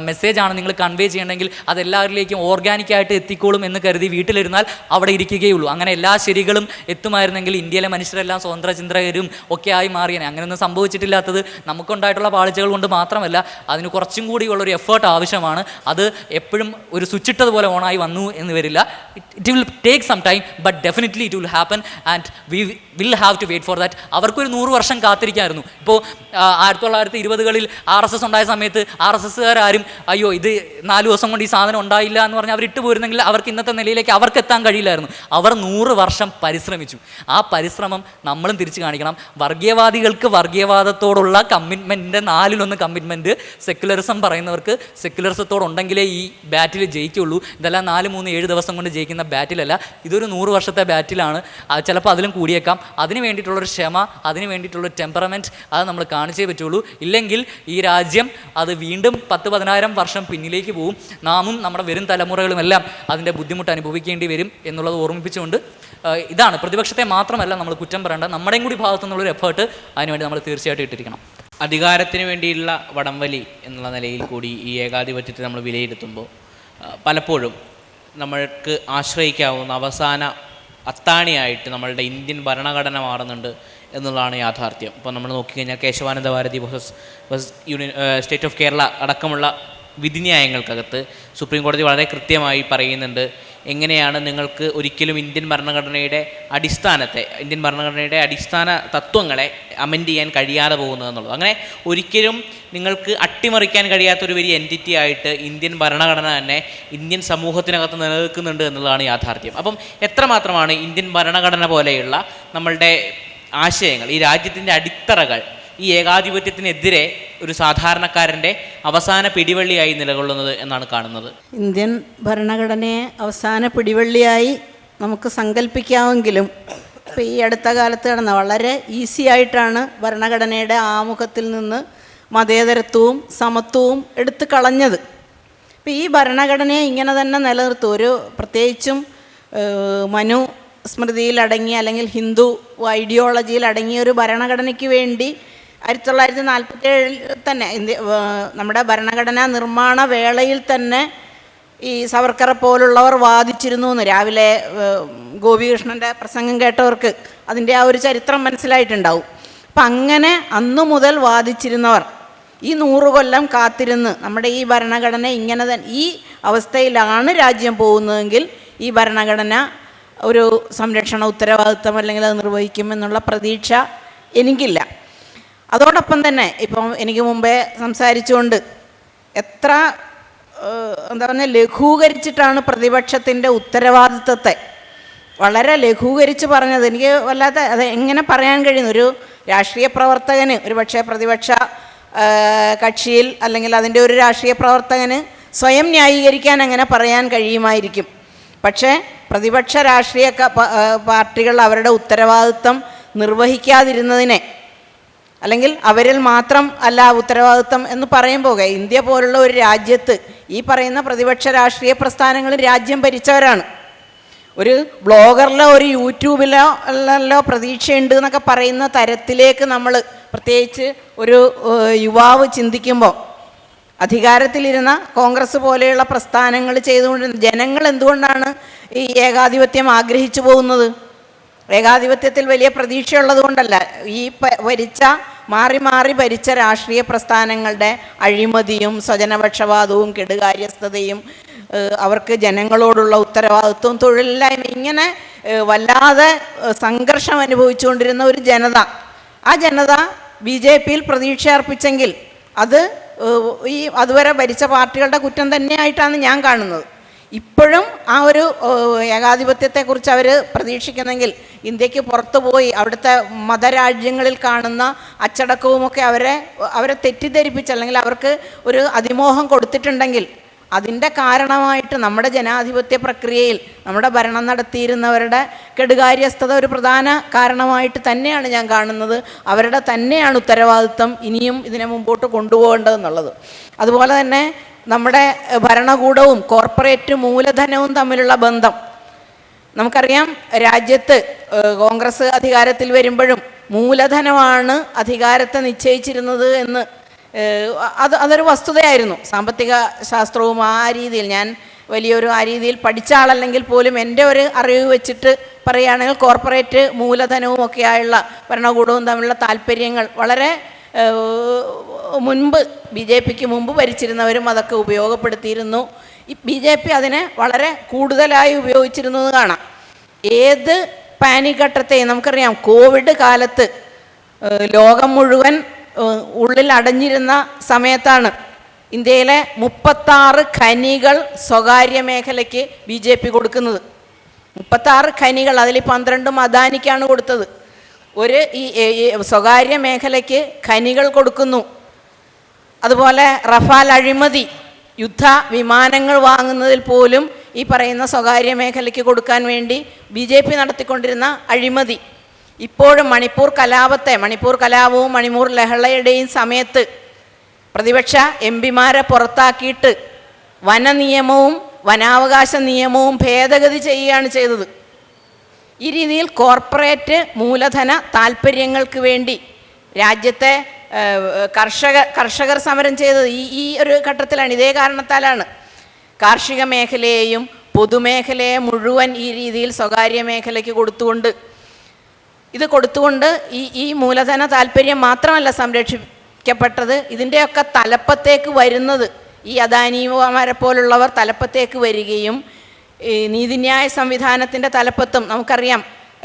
മെസ്സേജാണ് നിങ്ങൾ കൺവേ ചെയ്യണമെങ്കിൽ അതെല്ലാവരിലേക്കും ഓർഗാനിക്കായിട്ട് എത്തിക്കോളും എന്ന് കരുതി വീട്ടിലിരുന്നാൽ അവിടെ ഇരിക്കുകയുള്ളൂ. അങ്ങനെ എല്ലാ ശരികളും എത്തുമായിരുന്നെങ്കിൽ ഇന്ത്യയിലെ മനുഷ്യരെല്ലാം സ്വതന്ത്ര ചിന്തകരും ഒക്കെ ആയി മാറിയനെ. അങ്ങനെയൊന്നും സംഭവിച്ചിട്ടില്ലാത്തത് നമുക്കുണ്ടായിട്ടുള്ള പാളിച്ചകൾ കൊണ്ട് മാത്രമല്ല, അതിന് കുറച്ചും കൂടിയുള്ളൊരു എഫേർട്ട് ആവശ്യമാണ്. അത് എപ്പോഴും ഒരു സ്വിച്ചിട്ടതുപോലെ ഓണായി വന്നു എന്ന് വരില്ല. It will take some time, but definitely it will happen and we will have to wait for that. അവർക്കൊരു 100 വർഷം കാത്തിരിക്കായിരുന്നു. ഇപ്പോൾ 1920-കളിൽ RSS ഉണ്ടായ സമയത്ത് RSSകാരും അയ്യോ ഇത് 4 ദിവസം കൊണ്ട് ഈ സാധനം ഉണ്ടായില്ല എന്ന് പറഞ്ഞാൽ അവർ ഇട്ട് പോയിരുന്നെങ്കിൽ അവർക്ക് ഇന്നത്തെ നിലയിലേക്ക് അവർക്ക് എത്താൻ കഴിയില്ലായിരുന്നു. അവർ 100 വർഷം പരിശ്രമിച്ചു. ആ പരിശ്രമം നമ്മളും തിരിച്ചു കാണിക്കണം. വർഗീയവാദികൾക്ക് വർഗീയവാദത്തോടുള്ള കമ്മിറ്റ്മെൻറ്റിൻ്റെ 4-1 കമ്മിറ്റ്മെൻറ്റ് സെക്യുലറിസം പറയുന്നവർക്ക് സെക്യുലറിസത്തോടുണ്ടെങ്കിലേ ഈ ബാറ്റിൽ ജയിക്കുള്ളൂ. ഇതെല്ലാം 4, 3, 7 ദിവസം കൊണ്ട് ജയിക്കുന്ന ബാറ്റിലല്ല. ഇതൊരു 100 വർഷത്തെ ബാറ്റിലാണ്. ചിലപ്പോൾ അതിലും കൂടിയേക്കാം. അതിന് വേണ്ടിയിട്ടുള്ളൊരു ക്ഷമ, അതിന് വേണ്ടിയിട്ടുള്ളൊരു ടെമ്പർ ടെമ്പറമെൻറ്റ് അത് നമ്മൾ കാണിച്ചേ പറ്റുള്ളൂ. ഇല്ലെങ്കിൽ ഈ രാജ്യം അത് വീണ്ടും 10-10,000 വർഷം പിന്നിലേക്ക് പോകും. നാമും നമ്മുടെ വരും തലമുറകളുമെല്ലാം അതിൻ്റെ ബുദ്ധിമുട്ട് അനുഭവിക്കേണ്ടി വരും എന്നുള്ളത് ഓർമ്മിപ്പിച്ചുകൊണ്ട് ഇതാണ് പ്രതിപക്ഷത്തെ മാത്രമല്ല നമ്മൾ കുറ്റം പറയേണ്ട, നമ്മുടെയും കൂടി ഭാഗത്തു നിന്നുള്ളൊരു എഫേർട്ട് അതിനുവേണ്ടി നമ്മൾ തീർച്ചയായിട്ടും ഇട്ടിരിക്കണം. അധികാരത്തിന് വേണ്ടിയുള്ള വടംവലി എന്നുള്ള നിലയിൽ കൂടി ഈ ഏകാധിപത്യത്തെ നമ്മൾ വിലയിരുത്തുമ്പോൾ പലപ്പോഴും നമ്മൾക്ക് ആശ്രയിക്കാവുന്ന അവസാന അത്താണിയായിട്ട് നമ്മളുടെ ഇന്ത്യൻ ഭരണഘടന മാറുന്നുണ്ട് എന്നുള്ളതാണ് യാഥാർത്ഥ്യം. ഇപ്പോൾ നമ്മൾ നോക്കിക്കഴിഞ്ഞാൽ കേശവാനന്ദ ഭാരതി സ്റ്റേറ്റ് ഓഫ് കേരള അടക്കമുള്ള വിധിന്യായങ്ങൾക്കകത്ത് സുപ്രീം കോടതി വളരെ കൃത്യമായി പറയുന്നുണ്ട് എങ്ങനെയാണ് നിങ്ങൾക്ക് ഒരിക്കലും ഇന്ത്യൻ ഭരണഘടനയുടെ അടിസ്ഥാന തത്വങ്ങളെ അമെൻഡ് ചെയ്യാൻ കഴിയാതെ പോകുന്നതെന്നുള്ളത്. അങ്ങനെ ഒരിക്കലും നിങ്ങൾക്ക് അട്ടിമറിക്കാൻ കഴിയാത്തൊരു വലിയ എൻറ്റിറ്റി ആയിട്ട് ഇന്ത്യൻ ഭരണഘടന തന്നെ ഇന്ത്യൻ സമൂഹത്തിനകത്ത് നിലനിൽക്കുന്നുണ്ട് എന്നുള്ളതാണ് യാഥാർത്ഥ്യം. അപ്പം എത്രമാത്രമാണ് ഇന്ത്യൻ ഭരണഘടന പോലെയുള്ള നമ്മളുടെ ആശയങ്ങൾ, ഈ രാജ്യത്തിൻ്റെ അടിത്തറകൾ ഈ ഏകാധിപത്യത്തിനെതിരെ ഒരു സാധാരണക്കാരൻ്റെ അവസാന പിടിവള്ളിയായി നിലകൊള്ളുന്നത് എന്നാണ് കാണുന്നത്. ഇന്ത്യൻ ഭരണഘടനയെ അവസാന പിടിവള്ളിയായി നമുക്ക് സങ്കല്പിക്കാമെങ്കിലും ഇപ്പോൾ ഈ അടുത്ത കാലത്ത് നടന്ന വളരെ ഈസി ആയിട്ടാണ് ഭരണഘടനയുടെ ആമുഖത്തിൽ നിന്ന് മതേതരത്വവും സമത്വവും എടുത്തു കളഞ്ഞത്. ഇപ്പോൾ ഈ ഭരണഘടനയെ ഇങ്ങനെ തന്നെ നിലനിർത്തും. ഒരു പ്രത്യേകിച്ചും മനു സ്മൃതിയിലടങ്ങിയ അല്ലെങ്കിൽ ഹിന്ദു ഐഡിയോളജിയിലടങ്ങിയ ഒരു ഭരണഘടനയ്ക്ക് വേണ്ടി 1947 തന്നെ നമ്മുടെ ഭരണഘടനാ നിർമ്മാണ വേളയിൽ തന്നെ ഈ സവർക്കറെ പോലുള്ളവർ വാദിച്ചിരുന്നു എന്ന് രാവിലെ ഗോപികൃഷ്ണൻ്റെ പ്രസംഗം കേട്ടവർക്ക് അതിൻ്റെ ആ ഒരു ചരിത്രം മനസ്സിലായിട്ടുണ്ടാവും. അപ്പം അങ്ങനെ അന്നു മുതൽ വാദിച്ചിരുന്നവർ ഈ 100 കൊല്ലം കാത്തിരുന്ന് നമ്മുടെ ഈ ഭരണഘടന ഇങ്ങനെ തന്നെ ഈ അവസ്ഥയിലാണ് രാജ്യം പോകുന്നതെങ്കിൽ ഈ ഭരണഘടന ഒരു സംരക്ഷണ ഉത്തരവാദിത്വം അല്ലെങ്കിൽ അത് നിർവഹിക്കുമെന്നുള്ള പ്രതീക്ഷ എനിക്കില്ല. അതോടൊപ്പം തന്നെ ഇപ്പം എനിക്ക് മുമ്പേ സംസാരിച്ചുകൊണ്ട് എത്ര എന്താ പറഞ്ഞാൽ ലഘൂകരിച്ചിട്ടാണ് പ്രതിപക്ഷത്തിൻ്റെ ഉത്തരവാദിത്വത്തെ വളരെ ലഘൂകരിച്ച് പറഞ്ഞത്. എനിക്ക് വല്ലാത്ത അത് എങ്ങനെ പറയാൻ കഴിയുന്നു? ഒരു രാഷ്ട്രീയ പ്രവർത്തകന്, ഒരു പക്ഷേ പ്രതിപക്ഷ കക്ഷിയിൽ അല്ലെങ്കിൽ അതിൻ്റെ ഒരു രാഷ്ട്രീയ പ്രവർത്തകന് സ്വയം ന്യായീകരിക്കാൻ അങ്ങനെ പറയാൻ കഴിയുമായിരിക്കും. പക്ഷേ പ്രതിപക്ഷ രാഷ്ട്രീയ പാർട്ടികൾ അവരുടെ ഉത്തരവാദിത്വം നിർവഹിക്കാതിരുന്നതിനെ, അല്ലെങ്കിൽ അവരിൽ മാത്രം അല്ല ഉത്തരവാദിത്വം എന്ന് പറയുമ്പോൾ ഇന്ത്യ പോലുള്ള ഒരു രാജ്യത്ത് ഈ പറയുന്ന പ്രതിപക്ഷ രാഷ്ട്രീയ പ്രസ്ഥാനങ്ങൾ രാജ്യം ഭരിച്ചവരാണ്. ഒരു ബ്ലോഗറിലോ ഒരു യൂട്യൂബിലോ പ്രതീക്ഷയുണ്ട് എന്നൊക്കെ പറയുന്ന തരത്തിലേക്ക് നമ്മൾ പ്രത്യേകിച്ച് ഒരു യുവാവ് ചിന്തിക്കുമ്പോൾ അധികാരത്തിലിരുന്ന കോൺഗ്രസ് പോലെയുള്ള പ്രസ്ഥാനങ്ങൾ ചെയ്തുകൊണ്ടിരുന്ന ജനങ്ങൾ എന്തുകൊണ്ടാണ് ഈ ഏകാധിപത്യം ആഗ്രഹിച്ചു പോകുന്നത്? ഏകാധിപത്യത്തിൽ വലിയ പ്രതീക്ഷയുള്ളത് കൊണ്ടല്ല. ഈ മാറി മാറി ഭരിച്ച രാഷ്ട്രീയ പ്രസ്ഥാനങ്ങളുടെ അഴിമതിയും സ്വജനപക്ഷപാതവും കെടുകാര്യസ്ഥതയും അവർക്ക് ജനങ്ങളോടുള്ള ഉത്തരവാദിത്വവും തൊഴിലില്ലായ്മ ഇങ്ങനെ വല്ലാതെ സംഘർഷം അനുഭവിച്ചുകൊണ്ടിരുന്ന ഒരു ജനത, ആ ജനത BJPയിൽ പ്രതീക്ഷ അർപ്പിച്ചെങ്കിൽ അത് ഈ അതുവരെ ഭരിച്ച പാർട്ടികളുടെ കുറ്റം തന്നെയായിട്ടാണ് ഞാൻ കാണുന്നത്. ഇപ്പോഴും ആ ഒരു ഏകാധിപത്യത്തെക്കുറിച്ച് അവർ പ്രതീക്ഷിക്കുന്നെങ്കിൽ ഇന്ത്യക്ക് പുറത്തു പോയി അവിടുത്തെ മതരാജ്യങ്ങളിൽ കാണുന്ന അച്ചടക്കവുമൊക്കെ അവരെ തെറ്റിദ്ധരിപ്പിച്ച് അല്ലെങ്കിൽ അവർക്ക് ഒരു അതിമോഹം കൊടുത്തിട്ടുണ്ടെങ്കിൽ അതിൻ്റെ കാരണമായിട്ട് നമ്മുടെ ജനാധിപത്യ പ്രക്രിയയിൽ നമ്മുടെ ഭരണം നടത്തിയിരുന്നവരുടെ കെടുകാര്യസ്ഥത ഒരു പ്രധാന കാരണമായിട്ട് തന്നെയാണ് ഞാൻ കാണുന്നത്. അവരുടെ തന്നെയാണ് ഉത്തരവാദിത്വം ഇനിയും ഇതിനെ മുമ്പോട്ട് കൊണ്ടുപോകേണ്ടതെന്നുള്ളത്. അതുപോലെ തന്നെ നമ്മുടെ ഭരണകൂടവും കോർപ്പറേറ്റ് മൂലധനവും തമ്മിലുള്ള ബന്ധം നമുക്കറിയാം. രാജ്യത്ത് കോൺഗ്രസ് അധികാരത്തിൽ വരുമ്പോഴും മൂലധനമാണ് അധികാരത്തെ നിശ്ചയിച്ചിരുന്നത് എന്ന് അതൊരു വസ്തുതയായിരുന്നു. സാമ്പത്തിക ശാസ്ത്രവും ആ രീതിയിൽ ഞാൻ വലിയൊരു ആ രീതിയിൽ പഠിച്ച ആളല്ലെങ്കിൽ പോലും എൻ്റെ ഒരു അറിവ് വെച്ചിട്ട് പറയുകയാണെങ്കിൽ കോർപ്പറേറ്റ് മൂലധനവും ഒക്കെയായുള്ള ഭരണകൂടവും തമ്മിലുള്ള താല്പര്യങ്ങൾ വളരെ മുൻപ് BJPക്ക് മുമ്പ് ഭരിച്ചിരുന്നവരും അതൊക്കെ ഉപയോഗപ്പെടുത്തിയിരുന്നു. ഈ BJP അതിനെ വളരെ കൂടുതലായി ഉപയോഗിച്ചിരുന്നു എന്ന് കാണാം. ഏത് പാനിക് ഘട്ടത്തെയും നമുക്കറിയാം. കോവിഡ് കാലത്ത് ലോകം മുഴുവൻ ഉള്ളിൽ അടഞ്ഞിരുന്ന സമയത്താണ് ഇന്ത്യയിലെ 36 ഖനികൾ സ്വകാര്യ മേഖലയ്ക്ക് BJP കൊടുക്കുന്നത്. 36 ഖനികൾ, അതിൽ 12 അദാനിക്കാണ് കൊടുത്തത്. ഈ സ്വകാര്യ മേഖലയ്ക്ക് ഖനികൾ കൊടുക്കുന്നു. അതുപോലെ റഫാൽ അഴിമതി, യുദ്ധ വിമാനങ്ങൾ വാങ്ങുന്നതിൽ പോലും ഈ പറയുന്ന സ്വകാര്യ മേഖലയ്ക്ക് കൊടുക്കാൻ വേണ്ടി BJP നടത്തിക്കൊണ്ടിരുന്ന അഴിമതി, ഇപ്പോഴും മണിപ്പൂർ കലാപവും മണിപ്പൂർ ലഹളയുടെയും സമയത്ത് പ്രതിപക്ഷ എം പിമാരെ പുറത്താക്കിയിട്ട് വനനിയമവും വനാവകാശ നിയമവും ഭേദഗതി ചെയ്യുകയാണ് ചെയ്തത്. ഈ രീതിയിൽ കോർപ്പറേറ്റ് മൂലധന താല്പര്യങ്ങൾക്ക് വേണ്ടി രാജ്യത്തെ കർഷകർ സമരം ചെയ്തത് ഈ ഒരു ഘട്ടത്തിലാണ്. ഇതേ കാരണത്താലാണ് കാർഷിക മേഖലയെയും പൊതുമേഖലയെ മുഴുവൻ ഈ രീതിയിൽ സ്വകാര്യ മേഖലയ്ക്ക് കൊടുത്തുകൊണ്ട് ഈ മൂലധന താല്പര്യം മാത്രമല്ല സംരക്ഷിക്കപ്പെട്ടത്, ഇതിൻ്റെയൊക്കെ തലപ്പത്തേക്ക് വരുന്നത് ഈ അദാനിമാരെ പോലുള്ളവർ തലപ്പത്തേക്ക് വരികയും നീതിന്യായ സംവിധാനത്തിൻ്റെ തലപ്പത്തും നമുക്കറിയാം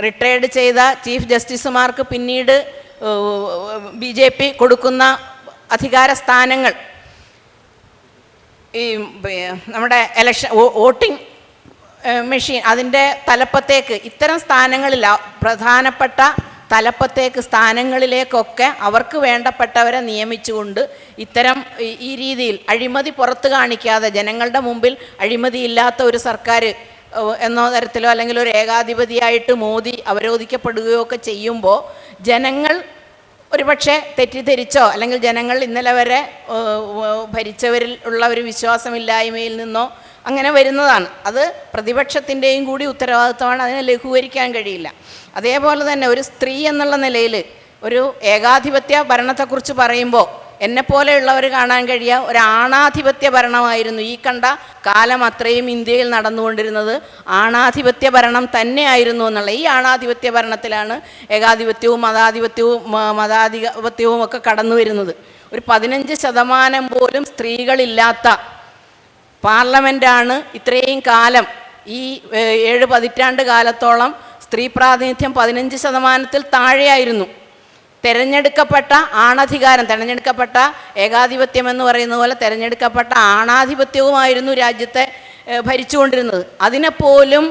റിട്ടയർഡ് ചെയ്ത ചീഫ് ജസ്റ്റിസുമാർക്ക് പിന്നീട് BJP കൊടുക്കുന്ന അധികാര സ്ഥാനങ്ങൾ ഈ നമ്മുടെ വോട്ടിംഗ് മെഷീൻ അതിൻ്റെ തലപ്പത്തേക്ക് ഇത്തരം സ്ഥാനങ്ങളിൽ പ്രധാനപ്പെട്ട തലപ്പത്തേക്ക് സ്ഥാനങ്ങളിലേക്കൊക്കെ അവർക്ക് വേണ്ടപ്പെട്ടവരെ നിയമിച്ചുകൊണ്ട് ഇത്തരം ഈ രീതിയിൽ അഴിമതി പുറത്ത് കാണിക്കാതെ ജനങ്ങളുടെ മുമ്പിൽ അഴിമതിയില്ലാത്ത ഒരു സർക്കാർ എന്നോ തരത്തിലോ അല്ലെങ്കിൽ ഒരു ഏകാധിപതിയായിട്ട് മോദി അവരോധിക്കപ്പെടുകയോ ഒക്കെ ചെയ്യുമ്പോൾ ജനങ്ങൾ ഒരുപക്ഷെ തെറ്റിദ്ധരിച്ചോ അല്ലെങ്കിൽ ജനങ്ങൾ ഇന്നലെ വരെ ഭരിച്ചവരിൽ ഉള്ള ഒരു വിശ്വാസമില്ലായ്മയിൽ നിന്നോ അങ്ങനെ വരുന്നതാണ്. അത് പ്രതിപക്ഷത്തിൻ്റെയും കൂടി ഉത്തരവാദിത്വമാണ്, അതിനെ ലഘൂകരിക്കാൻ കഴിയില്ല. അതേപോലെ തന്നെ ഒരു സ്ത്രീ എന്നുള്ള നിലയിൽ ഒരു ഏകാധിപത്യ ഭരണത്തെക്കുറിച്ച് പറയുമ്പോൾ എന്നെപ്പോലെയുള്ളവർ കാണാൻ കഴിയുക ഒരു ആണാധിപത്യ ഭരണമായിരുന്നു. ഈ കണ്ട കാലം അത്രയും ഇന്ത്യയിൽ നടന്നുകൊണ്ടിരുന്നത് ആണാധിപത്യ ഭരണം തന്നെയായിരുന്നു എന്നുള്ള ഈ ആണാധിപത്യ ഭരണത്തിലാണ് ഏകാധിപത്യവും മതാധിപത്യവും ഒക്കെ കടന്നു വരുന്നത്. ഒരു 15% പോലും സ്ത്രീകളില്ലാത്ത പാർലമെൻറ്റാണ് ഇത്രയും കാലം ഈ 7 പതിറ്റാണ്ട് കാലത്തോളം സ്ത്രീ പ്രാതിനിധ്യം 15%-ൽ താഴെയായിരുന്നു. തിരഞ്ഞെടുക്കപ്പെട്ട തെരഞ്ഞെടുക്കപ്പെട്ട ഏകാധിപത്യം എന്ന് പറയുന്ന പോലെ തിരഞ്ഞെടുക്കപ്പെട്ട ആണാധിപത്യവുമായിരുന്നു രാജ്യത്തെ ഭരിച്ചുകൊണ്ടിരുന്നത്. അതിനെപ്പോലും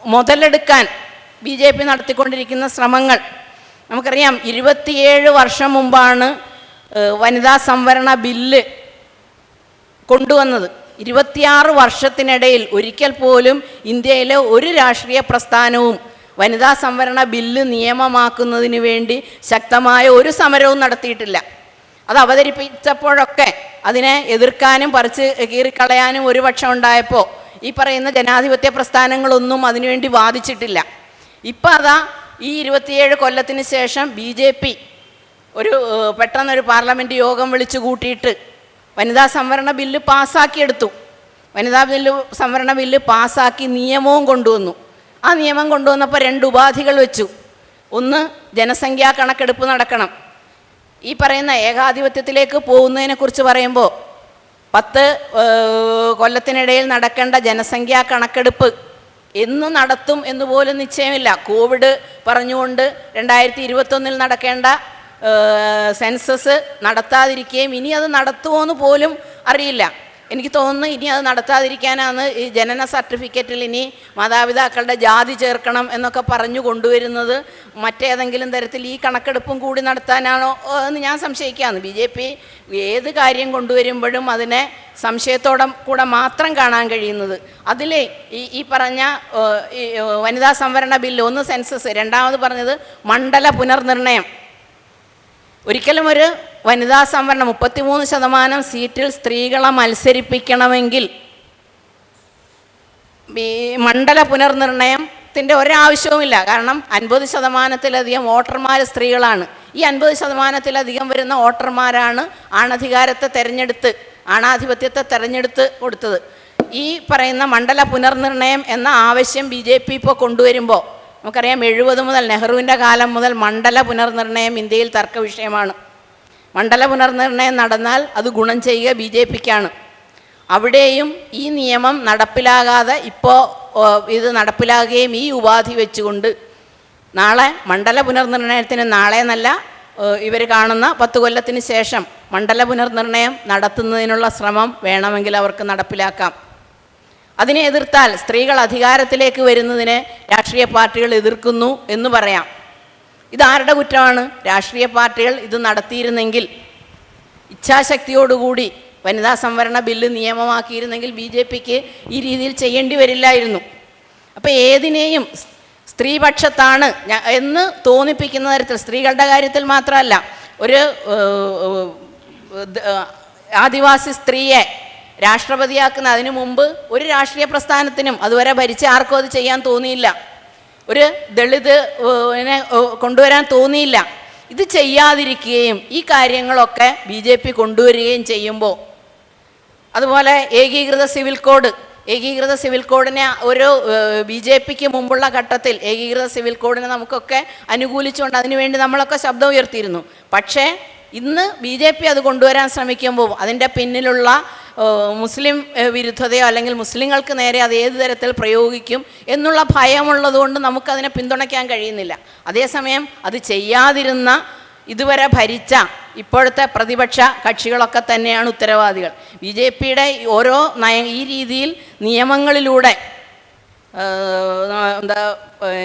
മുതലെടുക്കാൻ BJP നടത്തിക്കൊണ്ടിരിക്കുന്ന ശ്രമങ്ങൾ നമുക്കറിയാം. 27 വർഷം മുമ്പാണ് വനിതാ സംവരണ ബില്ല് കൊണ്ടുവന്നത്. 26 വർഷത്തിനിടയിൽ ഒരിക്കൽ പോലും ഇന്ത്യയിലെ ഒരു രാഷ്ട്രീയ പ്രസ്ഥാനവും വനിതാ സംവരണ ബില്ല് നിയമമാക്കുന്നതിന് വേണ്ടി ശക്തമായ ഒരു സമരവും നടത്തിയിട്ടില്ല. അത് അവതരിപ്പിച്ചപ്പോഴൊക്കെ അതിനെ എതിർക്കാനും പറിച്ച് കീറിക്കളയാനും ഒരു പക്ഷം ഉണ്ടായപ്പോൾ ഈ പറയുന്ന ജനാധിപത്യ പ്രസ്ഥാനങ്ങളൊന്നും അതിനുവേണ്ടി വാദിച്ചിട്ടില്ല. ഇപ്പം അതാ ഈ 27 കൊല്ലത്തിന് ശേഷം BJP പെട്ടെന്നൊരു പാർലമെൻറ്റ് യോഗം വിളിച്ചു കൂട്ടിയിട്ട് വനിതാ സംവരണ ബില്ല് പാസ്സാക്കിയെടുത്തു. സംവരണ ബില്ല് പാസ്സാക്കി നിയമവും കൊണ്ടുവന്നു. ആ നിയമം കൊണ്ടുവന്നപ്പോൾ 2 ഉപാധികൾ വെച്ചു. ഒന്ന്, ജനസംഖ്യാ കണക്കെടുപ്പ് നടക്കണം. ഈ പറയുന്ന ഏകാധിപത്യത്തിലേക്ക് പോകുന്നതിനെക്കുറിച്ച് പറയുമ്പോൾ 10 കൊല്ലത്തിനിടയിൽ നടക്കേണ്ട ജനസംഖ്യാ കണക്കെടുപ്പ് എന്ന് നടത്തും എന്ന് പോലും നിശ്ചയമില്ല. കോവിഡ് പറഞ്ഞുകൊണ്ട് 2021 നടക്കേണ്ട സെൻസസ് നടത്താതിരിക്കുകയും ഇനി അത് നടത്തുമോ എന്ന് പോലും അറിയില്ല. എനിക്ക് തോന്നുന്നു ഇനി അത് നടത്താതിരിക്കാനാണ് ഈ ജനന സർട്ടിഫിക്കറ്റിൽ ഇനി മാതാപിതാക്കളുടെ ജാതി ചേർക്കണം എന്നൊക്കെ പറഞ്ഞു കൊണ്ടുവരുന്നത്. മറ്റേതെങ്കിലും തരത്തിൽ ഈ കണക്കെടുപ്പും കൂടി നടത്താനാണോ എന്ന് ഞാൻ സംശയിക്കുകയാണ്. BJP ഏത് കാര്യം കൊണ്ടുവരുമ്പോഴും അതിനെ സംശയത്തോടെ കൂടെ മാത്രം കാണാൻ കഴിയുന്നത്. അതിൽ ഈ പറഞ്ഞ വനിതാ സംവരണ ബില്ല്, ഒന്ന് സെൻസസ്, രണ്ടാമത് പറഞ്ഞത് മണ്ഡല പുനർനിർണയം. ഒരിക്കലും ഒരു വനിതാ സംവരണം 33% സീറ്റിൽ സ്ത്രീകളെ മത്സരിപ്പിക്കണമെങ്കിൽ ഈ മണ്ഡല പുനർനിർണയത്തിൻ്റെ ഒരാവശ്യവുമില്ല. കാരണം 50%-ലധികം വോട്ടർമാർ സ്ത്രീകളാണ്. ഈ 50%-ലധികം വരുന്ന വോട്ടർമാരാണ് ആണാധിപത്യത്തെ തെരഞ്ഞെടുത്ത് കൊടുത്തത്. ഈ പറയുന്ന മണ്ഡല പുനർനിർണയം എന്ന ആവശ്യം BJP ഇപ്പോൾ കൊണ്ടുവരുമ്പോൾ നമുക്കറിയാം 70 മുതൽ നെഹ്റുവിൻ്റെ കാലം മുതൽ മണ്ഡല പുനർനിർണയം ഇന്ത്യയിൽ തർക്ക വിഷയമാണ്. മണ്ഡല പുനർനിർണയം നടന്നാൽ അത് ഗുണം ചെയ്യുക BJPക്കാണ്. അവിടെയും ഈ നിയമം നടപ്പിലാകാതെ ഇപ്പോൾ ഇത് നടപ്പിലാകുകയും ഈ ഉപാധി വെച്ചുകൊണ്ട് നാളെ മണ്ഡല പുനർനിർണയത്തിന് നാളെ എന്നല്ല ഇവർ കാണുന്ന 10 കൊല്ലത്തിന് ശേഷം മണ്ഡല പുനർനിർണയം നടത്തുന്നതിനുള്ള ശ്രമം വേണമെങ്കിൽ അവർക്ക് നടപ്പിലാക്കാം. അതിനെ എതിർത്താൽ സ്ത്രീകൾ അധികാരത്തിലേക്ക് വരുന്നതിനെ രാഷ്ട്രീയ പാർട്ടികൾ എതിർക്കുന്നു എന്ന് പറയാം. ഇതാരുടെ കുറ്റമാണ്? രാഷ്ട്രീയ പാർട്ടികൾ ഇത് നടത്തിയിരുന്നെങ്കിൽ, ഇച്ഛാശക്തിയോടുകൂടി വനിതാ സംവരണ ബില്ല് നിയമമാക്കിയിരുന്നെങ്കിൽ BJPക്ക് ഈ രീതിയിൽ ചെയ്യേണ്ടി വരില്ലായിരുന്നു. അപ്പോൾ ഏതിനേയും സ്ത്രീപക്ഷത്താണ് എന്ന് തോന്നിപ്പിക്കുന്ന തരത്തിൽ, സ്ത്രീകളുടെ കാര്യത്തിൽ മാത്രമല്ല, ഒരു ആദിവാസി സ്ത്രീയെ രാഷ്ട്രപതിയാക്കുന്ന അതിനു മുമ്പ് ഒരു രാഷ്ട്രീയ പ്രസ്ഥാനത്തിനും അതുവരെ ഭരിച്ച ആർക്കും അത് ചെയ്യാൻ തോന്നിയില്ല. ഒരു ദളിത് കൊണ്ടുവരാൻ തോന്നിയില്ല. ഇത് ചെയ്യാതിരിക്കുകയും ഈ കാര്യങ്ങളൊക്കെ BJP കൊണ്ടുവരികയും ചെയ്യുമ്പോൾ, അതുപോലെ ഏകീകൃത സിവിൽ കോഡിനെ ഒരു BJPക്ക് മുമ്പുള്ള ഘട്ടത്തിൽ ഏകീകൃത സിവിൽ കോഡിനെ നമുക്കൊക്കെ അനുകൂലിച്ചുകൊണ്ട് അതിനുവേണ്ടി നമ്മളൊക്കെ ശബ്ദം ഉയർത്തിയിരുന്നു. പക്ഷേ ഇന്ന് BJP അത് കൊണ്ടുവരാൻ ശ്രമിക്കുമ്പോൾ അതിൻ്റെ പിന്നിലുള്ള മുസ്ലിം വിരുദ്ധതയോ അല്ലെങ്കിൽ മുസ്ലിങ്ങൾക്ക് നേരെ അത് ഏത് തരത്തിൽ പ്രയോഗിക്കും എന്നുള്ള ഭയമുള്ളതുകൊണ്ട് നമുക്കതിനെ പിന്തുണയ്ക്കാൻ കഴിയുന്നില്ല. അതേസമയം അത് ചെയ്യാതിരുന്ന ഇതുവരെ ഭരിച്ച ഇപ്പോഴത്തെ പ്രതിപക്ഷ കക്ഷികളൊക്കെ തന്നെയാണ് ഉത്തരവാദികൾ. BJPയുടെ ഓരോ ഈ രീതിയിൽ നിയമങ്ങളിലൂടെ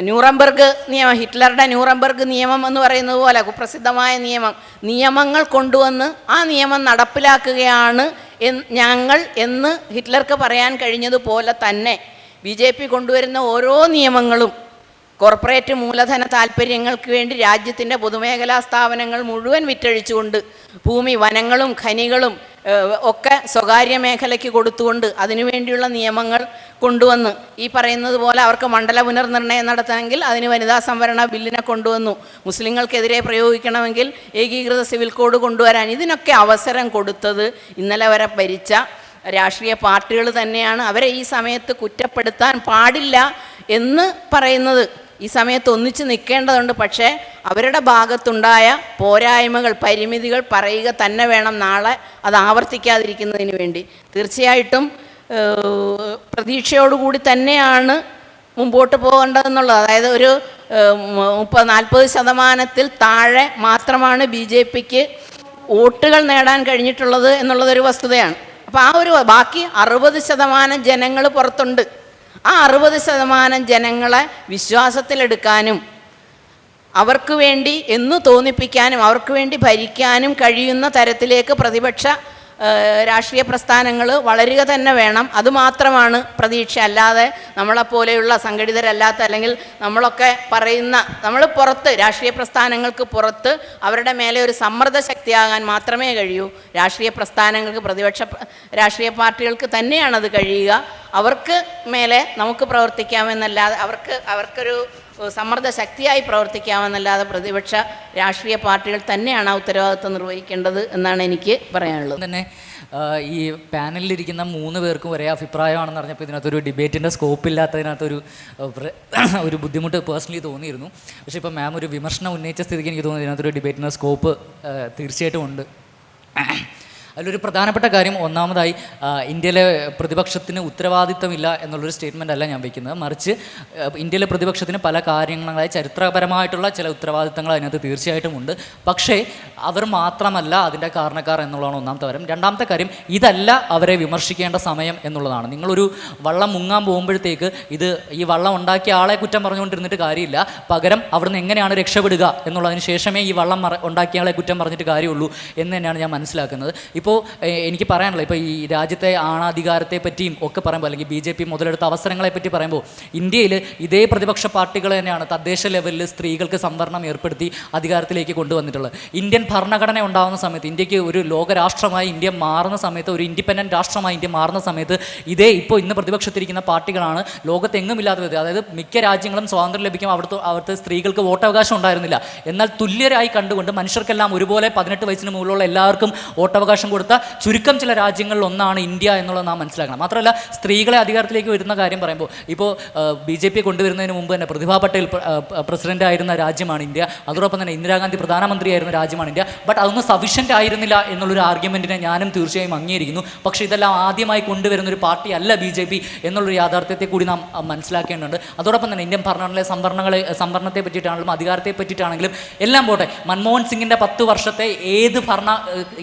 ന്യൂറംബർഗ് നിയമം, ഹിറ്റ്ലറുടെ ന്യൂറംബർഗ് നിയമം എന്ന് പറയുന്നത് പോലെ കുപ്രസിദ്ധമായ നിയമങ്ങൾ കൊണ്ടുവന്ന് ആ നിയമം നടപ്പിലാക്കുകയാണ് ഞങ്ങൾ എന്ന് ഹിറ്റ്ലർക്ക് പറയാൻ കഴിഞ്ഞതുപോലെ തന്നെ BJP കൊണ്ടുവരുന്ന ഓരോ നിയമങ്ങളും കോർപ്പറേറ്റ് മൂലധന താല്പര്യങ്ങൾക്ക് വേണ്ടി രാജ്യത്തിൻ്റെ പൊതുമേഖലാ സ്ഥാപനങ്ങൾ മുഴുവൻ വിറ്റഴിച്ചുകൊണ്ട് ഭൂമി, വനങ്ങളും ഖനികളും ഒക്കെ സ്വകാര്യ മേഖലയ്ക്ക് കൊടുത്തുകൊണ്ട് അതിനുവേണ്ടിയുള്ള നിയമങ്ങൾ കൊണ്ടുവന്ന് ഈ പറയുന്നത് പോലെ അവർക്ക് മണ്ഡല പുനർനിർണ്ണയം നടത്തണമെങ്കിൽ അതിന് വനിതാ സംവരണ ബില്ലിനെ കൊണ്ടുവന്നു. മുസ്ലിങ്ങൾക്കെതിരെ പ്രയോഗിക്കണമെങ്കിൽ ഏകീകൃത സിവിൽ കോഡ് കൊണ്ടുവരാൻ ഇതിനൊക്കെ അവസരം കൊടുത്തത് ഇന്നലെ വരെ ഭരിച്ച രാഷ്ട്രീയ പാർട്ടികൾ തന്നെയാണ്. അവരെ ഈ സമയത്ത് കുറ്റപ്പെടുത്താൻ പാടില്ല എന്ന് പറയുന്നത് ഈ സമയത്ത് ഒന്നിച്ച് നിൽക്കേണ്ടതുണ്ട്. പക്ഷേ അവരുടെ ഭാഗത്തുണ്ടായ പോരായ്മകൾ, പരിമിതികൾ പറയുക തന്നെ വേണം നാളെ അത് ആവർത്തിക്കാതിരിക്കുന്നതിന് വേണ്ടി. തീർച്ചയായിട്ടും പ്രതീക്ഷയോടുകൂടി തന്നെയാണ് മുമ്പോട്ട് പോകേണ്ടതെന്നുള്ളത്. അതായത് ഒരു 30-40% താഴെ മാത്രമാണ് BJPക്ക് വോട്ടുകൾ നേടാൻ കഴിഞ്ഞിട്ടുള്ളത് എന്നുള്ളതൊരു വസ്തുതയാണ്. അപ്പോൾ ആ ഒരു ബാക്കി 60% ജനങ്ങൾ പുറത്തുണ്ട്. ആ 60% ജനങ്ങളെ വിശ്വാസത്തിലെടുക്കാനും അവർക്ക് വേണ്ടി എന്ന് തോന്നിപ്പിക്കാനും അവർക്ക് വേണ്ടി ഭരിക്കാനും കഴിയുന്ന തരത്തിലേക്ക് പ്രതിപക്ഷ രാഷ്ട്രീയ പ്രസ്ഥാനങ്ങൾ വളരുക തന്നെ വേണം. അതുമാത്രമാണ് പ്രതീക്ഷ. അല്ലാതെ നമ്മളെപ്പോലെയുള്ള സംഘടിതരല്ലാത്ത അല്ലെങ്കിൽ നമ്മളൊക്കെ പറയുന്ന നമ്മൾ പുറത്ത് രാഷ്ട്രീയ പ്രസ്ഥാനങ്ങൾക്ക് പുറത്ത് അവരുടെ മേലെ ഒരു സമ്മർദ്ദ ശക്തിയാകാൻ മാത്രമേ കഴിയൂ. രാഷ്ട്രീയ പ്രസ്ഥാനങ്ങൾക്ക്, പ്രതിപക്ഷ രാഷ്ട്രീയ പാർട്ടികൾക്ക് തന്നെയാണത് കഴിയുക. അവർക്ക് മേലെ നമുക്ക് പ്രവർത്തിക്കാമെന്നല്ലാതെ അവർക്കൊരു സമ്മർദ്ദ ശക്തിയായി പ്രവർത്തിക്കാമെന്നല്ലാതെ പ്രതിപക്ഷ രാഷ്ട്രീയ പാർട്ടികൾ തന്നെയാണ് ആ ഉത്തരവാദിത്വം നിർവഹിക്കേണ്ടത് എന്നാണ് എനിക്ക് പറയാനുള്ളത്. തന്നെ ഈ പാനലിലിരിക്കുന്ന 3 പേർക്കും ഒരേ അഭിപ്രായമാണെന്ന് പറഞ്ഞപ്പോൾ ഇതിനകത്തൊരു ഡിബേറ്റിൻ്റെ സ്കോപ്പ് ഇല്ലാത്തതിനകത്തൊരു ഒരു ബുദ്ധിമുട്ട് പേഴ്സണലി തോന്നിയിരുന്നു. പക്ഷേ ഇപ്പോൾ മാം ഒരു വിമർശനം ഉന്നയിച്ച സ്ഥിതിക്ക് എനിക്ക് തോന്നുന്നു ഇതിനകത്തൊരു ഡിബേറ്റിൻ്റെ സ്കോപ്പ് തീർച്ചയായിട്ടും ഉണ്ട്. അതിലൊരു പ്രധാനപ്പെട്ട കാര്യം, ഒന്നാമതായി ഇന്ത്യയിലെ പ്രതിപക്ഷത്തിന് ഉത്തരവാദിത്തമില്ല എന്നുള്ളൊരു സ്റ്റേറ്റ്മെൻ്റ് അല്ല ഞാൻ വയ്ക്കുന്നത്. മറിച്ച് ഇന്ത്യയിലെ പ്രതിപക്ഷത്തിന് പല കാര്യങ്ങളായി ചരിത്രപരമായിട്ടുള്ള ചില ഉത്തരവാദിത്തങ്ങൾ അതിനകത്ത് തീർച്ചയായിട്ടും ഉണ്ട്. പക്ഷേ അവർ മാത്രമല്ല അതിൻ്റെ കാരണക്കാർ എന്നുള്ളതാണ് ഒന്നാമത്തെ കാര്യം. രണ്ടാമത്തെ കാര്യം, ഇതല്ല അവരെ വിമർശിക്കേണ്ട സമയം എന്നുള്ളതാണ്. നിങ്ങളൊരു വള്ളം മുങ്ങാൻ പോകുമ്പോഴത്തേക്ക് ഈ വള്ളം ഉണ്ടാക്കിയ ആളെ കുറ്റം പറഞ്ഞുകൊണ്ടിരുന്നിട്ട് കാര്യമില്ല. പകരം അവിടുന്ന് എങ്ങനെയാണ് രക്ഷപ്പെടുക എന്നുള്ളതിന് ശേഷമേ ഈ വള്ളം ഉണ്ടാക്കിയ ആളെ കുറ്റം പറഞ്ഞിട്ട് കാര്യമുള്ളൂ എന്ന് തന്നെയാണ് ഞാൻ മനസ്സിലാക്കുന്നത്. ഇപ്പോൾ എനിക്ക് പറയാനുള്ളത്, ഇപ്പോൾ ഈ രാജ്യത്തെ ആണാധികാരത്തെ പറ്റിയും ഒക്കെ പറയുമ്പോൾ, അല്ലെങ്കിൽ BJP മുതലെടുത്ത അവസരങ്ങളെ പറ്റി പറയുമ്പോൾ, ഇന്ത്യയിൽ ഇതേ പ്രതിപക്ഷ പാർട്ടികൾ തന്നെയാണ് തദ്ദേശ ലെവലിൽ സ്ത്രീകൾക്ക് സംവരണം ഏർപ്പെടുത്തി അധികാരത്തിലേക്ക് കൊണ്ടുവന്നിട്ടുള്ളത്. ഇന്ത്യൻ ഭരണഘടന ഉണ്ടാകുന്ന സമയത്ത്, ഇന്ത്യക്ക് ഒരു ലോകരാഷ്ട്രമായി ഇന്ത്യ മാറുന്ന സമയത്ത്, ഒരു ഇൻഡിപെൻഡൻറ്റ് രാഷ്ട്രമായി ഇന്ത്യ മാറുന്ന സമയത്ത് ഇന്ന് പ്രതിപക്ഷത്തിരിക്കുന്ന പാർട്ടികളാണ് ലോകത്തെങ്ങും ഇല്ലാത്ത വിധത്തിൽ, അതായത് മിക്ക രാജ്യങ്ങളും സ്വാതന്ത്ര്യം ലഭിക്കും അവിടുത്തെ സ്ത്രീകൾക്ക് വോട്ടവകാശം ഉണ്ടായിരുന്നില്ല. എന്നാൽ തുല്യരായി കണ്ടുകൊണ്ട് മനുഷ്യർക്കെല്ലാം ഒരുപോലെ 18 വയസ്സിന് മുകളിലുള്ള എല്ലാവർക്കും വോട്ടവകാശം കൊടുത്ത ചുരുക്കം ചില രാജ്യങ്ങളിൽ ഒന്നാണ് ഇന്ത്യ എന്നുള്ളത് നാം മനസ്സിലാക്കണം. മാത്രമല്ല, സ്ത്രീകളെ അധികാരത്തിലേക്ക് വരുന്ന കാര്യം പറയുമ്പോൾ, ഇപ്പോൾ BJP കൊണ്ടുവരുന്നതിന് മുമ്പ് തന്നെ പ്രതിഭാ പട്ടേൽ പ്രസിഡന്റ് ആയിരുന്ന രാജ്യമാണ് ഇന്ത്യ. അതോടൊപ്പം തന്നെ ഇന്ദിരാഗാന്ധി പ്രധാനമന്ത്രിയായിരുന്ന രാജ്യമാണ് ഇന്ത്യ. ബട്ട് അതൊന്നും സഫീഷ്യൻ്റ് ആയിരുന്നില്ല എന്നുള്ളൊരു ആർഗ്യുമെൻറ്റിനെ ഞാനും തീർച്ചയായും അംഗീകരിക്കുന്നു. പക്ഷേ ഇതെല്ലാം ആദ്യമായി കൊണ്ടുവരുന്നൊരു പാർട്ടി അല്ല BJP എന്നുള്ളൊരു യാഥാർത്ഥ്യത്തെ കൂടി നാം മനസ്സിലാക്കേണ്ടതുണ്ട്. അതോടൊപ്പം തന്നെ ഇന്ത്യൻ ഭരണഘടനയിലെ സംവരണത്തെ പറ്റിയിട്ടാണെങ്കിലും അധികാരത്തെ പറ്റിയിട്ടാണെങ്കിലും എല്ലാം പോട്ടെ, മൻമോഹൻ സിംഗിൻ്റെ 10 വർഷത്തെ ഏത് ഭരണ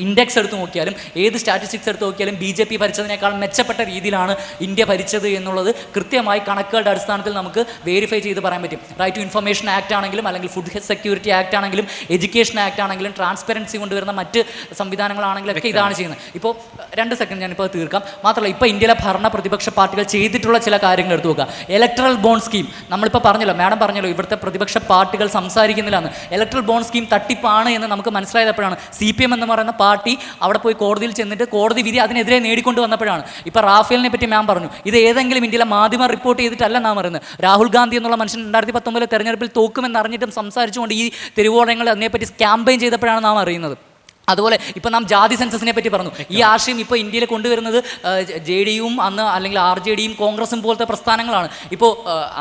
ഇൻഡെക്സ് എടുത്ത് നോക്കിയാൽ നോക്കിയാലും ഏത് സ്റ്റാറ്റിസ്റ്റിക്സ് എടുത്ത് നോക്കിയാലും BJP ഭരിച്ചതിനേക്കാൾ മെച്ചപ്പെട്ട രീതിയിലാണ് ഇന്ത്യ ഭരിച്ചത് എന്നുള്ളത് കൃത്യമായി കണക്കുകളുടെ അടിസ്ഥാനത്തിൽ നമുക്ക് വെരിഫൈ ചെയ്ത് പറയാൻ പറ്റും. റൈറ്റ് ടു ഇൻഫർമേഷൻ ആക്ട് ആണെങ്കിലും അല്ലെങ്കിൽ ഫുഡ് സെക്യൂരിറ്റി ആക്ട് ആണെങ്കിലും എഡ്യൂക്കേഷൻ ആക്ട് ആണെങ്കിലും ട്രാൻസ്പെറൻസി കൊണ്ടുവരുന്ന മറ്റ് സംവിധാനങ്ങളാണെങ്കിലും ഒക്കെ ഇതാണ് ചെയ്യുന്നത്. ഇപ്പോൾ 2 സെക്കൻഡ് ഞാനിപ്പോൾ തീർക്കാം. മാത്രമല്ല ഇപ്പോൾ ഇന്ത്യയിലെ ഭരണ പ്രതിപക്ഷ പാർട്ടികൾ ചെയ്തിട്ടുള്ള ചില കാര്യങ്ങൾ എടുത്തു നോക്കുക. ഇലക്ട്രൽ ബോണ്ട് സ്കീം നമ്മളിപ്പോൾ പറഞ്ഞല്ലോ, മാഡം പറഞ്ഞല്ലോ ഇവിടുത്തെ പ്രതിപക്ഷ പാർട്ടികൾ സംസാരിക്കുന്നില്ല എന്ന്. ഇലക്ട്രൽ ബോണ്ട് സ്കീം തട്ടിപ്പാണ് എന്ന് നമുക്ക് മനസ്സിലായപ്പോഴാണ് CPM എന്ന് പറയുന്ന പാർട്ടി അവിടെ പോയി കോടതിയിൽ ചെന്നിട്ട് കോടതി വിധി അതിനെതിരെ നേടിക്കൊണ്ട് വന്നപ്പോഴാണ്. ഇപ്പോൾ റാഫേലിനെ പറ്റി മാം പറഞ്ഞു, ഇത് ഏതെങ്കിലും ഇന്ത്യയിലെ മാധ്യമം റിപ്പോർട്ട് ചെയ്തിട്ടല്ല നാം പറയുന്നത്. രാഹുൽ ഗാന്ധി എന്നുള്ള മനുഷ്യൻ 2019 തെരഞ്ഞെടുപ്പിൽ തോക്കുമെന്ന് അറിഞ്ഞിട്ടും സംസാരിച്ചുകൊണ്ട് ഈ തെരുവോടങ്ങൾ അതിനെപ്പറ്റി ക്യാമ്പയിൻ ചെയ്തപ്പോഴാണ് നാം അറിയുന്നത്. അതുപോലെ ഇപ്പോൾ നാം ജാതി സെൻസസിനെ പറ്റി പറഞ്ഞു. ഈ ആശയം ഇപ്പോൾ ഇന്ത്യയിൽ കൊണ്ടുവരുന്നത് JDUവും അന്ന് അല്ലെങ്കിൽ RJDയും കോൺഗ്രസും പോലത്തെ പ്രസ്ഥാനങ്ങളാണ്. ഇപ്പോൾ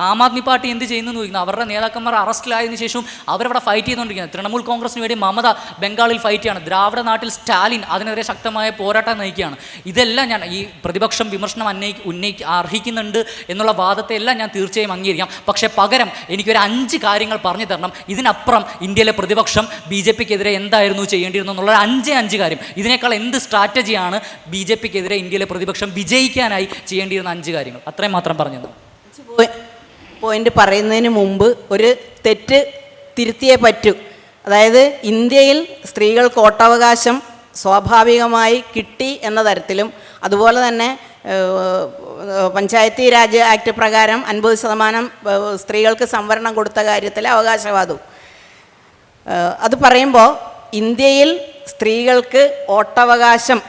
ആം ആദ്മി പാർട്ടി എന്ത് ചെയ്യുന്നു ചോദിക്കുന്നത്, അവരുടെ നേതാക്കന്മാർ അറസ്റ്റിലായതിനു ശേഷവും അവരവിടെ ഫൈറ്റ് ചെയ്തുകൊണ്ടിരിക്കുന്നത്. തൃണമൂൽ കോൺഗ്രസിന് വേണ്ടി മമത ബംഗാളിൽ ഫൈറ്റ് ചെയ്യാണ്. ദ്രാവിഡ നാട്ടിൽ സ്റ്റാലിൻ അതിനെതിരെ ശക്തമായ പോരാട്ടം നയിക്കുകയാണ്. ഇതെല്ലാം ഞാൻ ഈ പ്രതിപക്ഷം വിമർശനം അർഹിക്കുന്നുണ്ട് എന്നുള്ള വാദത്തെ എല്ലാം ഞാൻ തീർച്ചയായും അംഗീകരിക്കാം. പക്ഷേ പകരം എനിക്കൊരു 5 കാര്യങ്ങൾ പറഞ്ഞു തരണം. ഇതിനപ്പുറം ഇന്ത്യയിലെ പ്രതിപക്ഷം BJPക്കെതിരെ എന്തായിരുന്നു ചെയ്യേണ്ടിയിരുന്നത് എന്നുള്ള 5 കാര്യം. ഇതിനേക്കാൾ എന്ത് സ്ട്രാറ്റജിയാണ് BJPക്കെതിരെ ഇന്ത്യയിലെ പ്രതിപക്ഷം വിജയിക്കാനായി ചെയ്യേണ്ടിയിരുന്ന 5 കാര്യങ്ങൾ? അത്രയും മാത്രം പറഞ്ഞു. പോയിന്റ് പറയുന്നതിന് മുമ്പ് ഒരു തെറ്റ് തിരുത്തിയേ പറ്റൂ. അതായത് ഇന്ത്യയിൽ സ്ത്രീകൾക്ക് വോട്ടവകാശം സ്വാഭാവികമായി കിട്ടി എന്ന തരത്തിലും അതുപോലെ തന്നെ പഞ്ചായത്തി രാജ് ആക്ട് പ്രകാരം 50% സ്ത്രീകൾക്ക് സംവരണം കൊടുത്ത കാര്യത്തിലെ അവകാശവാദവും. അത് പറയുമ്പോൾ ഇന്ത്യയിൽ സ്ത്രീകൾക്ക് വോട്ടവകാശം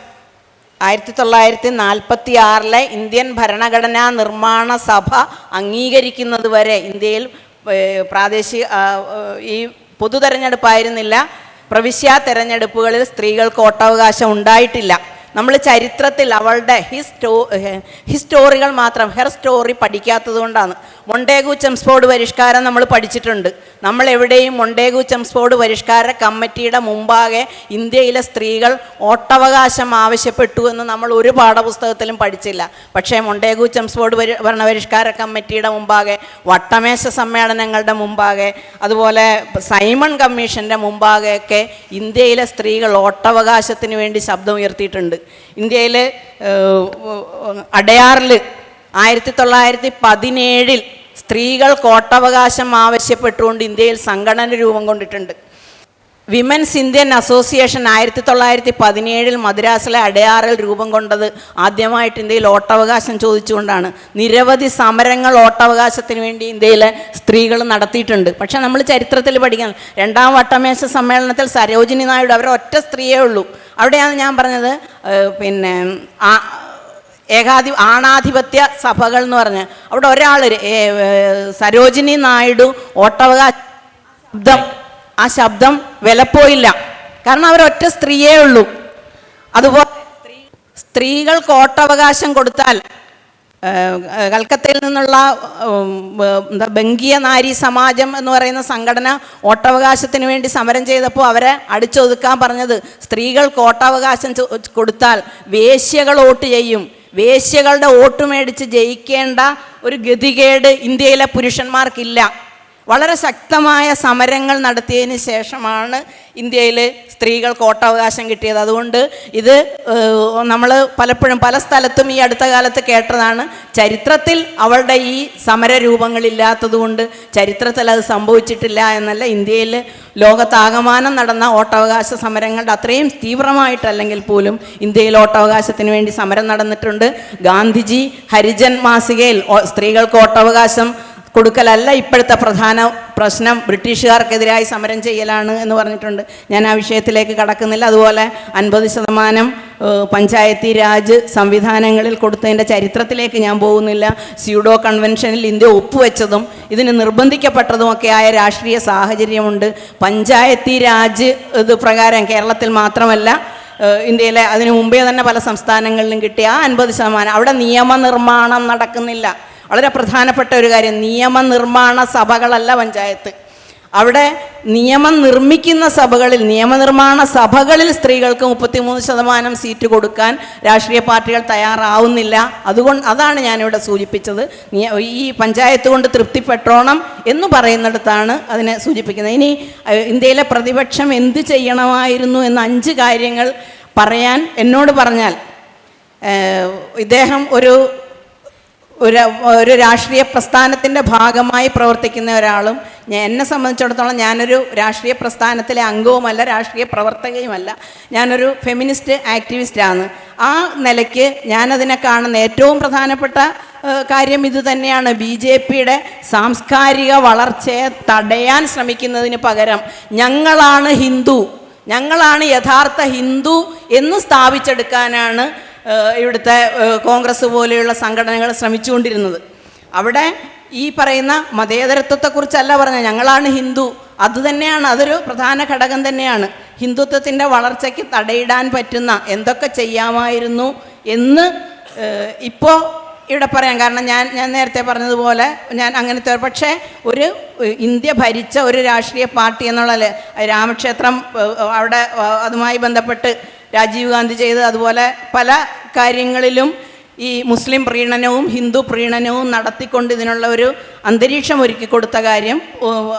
1946 ഇന്ത്യൻ ഭരണഘടനാ നിർമ്മാണ സഭ അംഗീകരിക്കുന്നത് വരെ ഇന്ത്യയിൽ പ്രാദേശിക ഈ പൊതു തെരഞ്ഞെടുപ്പായിരുന്നില്ല, പ്രവിശ്യാ തെരഞ്ഞെടുപ്പുകളിൽ സ്ത്രീകൾക്ക് വോട്ടവകാശം ഉണ്ടായിട്ടില്ല. നമ്മൾ ചരിത്രത്തിൽ അവളുടെ ഹിസ്റ്റോറികൾ മാത്രം ഹെർ സ്റ്റോറി പഠിക്കാത്തത് കൊണ്ടാണ്. മൊണ്ടേഗു ചെംസ്ഫോർഡ് പരിഷ്കാരം നമ്മൾ പഠിച്ചിട്ടുണ്ട്. നമ്മൾ എവിടെയും മൊണ്ടേഗു ചെംസ്ഫോർഡ് പരിഷ്കാര കമ്മിറ്റിയുടെ മുമ്പാകെ ഇന്ത്യയിലെ സ്ത്രീകൾ വോട്ടവകാശം ആവശ്യപ്പെട്ടു എന്ന് നമ്മൾ ഒരു പാഠപുസ്തകത്തിലും പഠിച്ചില്ല. പക്ഷേ മൊണ്ടേഗു ചെംസ്ഫോർഡ് ഭരണപരിഷ്കാര കമ്മിറ്റിയുടെ മുമ്പാകെ, വട്ടമേശ സമ്മേളനങ്ങളുടെ മുമ്പാകെ, അതുപോലെ സൈമൺ കമ്മീഷൻ്റെ മുമ്പാകെയൊക്കെ ഇന്ത്യയിലെ സ്ത്രീകൾ വോട്ടവകാശത്തിന് വേണ്ടി ശബ്ദം ഉയർത്തിയിട്ടുണ്ട്. ഇന്ത്യയിൽ അടയാറിൽ 1917 സ്ത്രീകൾക്ക് വോട്ടവകാശം ആവശ്യപ്പെട്ടുകൊണ്ട് ഇന്ത്യയിൽ സംഘടന രൂപം കൊണ്ടിട്ടുണ്ട്. വിമൻസ് ഇന്ത്യൻ അസോസിയേഷൻ 1917 മദ്രാസിലെ അടയാറിൽ രൂപം കൊണ്ടത് ആദ്യമായിട്ട് ഇന്ത്യയിൽ വോട്ടവകാശം ചോദിച്ചുകൊണ്ടാണ്. നിരവധി സമരങ്ങൾ വോട്ടവകാശത്തിന് വേണ്ടി ഇന്ത്യയിലെ സ്ത്രീകൾ നടത്തിയിട്ടുണ്ട്. പക്ഷേ നമ്മൾ ചരിത്രത്തിൽ പഠിക്കണം. 2ാം വട്ടമേശ സമ്മേളനത്തിൽ സരോജിനി നായിഡു, അവരെ ഒറ്റ സ്ത്രീയേ ഉള്ളൂ. അവിടെയാണ് ഞാൻ പറഞ്ഞത് പിന്നെ ആണാധിപത്യ സഭകൾ എന്ന് പറഞ്ഞ് അവിടെ ഒരാൾ സരോജിനി നായിഡു ആ ശബ്ദം വിലപ്പോയില്ല. കാരണം അവരൊറ്റ സ്ത്രീയേ ഉള്ളൂ. അതുപോലെ സ്ത്രീകൾക്ക് വോട്ടവകാശം കൊടുത്താൽ കൽക്കത്തയിൽ നിന്നുള്ള ബംഗീയ നാരി സമാജം എന്ന് പറയുന്ന സംഘടന വോട്ടവകാശത്തിന് വേണ്ടി സമരം ചെയ്തപ്പോൾ അവരെ അടിച്ചൊതുക്കാൻ പറഞ്ഞത്, സ്ത്രീകൾക്ക് വോട്ടവകാശം കൊടുത്താൽ വേശ്യകൾ വോട്ട് ചെയ്യും, വേശ്യകളുടെ വോട്ട് മേടിച്ച് ജയിക്കേണ്ട ഒരു ഗതികേട് ഇന്ത്യയിലെ പുരുഷന്മാർക്കില്ല. വളരെ ശക്തമായ സമരങ്ങൾ നടത്തിയതിന് ശേഷമാണ് ഇന്ത്യയിൽ സ്ത്രീകൾക്ക് വോട്ടവകാശം കിട്ടിയത്. അതുകൊണ്ട് ഇത് നമ്മൾ പലപ്പോഴും പല സ്ഥലത്തും ഈ അടുത്ത കാലത്ത് കേട്ടതാണ്. ചരിത്രത്തിൽ അവളുടെ ഈ സമരരൂപങ്ങളില്ലാത്തത് കൊണ്ട് ചരിത്രത്തിൽ അത് സംഭവിച്ചിട്ടില്ല എന്നല്ല, ഇന്ത്യയിൽ ലോകത്താകമാനം നടന്ന വോട്ടവകാശ സമരങ്ങളുടെ അത്രയും തീവ്രമായിട്ടല്ലെങ്കിൽ പോലും ഇന്ത്യയിൽ വോട്ടവകാശത്തിന് വേണ്ടി സമരം നടന്നിട്ടുണ്ട്. ഗാന്ധിജി ഹരിജൻ മാസികയിൽ സ്ത്രീകൾക്ക് വോട്ടവകാശം കൊടുക്കലല്ല ഇപ്പോഴത്തെ പ്രധാന പ്രശ്നം, ബ്രിട്ടീഷുകാർക്കെതിരായി സമരം ചെയ്യലാണ് എന്ന് പറഞ്ഞിട്ടുണ്ട്. ഞാൻ ആ വിഷയത്തിലേക്ക് കടക്കുന്നില്ല. അതുപോലെ 50% പഞ്ചായത്തി രാജ് സംവിധാനങ്ങളിൽ കൊടുത്തതിൻ്റെ ചരിത്രത്തിലേക്ക് ഞാൻ പോകുന്നില്ല. സ്യൂഡോ കൺവെൻഷനിൽ ഇന്ത്യ ഒപ്പുവെച്ചതും ഇതിന് നിർബന്ധിക്കപ്പെട്ടതുമൊക്കെയായ രാഷ്ട്രീയ സാഹചര്യമുണ്ട്. പഞ്ചായത്തി രാജ് ഇത് പ്രകാരം കേരളത്തിൽ മാത്രമല്ല ഇന്ത്യയിലെ അതിനു മുമ്പേ തന്നെ പല സംസ്ഥാനങ്ങളിലും കിട്ടിയ ആ 50% അവിടെ നിയമനിർമ്മാണം നടക്കുന്നില്ല. വളരെ പ്രധാനപ്പെട്ട ഒരു കാര്യം, നിയമനിർമ്മാണ സഭകളല്ല പഞ്ചായത്ത്. അവിടെ നിയമം നിർമ്മിക്കുന്ന സഭകളിൽ, നിയമനിർമ്മാണ സഭകളിൽ സ്ത്രീകൾക്ക് 33% സീറ്റ് കൊടുക്കാൻ രാഷ്ട്രീയ പാർട്ടികൾ തയ്യാറാവുന്നില്ല. അതാണ് ഞാനിവിടെ സൂചിപ്പിച്ചത്. ഈ പഞ്ചായത്ത് കൊണ്ട് തൃപ്തിപ്പെട്ടോണം എന്ന് പറയുന്നിടത്താണ് അതിനെ സൂചിപ്പിക്കുന്നത്. ഇനി ഇന്ത്യയിലെ പ്രതിപക്ഷം എന്ത് ചെയ്യണമായിരുന്നു എന്ന 5 കാര്യങ്ങൾ പറയാൻ എന്നോട് പറഞ്ഞാൽ ഇദ്ദേഹം ഒരു രാഷ്ട്രീയ പ്രസ്ഥാനത്തിൻ്റെ ഭാഗമായി പ്രവർത്തിക്കുന്ന ഒരാളും എന്നെ സംബന്ധിച്ചിടത്തോളം ഞാനൊരു രാഷ്ട്രീയ പ്രസ്ഥാനത്തിലെ അംഗവുമല്ല, രാഷ്ട്രീയ പ്രവർത്തകയുമല്ല, ഞാനൊരു ഫെമിനിസ്റ്റ് ആക്ടിവിസ്റ്റാണ്. ആ നിലയ്ക്ക് ഞാനതിനെ കാണുന്ന ഏറ്റവും പ്രധാനപ്പെട്ട കാര്യം ഇത് തന്നെയാണ്. BJPയുടെ സാംസ്കാരിക വളർച്ചയെ തടയാൻ ശ്രമിക്കുന്നതിന് പകരം ഞങ്ങളാണ് ഹിന്ദു, ഞങ്ങളാണ് യഥാർത്ഥ ഹിന്ദു എന്ന് സ്ഥാപിച്ചെടുക്കാനാണ് ഇവിടുത്തെ കോൺഗ്രസ് പോലെയുള്ള സംഘടനകൾ ശ്രമിച്ചുകൊണ്ടിരുന്നത്. അവിടെ ഈ പറയുന്ന മതേതരത്വത്തെക്കുറിച്ചല്ല പറഞ്ഞത്, ഞങ്ങളാണ് ഹിന്ദു. അതുതന്നെയാണ്, അതൊരു പ്രധാന ഘടകം തന്നെയാണ്. ഹിന്ദുത്വത്തിൻ്റെ വളർച്ചയ്ക്ക് തടയിടാൻ പറ്റുന്ന എന്തൊക്കെ ചെയ്യാമായിരുന്നു എന്ന് ഇപ്പോൾ ഇവിടെ പറയാം. കാരണം ഞാൻ നേരത്തെ പറഞ്ഞതുപോലെ ഞാൻ അങ്ങനത്തെ, പക്ഷേ ഒരു ഇന്ത്യ ഭരിച്ച ഒരു രാഷ്ട്രീയ പാർട്ടി എന്നുള്ള രാമക്ഷേത്രം അവിടെ അതുമായി ബന്ധപ്പെട്ട് രാജീവ് ഗാന്ധി ചെയ്ത്, അതുപോലെ പല കാര്യങ്ങളിലും ഈ മുസ്ലിം പ്രീണനവും ഹിന്ദു പ്രീണനവും നടത്തിക്കൊണ്ട് ഇതിനുള്ള ഒരു അന്തരീക്ഷം ഒരുക്കി കൊടുത്ത കാര്യം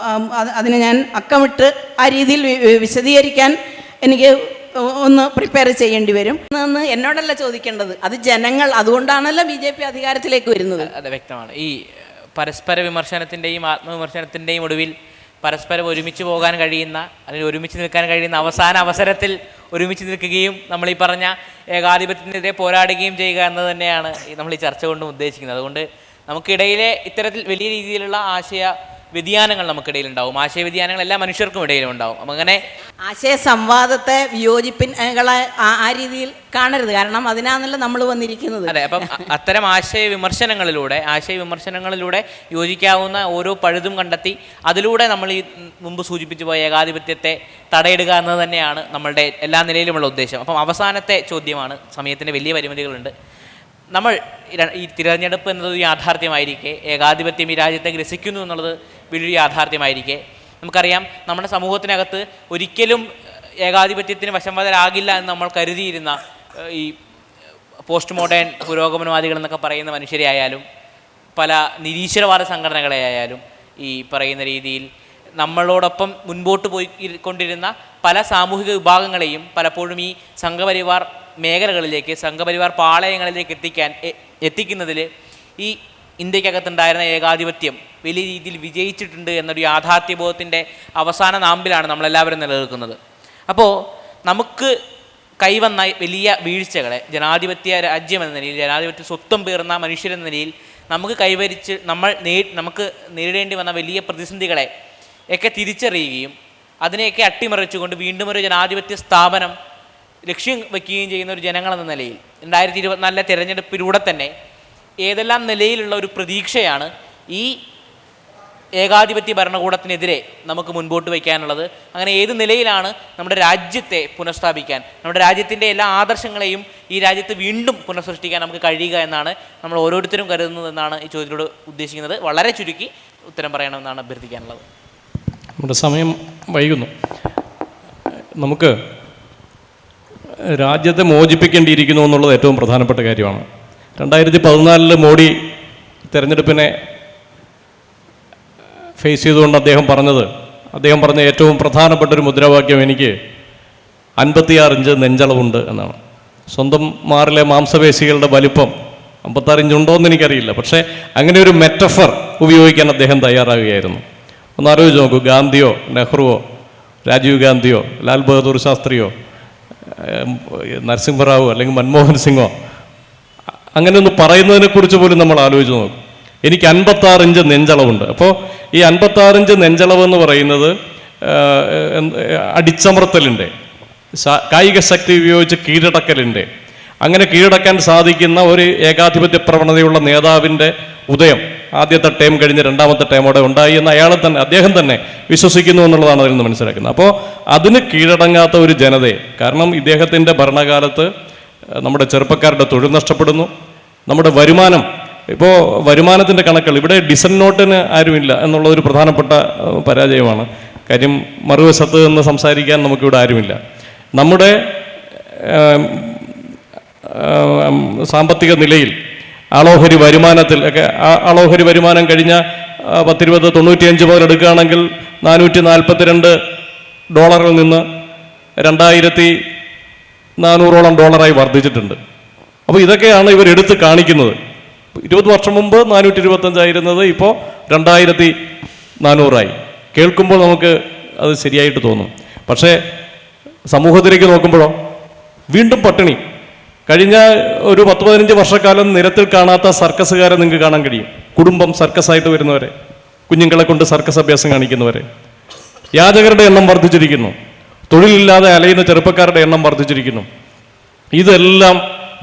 അതിന് ഞാൻ അക്കമിട്ട് ആ രീതിയിൽ വിശദീകരിക്കാൻ എനിക്ക് ഒന്ന് പ്രിപ്പയർ ചെയ്യേണ്ടി വരും എന്ന് എന്നോടല്ല ചോദിക്കേണ്ടത്, അത് ജനങ്ങൾ. അതുകൊണ്ടാണല്ലോ BJP അധികാരത്തിലേക്ക് വരുന്നത്. അത് വ്യക്തമാണ്. ഈ പരസ്പര വിമർശനത്തിൻ്റെയും ആത്മവിമർശനത്തിൻ്റെയും ഒടുവിൽ പരസ്പരം ഒരുമിച്ച് പോകാൻ കഴിയുന്ന, അല്ലെങ്കിൽ ഒരുമിച്ച് നിൽക്കാൻ കഴിയുന്ന അവസാന അവസരത്തിൽ ഒരുമിച്ച് നിൽക്കുകയും നമ്മൾ ഈ പറഞ്ഞ ഏകാധിപത്യത്തിനെതിരെ പോരാടുകയും ചെയ്യുക എന്നത് തന്നെയാണ് നമ്മൾ ഈ ചർച്ച കൊണ്ടും ഉദ്ദേശിക്കുന്നത്. അതുകൊണ്ട് നമുക്കിടയിലെ ഇത്തരത്തിൽ വലിയ രീതിയിലുള്ള ആശയ വ്യതിയാനങ്ങൾ നമുക്കിടയിലുണ്ടാവും. ആശയ വ്യതിയാനങ്ങൾ എല്ലാ മനുഷ്യർക്കും ഇടയിലും ഉണ്ടാവും. അപ്പം അങ്ങനെ ആശയ സംവാദത്തെ വിയോജിപ്പികളെ ആ രീതിയിൽ കാണരുത്, കാരണം അതിനാണല്ലോ നമ്മൾ വന്നിരിക്കുന്നത്. അതെ, അപ്പം അത്തരം ആശയ വിമർശനങ്ങളിലൂടെ യോജിക്കാവുന്ന ഓരോ പഴുതും കണ്ടെത്തി അതിലൂടെ നമ്മൾ ഈ മുമ്പ് സൂചിപ്പിച്ചു പോയ ഏകാധിപത്യത്തെ തടയിടുക എന്നത് തന്നെയാണ് നമ്മളുടെ എല്ലാ നിലയിലുമുള്ള ഉദ്ദേശം. അപ്പം അവസാനത്തെ ചോദ്യമാണ്, സമയത്തിൻ്റെ വലിയ പരിമിതികളുണ്ട്. നമ്മൾ ഈ തിരഞ്ഞെടുപ്പ് എന്നത് യാഥാർത്ഥ്യമായിരിക്കെ, ഏകാധിപത്യം ഈ രാജ്യത്തെ ഗ്രസിക്കുന്നു എന്നുള്ളത് വലിയൊരു യാഥാർത്ഥ്യമായിരിക്കെ, നമുക്കറിയാം നമ്മുടെ സമൂഹത്തിനകത്ത് ഒരിക്കലും ഏകാധിപത്യത്തിന് വശംവദരാകില്ല എന്ന് നമ്മൾ കരുതിയിരുന്ന ഈ പോസ്റ്റ് മോഡേൺ പുരോഗമനവാദികൾ എന്നൊക്കെ പറയുന്ന മനുഷ്യരെ ആയാലും, പല നിരീശ്വരവാദ സംഘടനകളെ ആയാലും, ഈ പറയുന്ന രീതിയിൽ നമ്മളോടൊപ്പം മുൻപോട്ട് പോയിക്കൊണ്ടിരുന്ന പല സാമൂഹിക വിഭാഗങ്ങളെയും പലപ്പോഴും ഈ സംഘപരിവാർ മേഖലകളിലേക്ക്, സംഘപരിവാർ പാളയങ്ങളിലേക്ക് എത്തിക്കുന്നതിൽ ഈ ഇന്ത്യക്കകത്തുണ്ടായിരുന്ന ഏകാധിപത്യം വലിയ രീതിയിൽ വിജയിച്ചിട്ടുണ്ട് എന്നൊരു യാഥാർത്ഥ്യബോധത്തിൻ്റെ അവസാന നാമ്പിലാണ് നമ്മളെല്ലാവരും നിലനിൽക്കുന്നത്. അപ്പോൾ നമുക്ക് കൈവന്ന വലിയ വീഴ്ചകളെ, ജനാധിപത്യ രാജ്യം എന്ന നിലയിൽ, ജനാധിപത്യ സ്വത്വം പേർന്ന മനുഷ്യരെന്ന നിലയിൽ നമുക്ക് നേരിടേണ്ടി വന്ന വലിയ പ്രതിസന്ധികളെ ഒക്കെ തിരിച്ചറിയുകയും അതിനെയൊക്കെ അട്ടിമറിച്ചുകൊണ്ട് വീണ്ടും ഒരു ജനാധിപത്യ സ്ഥാപനം ലക്ഷ്യം വയ്ക്കുകയും ചെയ്യുന്ന ഒരു ജനങ്ങളെന്ന നിലയിൽ 2024 തിരഞ്ഞെടുപ്പിലൂടെ തന്നെ ഏതെല്ലാം നിലയിലുള്ള ഒരു പ്രതീക്ഷയാണ് ഈ ഏകാധിപത്യ ഭരണകൂടത്തിനെതിരെ നമുക്ക് മുൻപോട്ട് വയ്ക്കാനുള്ളത്? അങ്ങനെ ഏത് നിലയിലാണ് നമ്മുടെ രാജ്യത്തെ പുനഃസ്ഥാപിക്കാൻ, നമ്മുടെ രാജ്യത്തിൻ്റെ എല്ലാ ആദർശങ്ങളെയും ഈ രാജ്യത്ത് വീണ്ടും പുനഃസൃഷ്ടിക്കാൻ നമുക്ക് കഴിയുക എന്നാണ് നമ്മൾ ഓരോരുത്തരും കരുതുന്നതെന്നാണ് ഈ ചോദ്യത്തിലൂടെ ഉദ്ദേശിക്കുന്നത്. വളരെ ചുരുക്കി ഉത്തരം പറയണമെന്നാണ് അഭ്യർത്ഥിക്കാനുള്ളത്. നമ്മുടെ സമയം വൈകുന്നു. നമുക്ക് രാജ്യത്തെ മോചിപ്പിക്കേണ്ടിയിരിക്കുന്നു എന്നുള്ളത് ഏറ്റവും പ്രധാനപ്പെട്ട കാര്യമാണ്. 2014 മോഡി തെരഞ്ഞെടുപ്പിനെ ഫേസ് ചെയ്തുകൊണ്ട് അദ്ദേഹം പറഞ്ഞ ഏറ്റവും പ്രധാനപ്പെട്ട ഒരു മുദ്രാവാക്യം എനിക്ക് 56 ഇഞ്ച് നെഞ്ചളവുണ്ട് എന്നാണ്. സ്വന്തം മാറിലെ മാംസപേശികളുടെ വലിപ്പം 56 ഇഞ്ച് ഉണ്ടോ എന്ന് എനിക്കറിയില്ല, പക്ഷേ അങ്ങനെ ഒരു മെറ്റഫർ ഉപയോഗിക്കാൻ അദ്ദേഹം തയ്യാറാകുകയായിരുന്നു. ഒന്ന് ആലോചിച്ച് നോക്കൂ, ഗാന്ധിയോ നെഹ്റുവോ രാജീവ് ഗാന്ധിയോ ലാൽ ബഹദൂർ ശാസ്ത്രിയോ നരസിംഹറാവോ അല്ലെങ്കിൽ മൻമോഹൻ സിംഗോ അങ്ങനെ ഒന്ന് പറയുന്നതിനെക്കുറിച്ച് പോലും നമ്മൾ ആലോചിച്ച് നോക്കും. എനിക്ക് 56 ഇഞ്ച് നെഞ്ചളവുണ്ട്. അപ്പോൾ ഈ 56 ഇഞ്ച് നെഞ്ചളവ് എന്ന് പറയുന്നത് അടിച്ചമർത്തലിൻ്റെ, കായിക ശക്തി ഉപയോഗിച്ച് കീഴടക്കലിൻ്റെ, അങ്ങനെ കീഴടക്കാൻ സാധിക്കുന്ന ഒരു ഏകാധിപത്യ പ്രവണതയുള്ള നേതാവിൻ്റെ ഉദയം ആദ്യത്തെ ടേം കഴിഞ്ഞ് രണ്ടാമത്തെ ടേമോടെ ഉണ്ടായി എന്ന് അദ്ദേഹം തന്നെ വിശ്വസിക്കുന്നു എന്നുള്ളതാണ് അതിൽ നിന്ന് മനസ്സിലാക്കുന്നത്. അപ്പോൾ അതിന് കീഴടങ്ങാത്ത ഒരു ജനതയെ, കാരണം ഇദ്ദേഹത്തിൻ്റെ ഭരണകാലത്ത് നമ്മുടെ ചെറുപ്പക്കാരുടെ തൊഴിൽ നഷ്ടപ്പെടുന്നു, നമ്മുടെ വരുമാനത്തിൻ്റെ കണക്കുകൾ ഇവിടെ ഡിസൻ നോട്ടിന് ആരുമില്ല എന്നുള്ള ഒരു പ്രധാനപ്പെട്ട പരാജയമാണ്. കാര്യം മറുവശത്ത് നിന്ന് സംസാരിക്കാൻ നമുക്കിവിടെ ആരുമില്ല. നമ്മുടെ സാമ്പത്തിക നിലയിൽ ആളോഹരി വരുമാനം കഴിഞ്ഞ 10-20-95 മുതൽ എടുക്കുകയാണെങ്കിൽ $442 നിന്ന് $400 വർദ്ധിച്ചിട്ടുണ്ട്. അപ്പോൾ ഇതൊക്കെയാണ് ഇവരെടുത്ത് കാണിക്കുന്നത്. 20 വർഷം മുമ്പ് 425 ആയിരുന്നത് ഇപ്പോൾ 2400 കേൾക്കുമ്പോൾ നമുക്ക് അത് ശരിയായിട്ട് തോന്നും. പക്ഷേ സമൂഹത്തിലേക്ക് നോക്കുമ്പോഴോ വീണ്ടും പട്ടിണി. കഴിഞ്ഞ ഒരു 10-15 വർഷക്കാലം നിരത്തിൽ കാണാത്ത സർക്കസുകാരെ നിങ്ങൾക്ക് കാണാൻ കഴിയും. കുടുംബം സർക്കസായിട്ട് വരുന്നവരെ, കുഞ്ഞുങ്ങളെ കൊണ്ട് സർക്കസ് അഭ്യാസം കാണിക്കുന്നവരെ. യാചകരുടെ എണ്ണം വർദ്ധിച്ചിരിക്കുന്നു. തൊഴിലില്ലാതെ അലയുന്ന ചെറുപ്പക്കാരുടെ എണ്ണം വർദ്ധിച്ചിരിക്കുന്നു. ഇതെല്ലാം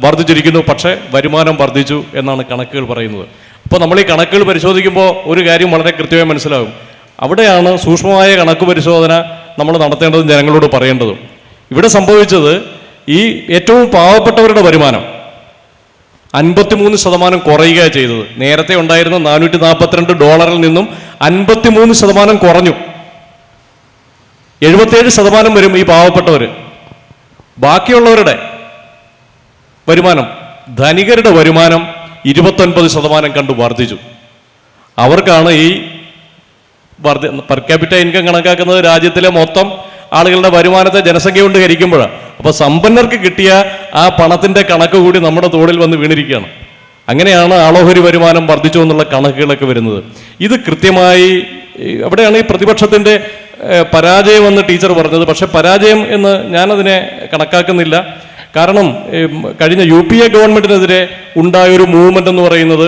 വർദ്ധിച്ചിരിക്കുന്നു. പക്ഷേ വരുമാനം വർദ്ധിച്ചു എന്നാണ് കണക്കുകൾ പറയുന്നത്. അപ്പോൾ നമ്മൾ ഈ കണക്കുകൾ പരിശോധിക്കുമ്പോൾ ഒരു കാര്യം വളരെ കൃത്യമായി മനസ്സിലാകും. അവിടെയാണ് സൂക്ഷ്മമായ കണക്ക് പരിശോധന നമ്മൾ നടത്തേണ്ടതും ജനങ്ങളോട് പറയേണ്ടതും. ഇവിടെ സംഭവിച്ചത് ഈ ഏറ്റവും പാവപ്പെട്ടവരുടെ വരുമാനം 53% കുറയുകയാണ് ചെയ്തത്. നേരത്തെ ഉണ്ടായിരുന്ന $442 നിന്നും 53% കുറഞ്ഞു. 77% വരും ഈ പാവപ്പെട്ടവർ. ബാക്കിയുള്ളവരുടെ വരുമാനം, ധനികരുടെ വരുമാനം 29% കണ്ട് വർദ്ധിച്ചു. അവർക്കാണ് ഈ പെർ ക്യാപിറ്റ ഇൻകം കണക്കാക്കുന്നത് രാജ്യത്തിലെ മൊത്തം ആളുകളുടെ വരുമാനത്തെ ജനസംഖ്യ കൊണ്ട് ഹരിക്കുമ്പോഴാണ്. അപ്പോൾ സമ്പന്നർക്ക് കിട്ടിയ ആ പണത്തിൻ്റെ കണക്ക് കൂടി നമ്മുടെ തോളിൽ വന്ന് വീണിരിക്കുകയാണ്. അങ്ങനെയാണ് ആളോഹരി വരുമാനം വർദ്ധിച്ചു എന്നുള്ള കണക്കുകളൊക്കെ വരുന്നത്. ഇത് കൃത്യമായി അവിടെയാണ് ഈ പ്രതിപക്ഷത്തിൻ്റെ പരാജയം എന്ന് ടീച്ചർ പറഞ്ഞത്. പക്ഷെ പരാജയം എന്ന് ഞാനതിനെ കണക്കാക്കുന്നില്ല. കാരണം കഴിഞ്ഞ UPA ഗവൺമെൻറ്റിനെതിരെ ഉണ്ടായൊരു മൂവ്മെൻ്റ് എന്ന് പറയുന്നത്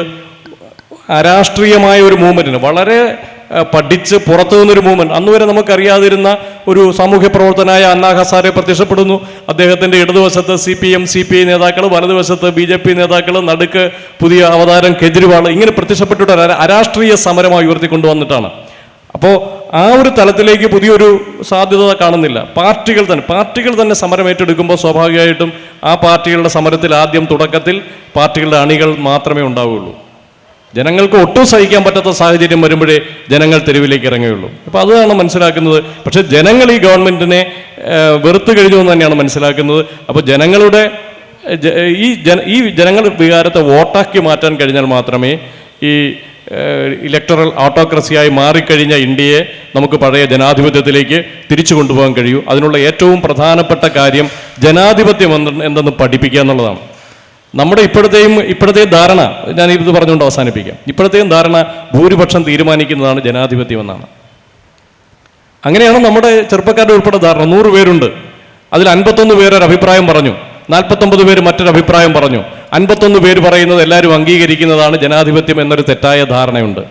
അരാഷ്ട്രീയമായ ഒരു മൂവ്മെൻറ്റിന് വളരെ പഠിച്ച് പുറത്തു നിന്നൊരു മൂവ്മെൻറ്റ്. അന്ന് വരെ നമുക്കറിയാതിരുന്ന ഒരു സാമൂഹ്യ പ്രവർത്തനായ അണ്ണാ ഹസാരെ പ്രത്യക്ഷപ്പെടുന്നു. അദ്ദേഹത്തിൻ്റെ ഇടതുവശത്ത് CPM CPI നേതാക്കൾ, വലതുവശത്ത് BJP നേതാക്കൾ, നടുക്ക് പുതിയ അവതാരം കെജ്രിവാൾ, ഇങ്ങനെ പ്രത്യക്ഷപ്പെട്ടിട്ട് അരാഷ്ട്രീയ സമരമായി ഉയർത്തിക്കൊണ്ടുവന്നിട്ടാണ്. അപ്പോൾ ആ ഒരു തലത്തിലേക്ക് പുതിയൊരു സാധ്യത കാണുന്നില്ല. പാർട്ടികൾ തന്നെ സമരം ഏറ്റെടുക്കുമ്പോൾ സ്വാഭാവികമായിട്ടും ആ പാർട്ടികളുടെ സമരത്തിൽ ആദ്യം തുടക്കത്തിൽ പാർട്ടികളുടെ അണികൾ മാത്രമേ ഉണ്ടാവുകയുള്ളൂ. ജനങ്ങൾക്ക് ഒട്ടും സഹിക്കാൻ പറ്റാത്ത സാഹചര്യം വരുമ്പോഴേ ജനങ്ങൾ തെരുവിലേക്ക് ഇറങ്ങുകയുള്ളൂ. അപ്പോൾ അതാണ് മനസ്സിലാക്കുന്നത്. പക്ഷേ ജനങ്ങൾ ഈ ഗവൺമെൻറ്റിനെ വെറുത്തു കഴിഞ്ഞു എന്ന് തന്നെയാണ് മനസ്സിലാക്കുന്നത്. അപ്പോൾ ജനങ്ങളുടെ ഈ ജനങ്ങൾ വികാരത്തെ വോട്ടാക്കി മാറ്റാൻ കഴിഞ്ഞാൽ മാത്രമേ ഈ ഇലക്ടറൽ ഓട്ടോക്രസിയായി മാറിക്കഴിഞ്ഞ ഇന്ത്യയെ നമുക്ക് പഴയ ജനാധിപത്യത്തിലേക്ക് തിരിച്ചു കൊണ്ടുപോകാൻ കഴിയൂ. അതിനുള്ള ഏറ്റവും പ്രധാനപ്പെട്ട കാര്യം ജനാധിപത്യം എന്തെന്ന് പഠിപ്പിക്കുക എന്നുള്ളതാണ്. നമ്മുടെ ഇപ്പോഴത്തെയും ധാരണ, ഞാൻ ഇത് പറഞ്ഞുകൊണ്ട് അവസാനിപ്പിക്കാം. ഇപ്പോഴത്തെയും ധാരണ ഭൂരിപക്ഷം തീരുമാനിക്കുന്നതാണ് ജനാധിപത്യം എന്നാണ്. അങ്ങനെയാണ് നമ്മുടെ ചെറുപ്പക്കാരുടെ ഉൾപ്പെടെ ധാരണ. 100 പേരുണ്ട്, അതിൽ 51 പേര് ഒരു അഭിപ്രായം പറഞ്ഞു, 49 പേര് മറ്റൊരു അഭിപ്രായം പറഞ്ഞു. 51 പേര് പറയുന്നത് എല്ലാവരും അംഗീകരിക്കുന്നതാണ് ജനാധിപത്യം എന്നൊരു തെറ്റായ ധാരണയുണ്ട്.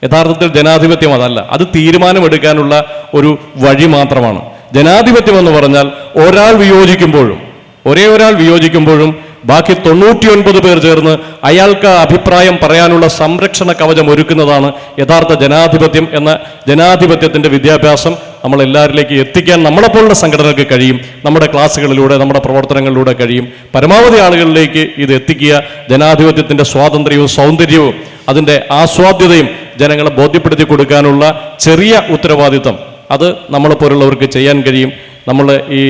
യഥാർത്ഥത്തിൽ ജനാധിപത്യം അതല്ല, അത് തീരുമാനമെടുക്കാനുള്ള ഒരു വഴി മാത്രമാണ്. ജനാധിപത്യം എന്ന് പറഞ്ഞാൽ ഒരേ ഒരാൾ വിയോജിക്കുമ്പോഴും ബാക്കി 99 പേർ ചേർന്ന് അയാൾക്ക് അഭിപ്രായം പറയാനുള്ള സംരക്ഷണ കവചം ഒരുക്കുന്നതാണ് യഥാർത്ഥ ജനാധിപത്യം. എന്ന ജനാധിപത്യത്തിൻ്റെ വിദ്യാഭ്യാസം നമ്മളെല്ലാവരിലേക്ക് എത്തിക്കാൻ നമ്മളെപ്പോലുള്ള സംഘടനകൾക്ക് കഴിയും. നമ്മുടെ ക്ലാസ്സുകളിലൂടെ, നമ്മുടെ പ്രവർത്തനങ്ങളിലൂടെ കഴിയും. പരമാവധി ആളുകളിലേക്ക് ഇത് എത്തിക്കുക. ജനാധിപത്യത്തിൻ്റെ സ്വാതന്ത്ര്യവും സൗന്ദര്യവും അതിൻ്റെ ആസ്വാദ്യതയും ജനങ്ങളെ ബോധ്യപ്പെടുത്തി കൊടുക്കാനുള്ള ചെറിയ ഉത്തരവാദിത്വം അത് നമ്മളെപ്പോലുള്ളവർക്ക് ചെയ്യാൻ കഴിയും. നമ്മൾ ഈ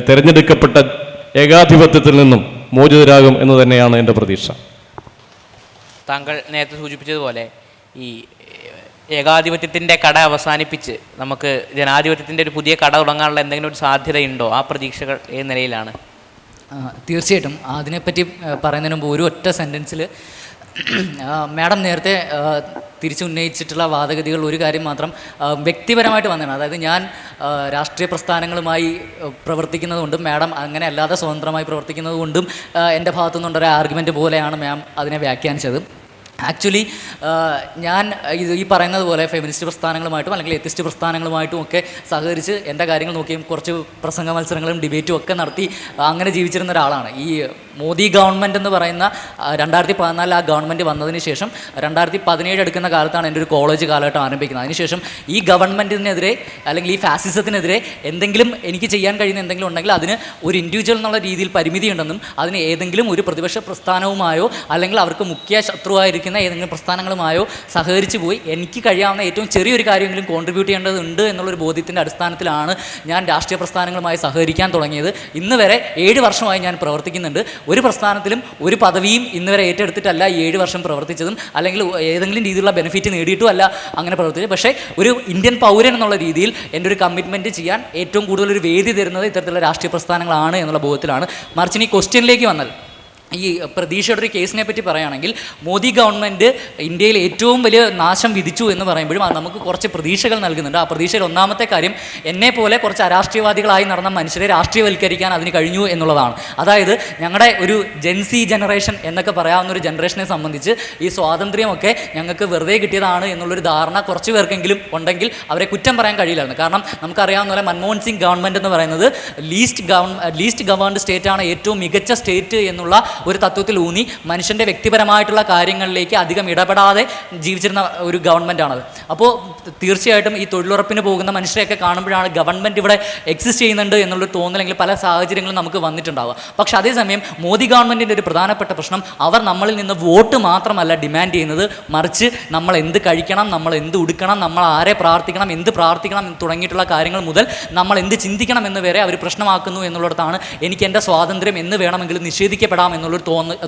തിരഞ്ഞെടുക്കപ്പെട്ട ഏകാധിപത്യത്തിൽ നിന്നും മോചിതരാകും എന്ന് തന്നെയാണ് എൻ്റെ പ്രതീക്ഷ. താങ്കൾ നേരത്തെ സൂചിപ്പിച്ചതുപോലെ ഈ ഏകാധിപത്യത്തിൻ്റെ കട അവസാനിപ്പിച്ച് നമുക്ക് ജനാധിപത്യത്തിൻ്റെ ഒരു പുതിയ കട തുടങ്ങാനുള്ള എന്തെങ്കിലും ഒരു സാധ്യതയുണ്ടോ? ആ പ്രതീക്ഷകൾ ഏത് നിലയിലാണ്? തീർച്ചയായിട്ടും അതിനെപ്പറ്റി പറയുന്നതിന് മുമ്പ് ഒരു ഒറ്റ സെൻറ്റൻസിൽ മാഡം നേരത്തെ തിരിച്ചുന്നയിച്ചിട്ടുള്ള വാദഗതികൾ ഒരു കാര്യം മാത്രം വ്യക്തിപരമായിട്ട് വന്നതാണ്. അതായത് ഞാൻ രാഷ്ട്രീയ പ്രസ്ഥാനങ്ങളുമായി പ്രവർത്തിക്കുന്നത് കൊണ്ടും മാഡം അങ്ങനെ അല്ലാതെ സ്വതന്ത്രമായി പ്രവർത്തിക്കുന്നത് കൊണ്ടും എൻ്റെ ഭാഗത്തുനിന്നുണ്ടൊരു ആർഗ്യുമെൻ്റ് പോലെയാണ് മാം അതിനെ വ്യാഖ്യാനിച്ചത്. ആക്ച്വലി ഞാൻ ഈ പറയുന്നത് പോലെ ഫെമിനിസ്റ്റ് പ്രസ്ഥാനങ്ങളുമായിട്ടും അല്ലെങ്കിൽ എത്തിസ്റ്റ് പ്രസ്ഥാനങ്ങളുമായിട്ടും ഒക്കെ സഹകരിച്ച് എൻ്റെ കാര്യങ്ങൾ നോക്കിയും കുറച്ച് പ്രസംഗ മത്സരങ്ങളും ഡിബേറ്റും ഒക്കെ നടത്തി അങ്ങനെ ജീവിച്ചിരുന്ന ഒരാളാണ്. ഈ മോദി ഗവൺമെൻറ് എന്ന് പറയുന്ന 2014 ആ ഗവൺമെൻറ് വന്നതിന് ശേഷം 2017 എടുക്കുന്ന കാലത്താണ് എൻ്റെ ഒരു കോളേജ് കാലഘട്ടം ആരംഭിക്കുന്നത്. അതിനുശേഷം ഈ ഗവൺമെൻറ്റിനെതിരെ അല്ലെങ്കിൽ ഈ ഫാസിസത്തിനെതിരെ എന്തെങ്കിലും എനിക്ക് ചെയ്യാൻ കഴിയുന്ന എന്തെങ്കിലും ഉണ്ടെങ്കിൽ അതിന് ഒരു ഇൻഡിവിജ്വൽ എന്നുള്ള രീതിയിൽ പരിമിതി ഉണ്ടെന്നും അതിന് ഏതെങ്കിലും ഒരു പ്രതിപക്ഷ പ്രസ്ഥാനവുമായോ അല്ലെങ്കിൽ അവർക്ക് മുഖ്യ ശത്രുവായിരിക്കും ഭരിക്കുന്ന ഏതെങ്കിലും പ്രസ്ഥാനങ്ങളുമായോ സഹകരിച്ച് പോയി എനിക്ക് കഴിയാവുന്ന ഏറ്റവും ചെറിയൊരു കാര്യമെങ്കിലും കോൺട്രിബ്യൂട്ട് ചെയ്യേണ്ടതുണ്ട് എന്നുള്ളൊരു ബോധ്യത്തിൻ്റെ അടിസ്ഥാനത്തിലാണ് ഞാൻ രാഷ്ട്രീയ പ്രസ്ഥാനങ്ങളുമായി സഹകരിക്കാൻ തുടങ്ങിയത്. ഇന്ന് വരെ 7 വർഷമായി ഞാൻ പ്രവർത്തിക്കുന്നുണ്ട്. ഒരു പ്രസ്ഥാനത്തിലും ഒരു പദവിയും ഇന്ന് വരെ ഏറ്റെടുത്തിട്ടല്ല ഈ 7 വർഷം പ്രവർത്തിച്ചതും, അല്ലെങ്കിൽ ഏതെങ്കിലും രീതിയിലുള്ള ബെനിഫിറ്റ് നേടിയിട്ടും അല്ല അങ്ങനെ പ്രവർത്തിച്ചത്. പക്ഷേ ഒരു ഇന്ത്യൻ പൗരൻ എന്നുള്ള രീതിയിൽ എൻ്റെ ഒരു കമ്മിറ്റ്മെൻറ്റ് ചെയ്യാൻ ഏറ്റവും കൂടുതൽ ഒരു വേദി തരുന്നത് ഇത്തരത്തിലുള്ള രാഷ്ട്രീയ പ്രസ്ഥാനങ്ങളാണ് എന്നുള്ള ബോധത്തിലാണ്. മറിച്ച് ഇനി ക്വസ്റ്റ്യനിലേക്ക് വന്നാൽ, ഈ പ്രതീക്ഷയുടെ ഒരു കേസിനെ പറ്റി പറയുകയാണെങ്കിൽ, മോദി ഗവൺമെൻറ് ഇന്ത്യയിൽ ഏറ്റവും വലിയ നാശം വിധിച്ചു എന്ന് പറയുമ്പോഴും അത് നമുക്ക് കുറച്ച് പ്രതീക്ഷകൾ നൽകുന്നുണ്ട്. ആ പ്രതീക്ഷയിൽ ഒന്നാമത്തെ കാര്യം, എന്നെ പോലെ കുറച്ച് അരാഷ്ട്രീയവാദികളായി നടന്ന മനുഷ്യരെ രാഷ്ട്രീയവൽക്കരിക്കാൻ അതിന് കഴിഞ്ഞു എന്നുള്ളതാണ്. അതായത് ഞങ്ങളുടെ ഒരു ജെൻസി ജനറേഷൻ എന്നൊക്കെ പറയാവുന്ന ഒരു ജനറേഷനെ സംബന്ധിച്ച് ഈ സ്വാതന്ത്ര്യമൊക്കെ ഞങ്ങൾക്ക് വെറുതെ കിട്ടിയതാണ് എന്നുള്ളൊരു ധാരണ കുറച്ച് പേർക്കെങ്കിലും ഉണ്ടെങ്കിൽ അവരെ കുറ്റം പറയാൻ കഴിയില്ലായിരുന്നു. കാരണം നമുക്കറിയാവുന്ന പോലെ മൻമോഹൻ സിംഗ് ഗവൺമെൻറ് എന്ന് പറയുന്നത് ലീസ്റ്റ് ഗവേൺഡ് സ്റ്റേറ്റാണ് ഏറ്റവും മികച്ച സ്റ്റേറ്റ് എന്നുള്ള ഒരു തത്വത്തിൽ ഊന്നി മനുഷ്യൻ്റെ വ്യക്തിപരമായിട്ടുള്ള കാര്യങ്ങളിലേക്ക് അധികം ഇടപെടാതെ ജീവിച്ചിരുന്ന ഒരു ഗവൺമെൻറ്റാണത്. അപ്പോൾ തീർച്ചയായിട്ടും ഈ തൊഴിലുറപ്പിന് പോകുന്ന മനുഷ്യരെയൊക്കെ കാണുമ്പോഴാണ് ഗവൺമെൻറ് ഇവിടെ എക്സിസ്റ്റ് ചെയ്യുന്നുണ്ട് എന്നുള്ളൊരു തോന്നലെങ്കിൽ പല സാഹചര്യങ്ങളും നമുക്ക് വന്നിട്ടുണ്ടാവുക. പക്ഷേ അതേസമയം മോദി ഗവൺമെൻറ്റിൻ്റെ ഒരു പ്രധാനപ്പെട്ട പ്രശ്നം, അവർ നമ്മളിൽ നിന്ന് വോട്ട് മാത്രമല്ല ഡിമാൻഡ് ചെയ്യുന്നത്, മറിച്ച് നമ്മൾ എന്ത് കഴിക്കണം, നമ്മൾ എന്ത് ഉടുക്കണം, നമ്മൾ ആരെ പ്രാർത്ഥിക്കണം, എന്ത് പ്രാർത്ഥിക്കണം എന്ന് തുടങ്ങിയിട്ടുള്ള കാര്യങ്ങൾ മുതൽ നമ്മൾ എന്ത് ചിന്തിക്കണം എന്ന് വരെ അവർ പ്രശ്നമാക്കുന്നു എന്നുള്ളിടത്താണ് എനിക്ക് എൻ്റെ സ്വാതന്ത്ര്യം എന്ന് വേണമെങ്കിലും നിഷേധിക്കപ്പെടാം എന്നുള്ളൊരു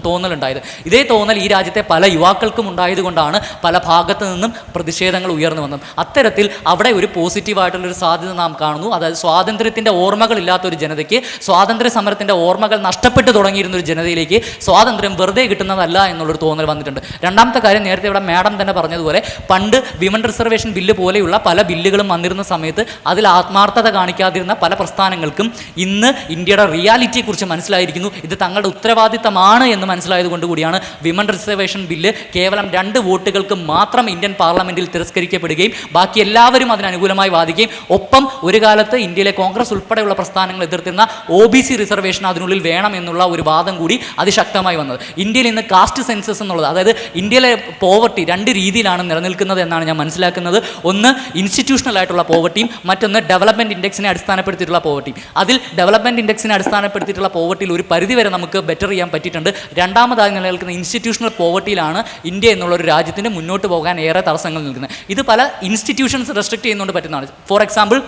തോന്നലുണ്ടായത്. ഇതേ തോന്നൽ ഈ രാജ്യത്തെ പല യുവാക്കൾക്കും ഉണ്ടായതുകൊണ്ടാണ് പല ഭാഗത്തു നിന്നും പ്രതിഷേധങ്ങൾ ഉയർന്നു വന്നത്. അത്തരത്തിൽ അവിടെ ഒരു പോസിറ്റീവായിട്ടുള്ളൊരു സാധ്യത നാം കാണുന്നു. അതായത് സ്വാതന്ത്ര്യത്തിൻ്റെ ഓർമ്മകളില്ലാത്ത ഒരു ജനതയ്ക്ക് സ്വാതന്ത്ര്യ സമരത്തിൻ്റെ ഓർമ്മകൾ നഷ്ടപ്പെട്ടു തുടങ്ങിയിരുന്ന ഒരു ജനതയിലേക്ക് സ്വാതന്ത്ര്യം വെറുതെ കിട്ടുന്നതല്ല എന്നുള്ളൊരു തോന്നൽ വന്നിട്ടുണ്ട്. രണ്ടാമത്തെ കാര്യം, നേരത്തെ ഇവിടെ മാഡം തന്നെ പറഞ്ഞതുപോലെ, പണ്ട് വിമൻ റിസർവേഷൻ ബില്ല് പോലെയുള്ള പല ബില്ലുകളും വന്നിരുന്ന സമയത്ത് അതിൽ ആത്മാർത്ഥത കാണിക്കാതിരുന്ന പല പ്രസ്ഥാനങ്ങൾക്കും ഇന്ന് ഇന്ത്യയുടെ റിയാലിറ്റിയെക്കുറിച്ച് മനസ്സിലായിരിക്കുന്നു. ഇത് തങ്ങളുടെ ഉത്തരവാദിത്തമാണ് എന്ന് മനസ്സിലായത് കൊണ്ട് കൂടിയാണ് വിമൻ റിസർവേഷൻ ബില്ല് കേവലം 2 വോട്ടുകൾക്ക് മാത്രം ഇന്ത്യൻ പാർലമെന്റിൽ തിരസ്കരിക്കപ്പെടുകയും ബാക്കി എല്ലാവരും അതിനനുകൂലമായി വാദിക്കുകയും, ഒപ്പം ഒരു കാലത്ത് ഇന്ത്യയിലെ കോൺഗ്രസ് ഉൾപ്പെടെയുള്ള പ്രസ്ഥാനങ്ങൾ എതിർത്തിരുന്ന OBC റിസർവേഷൻ അതിനുള്ളിൽ വേണം എന്നുള്ള ഒരു വാദം കൂടി അതിശക്തമായി വന്നത്. ഇന്ത്യയിൽ ഇന്ന് കാസ്റ്റ് സെൻസസ് എന്നുള്ളത്, അതായത് ഇന്ത്യയിലെ പോവർട്ടി 2 രീതിയിലാണ് നിലനിൽക്കുന്നത് എന്നാണ് ഞാൻ മനസ്സിലാക്കുന്നത്. ഒന്ന് ഇൻസ്റ്റിറ്റ്യൂഷണൽ ആയിട്ടുള്ള പോവർട്ടിയും മറ്റൊന്ന് ഡെവലപ്മെൻറ്റ് ഇൻഡെക്സിനെ അടിസ്ഥാനപ്പെടുത്തിയിട്ടുള്ള പോവർട്ടിയും. അതിൽ ഡെവലപ്മെൻറ്റ് ഇൻഡെക്സിനെ അടിസ്ഥാനപ്പെടുത്തിയിട്ടുള്ള പോവർട്ടിയിൽ ഒരു പരിധിവരെ നമുക്ക് ബെറ്റർ ചെയ്യാൻ പറ്റിയിട്ടുണ്ട്. രണ്ടാമതായി നിലനിൽക്കുന്ന ഇൻസ്റ്റിറ്റ്യൂഷണൽ പോവർട്ടിയിലാണ് ഇന്ത്യ എന്നുള്ളൊരു രാജ്യത്തിന് മുന്നോട്ട് പോകാൻ ഏറെ തടസ്സങ്ങൾ നിൽക്കുന്നത്. ഇത് പല ഇൻസ്റ്റിറ്റ്യൂഷൻസ് റെസ്ട്രിക്ട് ചെയ്യുന്നതുകൊണ്ട് പറ്റുന്നതാണ്. ഫോർ എക്സാമ്പിൾ,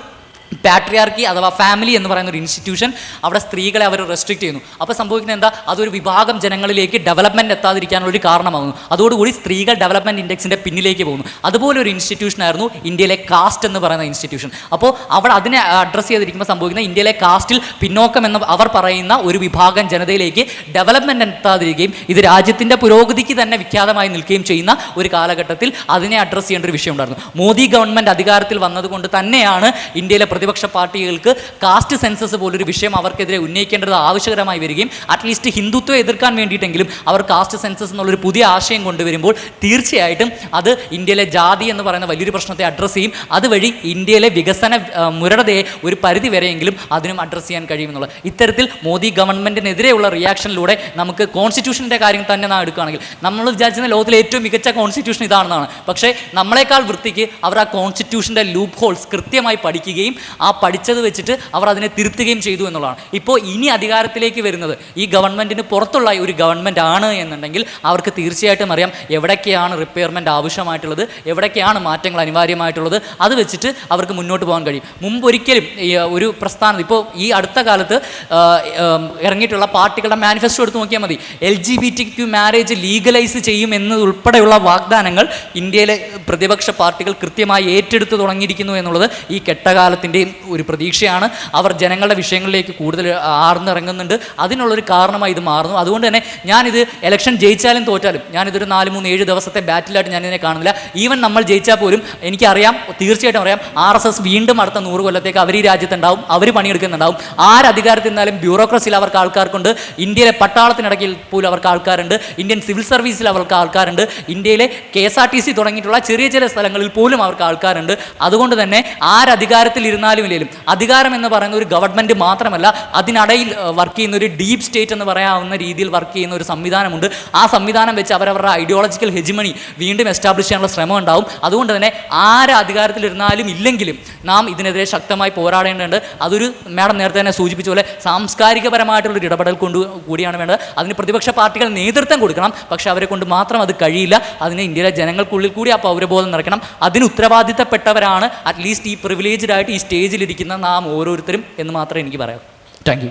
പാട്രിയാർക്കി അഥവാ ഫാമിലി എന്ന് പറയുന്ന ഒരു ഇൻസ്റ്റിറ്റ്യൂഷൻ, അവിടെ സ്ത്രീകളെ അവർ റെസ്ട്രിക്റ്റ് ചെയ്യുന്നു. അപ്പോൾ സംഭവിക്കുന്നത് എന്താ, അതൊരു വിഭാഗം ജനങ്ങളിലേക്ക് ഡെവലപ്മെൻറ്റ് എത്താതിരിക്കാനുള്ളൊരു കാരണമാകുന്നു. അതോടുകൂടി സ്ത്രീകൾ ഡെവലപ്മെൻറ്റ് ഇൻഡെക്സിൻ്റെ പിന്നിലേക്ക് പോകുന്നു. അതുപോലെ ഒരു ഇൻസ്റ്റിറ്റ്യൂഷനായിരുന്നു ഇന്ത്യയിലെ കാസ്റ്റ് എന്ന് പറയുന്ന ഇൻസ്റ്റിറ്റ്യൂഷൻ. അപ്പോൾ അവിടെ അതിനെ അഡ്രസ്സ് ചെയ്തിരിക്കുമ്പോൾ സംഭവിക്കുന്നത്, ഇന്ത്യയിലെ കാസ്റ്റിൽ പിന്നോക്കം എന്ന് അവർ പറയുന്ന ഒരു വിഭാഗം ജനതയിലേക്ക് ഡെവലപ്മെൻറ്റ് എത്താതിരിക്കുകയും ഇത് രാജ്യത്തിൻ്റെ പുരോഗതിക്ക് തന്നെ വിഖ്യാതമായി നിൽക്കുകയും ചെയ്യുന്ന ഒരു കാലഘട്ടത്തിൽ അതിനെ അഡ്രസ്സ് ചെയ്യേണ്ട ഒരു വിഷയം ഉണ്ടായിരുന്നു. മോദി ഗവൺമെൻറ് അധികാരത്തിൽ വന്നതുകൊണ്ട് തന്നെയാണ് ഇന്ത്യയിലെ പ്രതിപക്ഷ പാർട്ടികൾക്ക് കാസ്റ്റ് സെൻസസ് പോലൊരു വിഷയം അവർക്കെതിരെ ഉന്നയിക്കേണ്ടത് ആവശ്യകരമായി വരികയും അറ്റ്ലീസ്റ്റ് ഹിന്ദുത്വം എതിർക്കാൻ വേണ്ടിയിട്ടെങ്കിലും അവർ കാസ്റ്റ് സെൻസസ് എന്നുള്ളൊരു പുതിയ ആശയം കൊണ്ടുവരുമ്പോൾ തീർച്ചയായിട്ടും അത് ഇന്ത്യയിലെ ജാതി എന്ന് പറയുന്ന വലിയൊരു പ്രശ്നത്തെ അഡ്രസ്സ് ചെയ്യും. അതുവഴി ഇന്ത്യയിലെ വികസന മുരടതയെ ഒരു പരിധി വരെയെങ്കിലും അതിനും അഡ്രസ്സ് ചെയ്യാൻ കഴിയുമെന്നുള്ളത്. ഇത്തരത്തിൽ മോദി ഗവൺമെൻറ്റിനെതിരെയുള്ള റിയാക്ഷനിലൂടെ നമുക്ക് കോൺസ്റ്റിറ്റ്യൂഷൻ്റെ കാര്യം തന്നെ നാം എടുക്കുകയാണെങ്കിൽ, നമ്മൾ വിചാരിച്ചിരുന്ന ലോകത്തിലെ ഏറ്റവും മികച്ച കോൺസ്റ്റിറ്റ്യൂഷൻ ഇതാണെന്നാണ്. പക്ഷേ നമ്മളെക്കാൾ വൃത്തിക്ക് അവർ ആ കോൺസ്റ്റിറ്റ്യൂഷൻ്റെ ലൂപ്പ് ഹോൾസ് കൃത്യമായി പഠിക്കുകയും ആ പഠിച്ചത് വെച്ചിട്ട് അവർ അതിനെ തിരുത്തുകയും ചെയ്തു എന്നുള്ളതാണ്. ഇപ്പോൾ ഇനി അധികാരത്തിലേക്ക് വരുന്നത് ഈ ഗവൺമെൻറ്റിന് പുറത്തുള്ള ഒരു ഗവൺമെൻറ് ആണ് എന്നുണ്ടെങ്കിൽ അവർക്ക് തീർച്ചയായിട്ടും അറിയാം എവിടേക്കാണ് റിപ്പയർമെൻറ്റ് ആവശ്യമായിട്ടുള്ളത്, എവിടേക്കാണ് മാറ്റങ്ങൾ അനിവാര്യമായിട്ടുള്ളത്. അത് വെച്ചിട്ട് അവർക്ക് മുന്നോട്ട് പോകാൻ കഴിയും. മുമ്പൊരിക്കലും ഒരു പ്രസ്ഥാനം, ഇപ്പോൾ ഈ അടുത്ത കാലത്ത് ഇറങ്ങിയിട്ടുള്ള പാർട്ടികളുടെ മാനിഫെസ്റ്റോ എടുത്ത് നോക്കിയാൽ മതി. LGBTQ മാരേജ് ലീഗലൈസ് ചെയ്യും എന്നതുൾപ്പെടെയുള്ള വാഗ്ദാനങ്ങൾ ഇന്ത്യയിലെ പ്രതിപക്ഷ പാർട്ടികൾ കൃത്യമായി ഏറ്റെടുത്ത് തുടങ്ങിയിരിക്കുന്നു എന്നുള്ളത് ഈ കെട്ടകാലത്തിൻ്റെയും ഒരു പ്രതീക്ഷയാണ്. അവർ ജനങ്ങളുടെ വിഷയങ്ങളിലേക്ക് കൂടുതൽ ആർന്നിറങ്ങുന്നുണ്ട്. അതിനുള്ളൊരു കാരണമായി ഇത് മാറുന്നു. അതുകൊണ്ട് തന്നെ ഞാനിത് ഇലക്ഷൻ ജയിച്ചാലും തോറ്റാലും ഞാനിതൊരു 4, 3, 7 ദിവസത്തെ ബാറ്റിലായിട്ട് ഞാനിതിനെ കാണുന്നില്ല. ഈവൻ നമ്മൾ ജയിച്ചാൽ പോലും എനിക്കറിയാം, തീർച്ചയായിട്ടും അറിയാം, RSS വീണ്ടും അടുത്ത 100 കൊല്ലത്തേക്ക് അവർ ഈ രാജ്യത്തുണ്ടാവും, അവർ പണിയെടുക്കുന്നുണ്ടാവും. ആരധികാരത്തിൽ നിന്നാലും ബ്യൂറോക്രസിയിൽ അവർക്ക് ആൾക്കാർക്കുണ്ട്, ഇന്ത്യയിലെ പട്ടാളത്തിനിടയ്ക്ക് പോലും അവർക്ക് ആൾക്കാരുണ്ട്, ഇന്ത്യൻ സിവിൽ സർവീസിൽ അവർക്ക് ആൾക്കാരുണ്ട്, ഇന്ത്യയിലെ KSRTC തുടങ്ങിയിട്ടുള്ള ചെറിയ ചില സ്ഥലങ്ങളിൽ പോലും അവർക്ക് ആൾക്കാരുണ്ട്. അതുകൊണ്ട് തന്നെ ആരധികാരത്തിൽ ഇരുന്നാലും ഇല്ലെങ്കിലും അധികാരം എന്ന് പറയുന്ന ഒരു ഗവൺമെൻറ് മാത്രമല്ല, അതിനിടയിൽ വർക്ക് ചെയ്യുന്ന ഒരു ഡീപ്പ് സ്റ്റേറ്റ് എന്ന് പറയാവുന്ന രീതിയിൽ വർക്ക് ചെയ്യുന്ന ഒരു സംവിധാനമുണ്ട്. ആ സംവിധാനം വെച്ച് അവരവരുടെ ഐഡിയോളജിക്കൽ ഹെജിമണി വീണ്ടും എസ്റ്റാബ്ലിഷ് ചെയ്യാനുള്ള ശ്രമം ഉണ്ടാവും. അതുകൊണ്ട് തന്നെ ആര് അധികാരത്തിലിരുന്നാലും ഇല്ലെങ്കിലും നാം ഇതിനെതിരെ ശക്തമായി പോരാടേണ്ടതുണ്ട്. അതൊരു മാഡം നേരത്തെ തന്നെ സൂചിപ്പിച്ച പോലെ സാംസ്കാരികപരമായിട്ടുള്ളൊരു ഇടപെടൽ കൂടിയാണ് വേണ്ടത്. അതിന് പ്രതിപക്ഷ പാർട്ടികൾ നേതൃത്വം കൊടുക്കണം. പക്ഷേ അവരെ കൊണ്ട് മാത്രം അത് കഴിയില്ല. അതിന് ഇന്ത്യയിലെ ജനങ്ങൾക്കുള്ളിൽ കൂടി ആ പൗരബോധം നിറയ്ക്കണം. അതിന് ഉത്തരവാദിത്തപ്പെട്ടവരാണ് അറ്റ്ലീസ്റ്റ് ഈ പ്രിവിലേജ്ഡ് ആയിട്ട് ഈ സ്റ്റേജിലിരിക്കുന്ന നാം ഓരോരുത്തരും എന്ന് മാത്രമേ എനിക്ക് പറയാം. Thank you.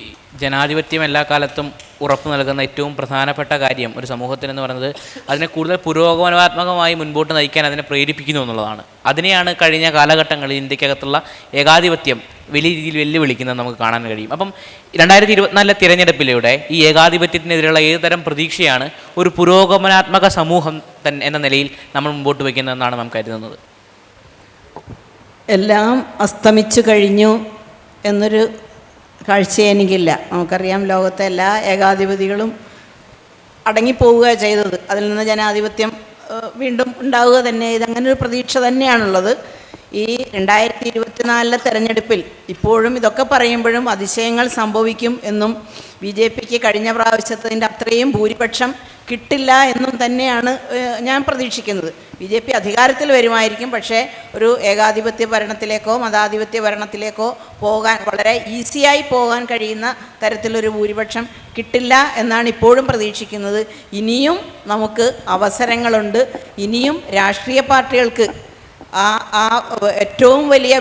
ഈ ജനാധിപത്യം എല്ലാ കാലത്തും ഉറപ്പു നൽകുന്ന ഏറ്റവും പ്രധാനപ്പെട്ട കാര്യം ഒരു സമൂഹത്തിനെന്ന് പറയുന്നത് അതിനെ കൂടുതൽ പുരോഗമനാത്മകമായി മുൻപോട്ട് നയിക്കാൻ അതിനെ പ്രേരിപ്പിക്കുന്നു എന്നുള്ളതാണ്. അതിനെയാണ് കഴിഞ്ഞ കാലഘട്ടങ്ങളിൽ ഇന്ത്യക്കകത്തുള്ള ഏകാധിപത്യം വലിയ രീതിയിൽ വെല്ലുവിളിക്കുന്നത് നമുക്ക് കാണാൻ കഴിയും. അപ്പം 2024 തിരഞ്ഞെടുപ്പിലൂടെ ഈ ഏകാധിപത്യത്തിനെതിരെയുള്ള ഏതുതരം പ്രതീക്ഷയാണ് ഒരു പുരോഗമനാത്മക സമൂഹം എന്ന നിലയിൽ നമ്മൾ മുമ്പോട്ട് വയ്ക്കുന്നതെന്നാണ് നാം കരുതുന്നത്? എല്ലാം അസ്തമിച്ചു കഴിഞ്ഞു എന്നൊരു കാഴ്ച എനിക്കില്ല. നമുക്കറിയാം, ലോകത്തെ എല്ലാ ഏകാധിപതികളും അടങ്ങിപ്പോവുക ചെയ്തത്. അതിൽ നിന്ന് ജനാധിപത്യം വീണ്ടും ഉണ്ടാവുക തന്നെ, ഇതങ്ങനെ ഒരു പ്രതീക്ഷ തന്നെയാണുള്ളത്. ഈ 2024 തെരഞ്ഞെടുപ്പിൽ ഇപ്പോഴും ഇതൊക്കെ പറയുമ്പോഴും അതിശയങ്ങൾ സംഭവിക്കും എന്നും BJPക്ക് കഴിഞ്ഞ പ്രാവശ്യത്തിൻ്റെ അത്രയും ഭൂരിപക്ഷം കിട്ടില്ല എന്നും തന്നെയാണ് ഞാൻ പ്രതീക്ഷിക്കുന്നത്. BJP അധികാരത്തിൽ വരുമായിരിക്കും, പക്ഷേ ഒരു ഏകാധിപത്യ ഭരണത്തിലേക്കോ മതാധിപത്യ ഭരണത്തിലേക്കോ പോകാൻ വളരെ ഈസിയായി പോകാൻ കഴിയുന്ന തരത്തിലൊരു ഭൂരിപക്ഷം കിട്ടില്ല എന്നാണ് ഇപ്പോഴും പ്രതീക്ഷിക്കുന്നത്. ഇനിയും നമുക്ക് അവസരങ്ങളുണ്ട്. ഇനിയും രാഷ്ട്രീയ പാർട്ടികൾക്ക് ആ ഏറ്റവും വലിയ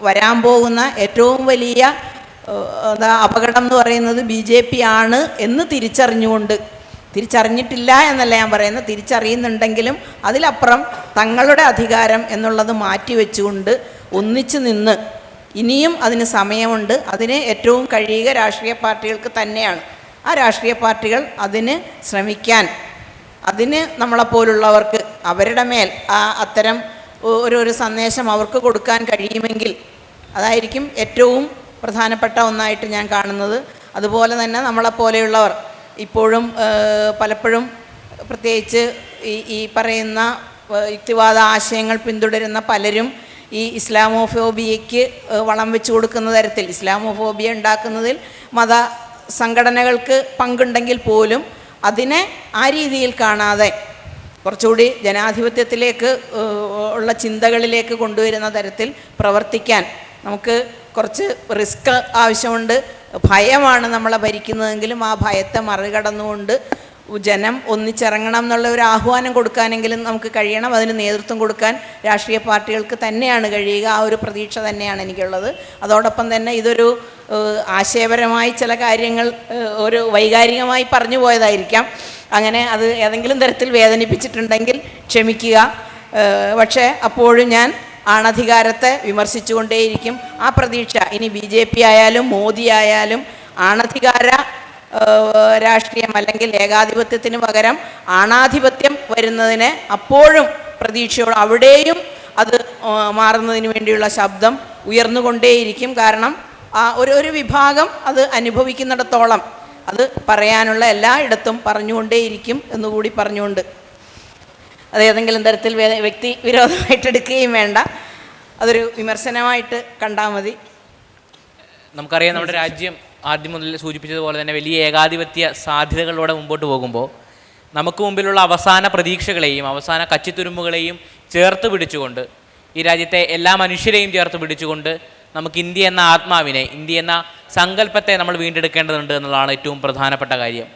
വരാൻ പോകുന്ന ഏറ്റവും വലിയ അപകടം എന്ന് പറയുന്നത് BJP ആണ് എന്ന് തിരിച്ചറിഞ്ഞിട്ടില്ല എന്നല്ല ഞാൻ പറയുന്നത്, തിരിച്ചറിയുന്നുണ്ടെങ്കിലും അതിലപ്പുറം തങ്ങളുടെ അധികാരം എന്നുള്ളത് മാറ്റിവെച്ചുകൊണ്ട് ഒന്നിച്ചു നിന്ന് ഇനിയും അതിന് സമയമുണ്ട്. അതിന് ഏറ്റവും കഴിയുക രാഷ്ട്രീയ പാർട്ടികൾക്ക് തന്നെയാണ്. ആ രാഷ്ട്രീയ പാർട്ടികൾ അതിന് ശ്രമിക്കാൻ, അതിന് നമ്മളെപ്പോലുള്ളവർക്ക് അവരുടെ മേൽ അത്തരം ഒരു സന്ദേശം അവർക്ക് കൊടുക്കാൻ കഴിയുമെങ്കിൽ അതായിരിക്കും ഏറ്റവും പ്രധാനപ്പെട്ട ഒന്നായിട്ട് ഞാൻ കാണുന്നത്. അതുപോലെ തന്നെ നമ്മളെപ്പോലെയുള്ളവർ ഇപ്പോഴും പലപ്പോഴും പ്രത്യേകിച്ച് ഈ പറയുന്ന യുക്തിവാദ ആശയങ്ങൾ പിന്തുടരുന്ന പലരും ഈ ഇസ്ലാമോഫോബിയയ്ക്ക് വളം വെച്ച് കൊടുക്കുന്ന തരത്തിൽ, ഇസ്ലാമോഫോബിയ ഉണ്ടാക്കുന്നതിൽ മത സംഘടനകൾക്ക് പങ്കുണ്ടെങ്കിൽ പോലും അതിനെ ആ രീതിയിൽ കാണാതെ കുറച്ചുകൂടി ജനാധിപത്യത്തിലേക്ക് ഉള്ള ചിന്തകളിലേക്ക് കൊണ്ടുവരുന്ന തരത്തിൽ പ്രവർത്തിക്കാൻ നമുക്ക് കുറച്ച് റിസ്ക് ആവശ്യമുണ്ട്. ഭയമാണ് നമ്മളെ ഭരിക്കുന്നതെങ്കിലും ആ ഭയത്തെ മറികടന്നുകൊണ്ട് ജനം ഒന്നിച്ചിറങ്ങണം എന്നുള്ള ഒരു ആഹ്വാനം കൊടുക്കാനെങ്കിലും നമുക്ക് കഴിയണം. അതിന് നേതൃത്വം കൊടുക്കാൻ രാഷ്ട്രീയ പാർട്ടികൾക്ക് തന്നെയാണ് കഴിയുക. ആ ഒരു പ്രതീക്ഷ തന്നെയാണ് എനിക്കുള്ളത്. അതോടൊപ്പം തന്നെ ഇതൊരു ആശയപരമായി ചില കാര്യങ്ങൾ ഒരു വൈകാരികമായി പറഞ്ഞു പോയതായിരിക്കാം. അങ്ങനെ അത് ഏതെങ്കിലും തരത്തിൽ വേദനിപ്പിച്ചിട്ടുണ്ടെങ്കിൽ ക്ഷമിക്കുക. പക്ഷേ അപ്പോഴും ഞാൻ ആണധികാരത്തെ വിമർശിച്ചുകൊണ്ടേയിരിക്കും. ആ പ്രതീക്ഷ ഇനി BJP ആയാലും മോദി ആയാലും ആണധികാര രാഷ്ട്രീയം അല്ലെങ്കിൽ ഏകാധിപത്യത്തിന് പകരം ആണാധിപത്യം വരുന്നതിനെ അപ്പോഴും പ്രതീക്ഷയോടെ അവിടെയും അത് മാറുന്നതിന് വേണ്ടിയുള്ള ശബ്ദം ഉയർന്നുകൊണ്ടേയിരിക്കും. കാരണം ആ ഒരു വിഭാഗം അത് അനുഭവിക്കുന്നിടത്തോളം അത് പറയാനുള്ള എല്ലായിടത്തും പറഞ്ഞുകൊണ്ടേയിരിക്കും എന്നുകൂടി പറഞ്ഞുകൊണ്ട് അത് ഏതെങ്കിലും തരത്തിൽ വ്യക്തി വിരോധമായിട്ടെടുക്കുകയും വേണ്ട, അതൊരു വിമർശനമായിട്ട് കണ്ടാൽ മതി. നമുക്കറിയാം, നമ്മുടെ രാജ്യം ആദ്യം മുതൽ സൂചിപ്പിച്ചതുപോലെ തന്നെ വലിയ ഏകാധിപത്യ സാധ്യതകളിലൂടെ മുമ്പോട്ട് പോകുമ്പോൾ നമുക്ക് മുമ്പിലുള്ള അവസാന പ്രതീക്ഷകളെയും അവസാന കച്ചിത്തുരുമ്പുകളെയും ചേർത്ത് പിടിച്ചുകൊണ്ട് ഈ രാജ്യത്തെ എല്ലാ മനുഷ്യരെയും ചേർത്ത് പിടിച്ചുകൊണ്ട് നമുക്ക് ഇന്ത്യ എന്ന ആത്മാവിനെ, ഇന്ത്യ എന്ന സങ്കല്പത്തെ നമ്മൾ വീണ്ടെടുക്കേണ്ടതുണ്ട് എന്നുള്ളതാണ് ഏറ്റവും പ്രധാനപ്പെട്ട കാര്യം.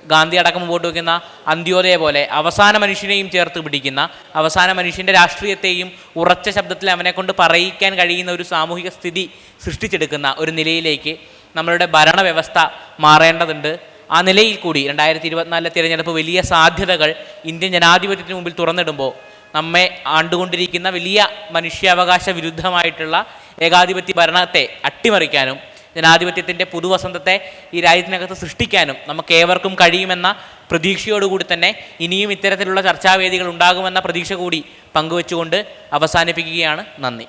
ഗാന്ധി അടക്കം മുമ്പോട്ട് വയ്ക്കുന്ന അന്ത്യോദയ പോലെ അവസാന മനുഷ്യനെയും ചേർത്ത് പിടിക്കുന്ന, അവസാന മനുഷ്യൻ്റെ രാഷ്ട്രീയത്തെയും ഉറച്ച ശബ്ദത്തിൽ അവനെ കൊണ്ട് പറയിക്കാൻ കഴിയുന്ന ഒരു സാമൂഹിക സ്ഥിതി സൃഷ്ടിച്ചെടുക്കുന്ന ഒരു നിലയിലേക്ക് നമ്മളുടെ ഭരണവ്യവസ്ഥ മാറേണ്ടതുണ്ട്. ആ നിലയിൽ കൂടി 2024 തിരഞ്ഞെടുപ്പ് വലിയ സാധ്യതകൾ ഇന്ത്യൻ ജനാധിപത്യത്തിന് മുമ്പിൽ തുറന്നിടുമ്പോൾ നമ്മെ ആണ്ടുകൊണ്ടിരിക്കുന്ന വലിയ മനുഷ്യാവകാശ വിരുദ്ധമായിട്ടുള്ള ഏകാധിപത്യ ഭരണത്തെ അട്ടിമറിക്കാനും ജനാധിപത്യത്തിൻ്റെ പുതുവസന്തത്തെ ഈ രാജ്യത്തിനകത്ത് സൃഷ്ടിക്കാനും നമുക്ക് ഏവർക്കും കഴിയുമെന്ന പ്രതീക്ഷയോടുകൂടി തന്നെ ഇനിയും ഇത്തരത്തിലുള്ള ചർച്ചാവേദികൾ ഉണ്ടാകുമെന്ന പ്രതീക്ഷ കൂടി പങ്കുവെച്ചുകൊണ്ട് അവസാനിപ്പിക്കുകയാണ്. നന്ദി.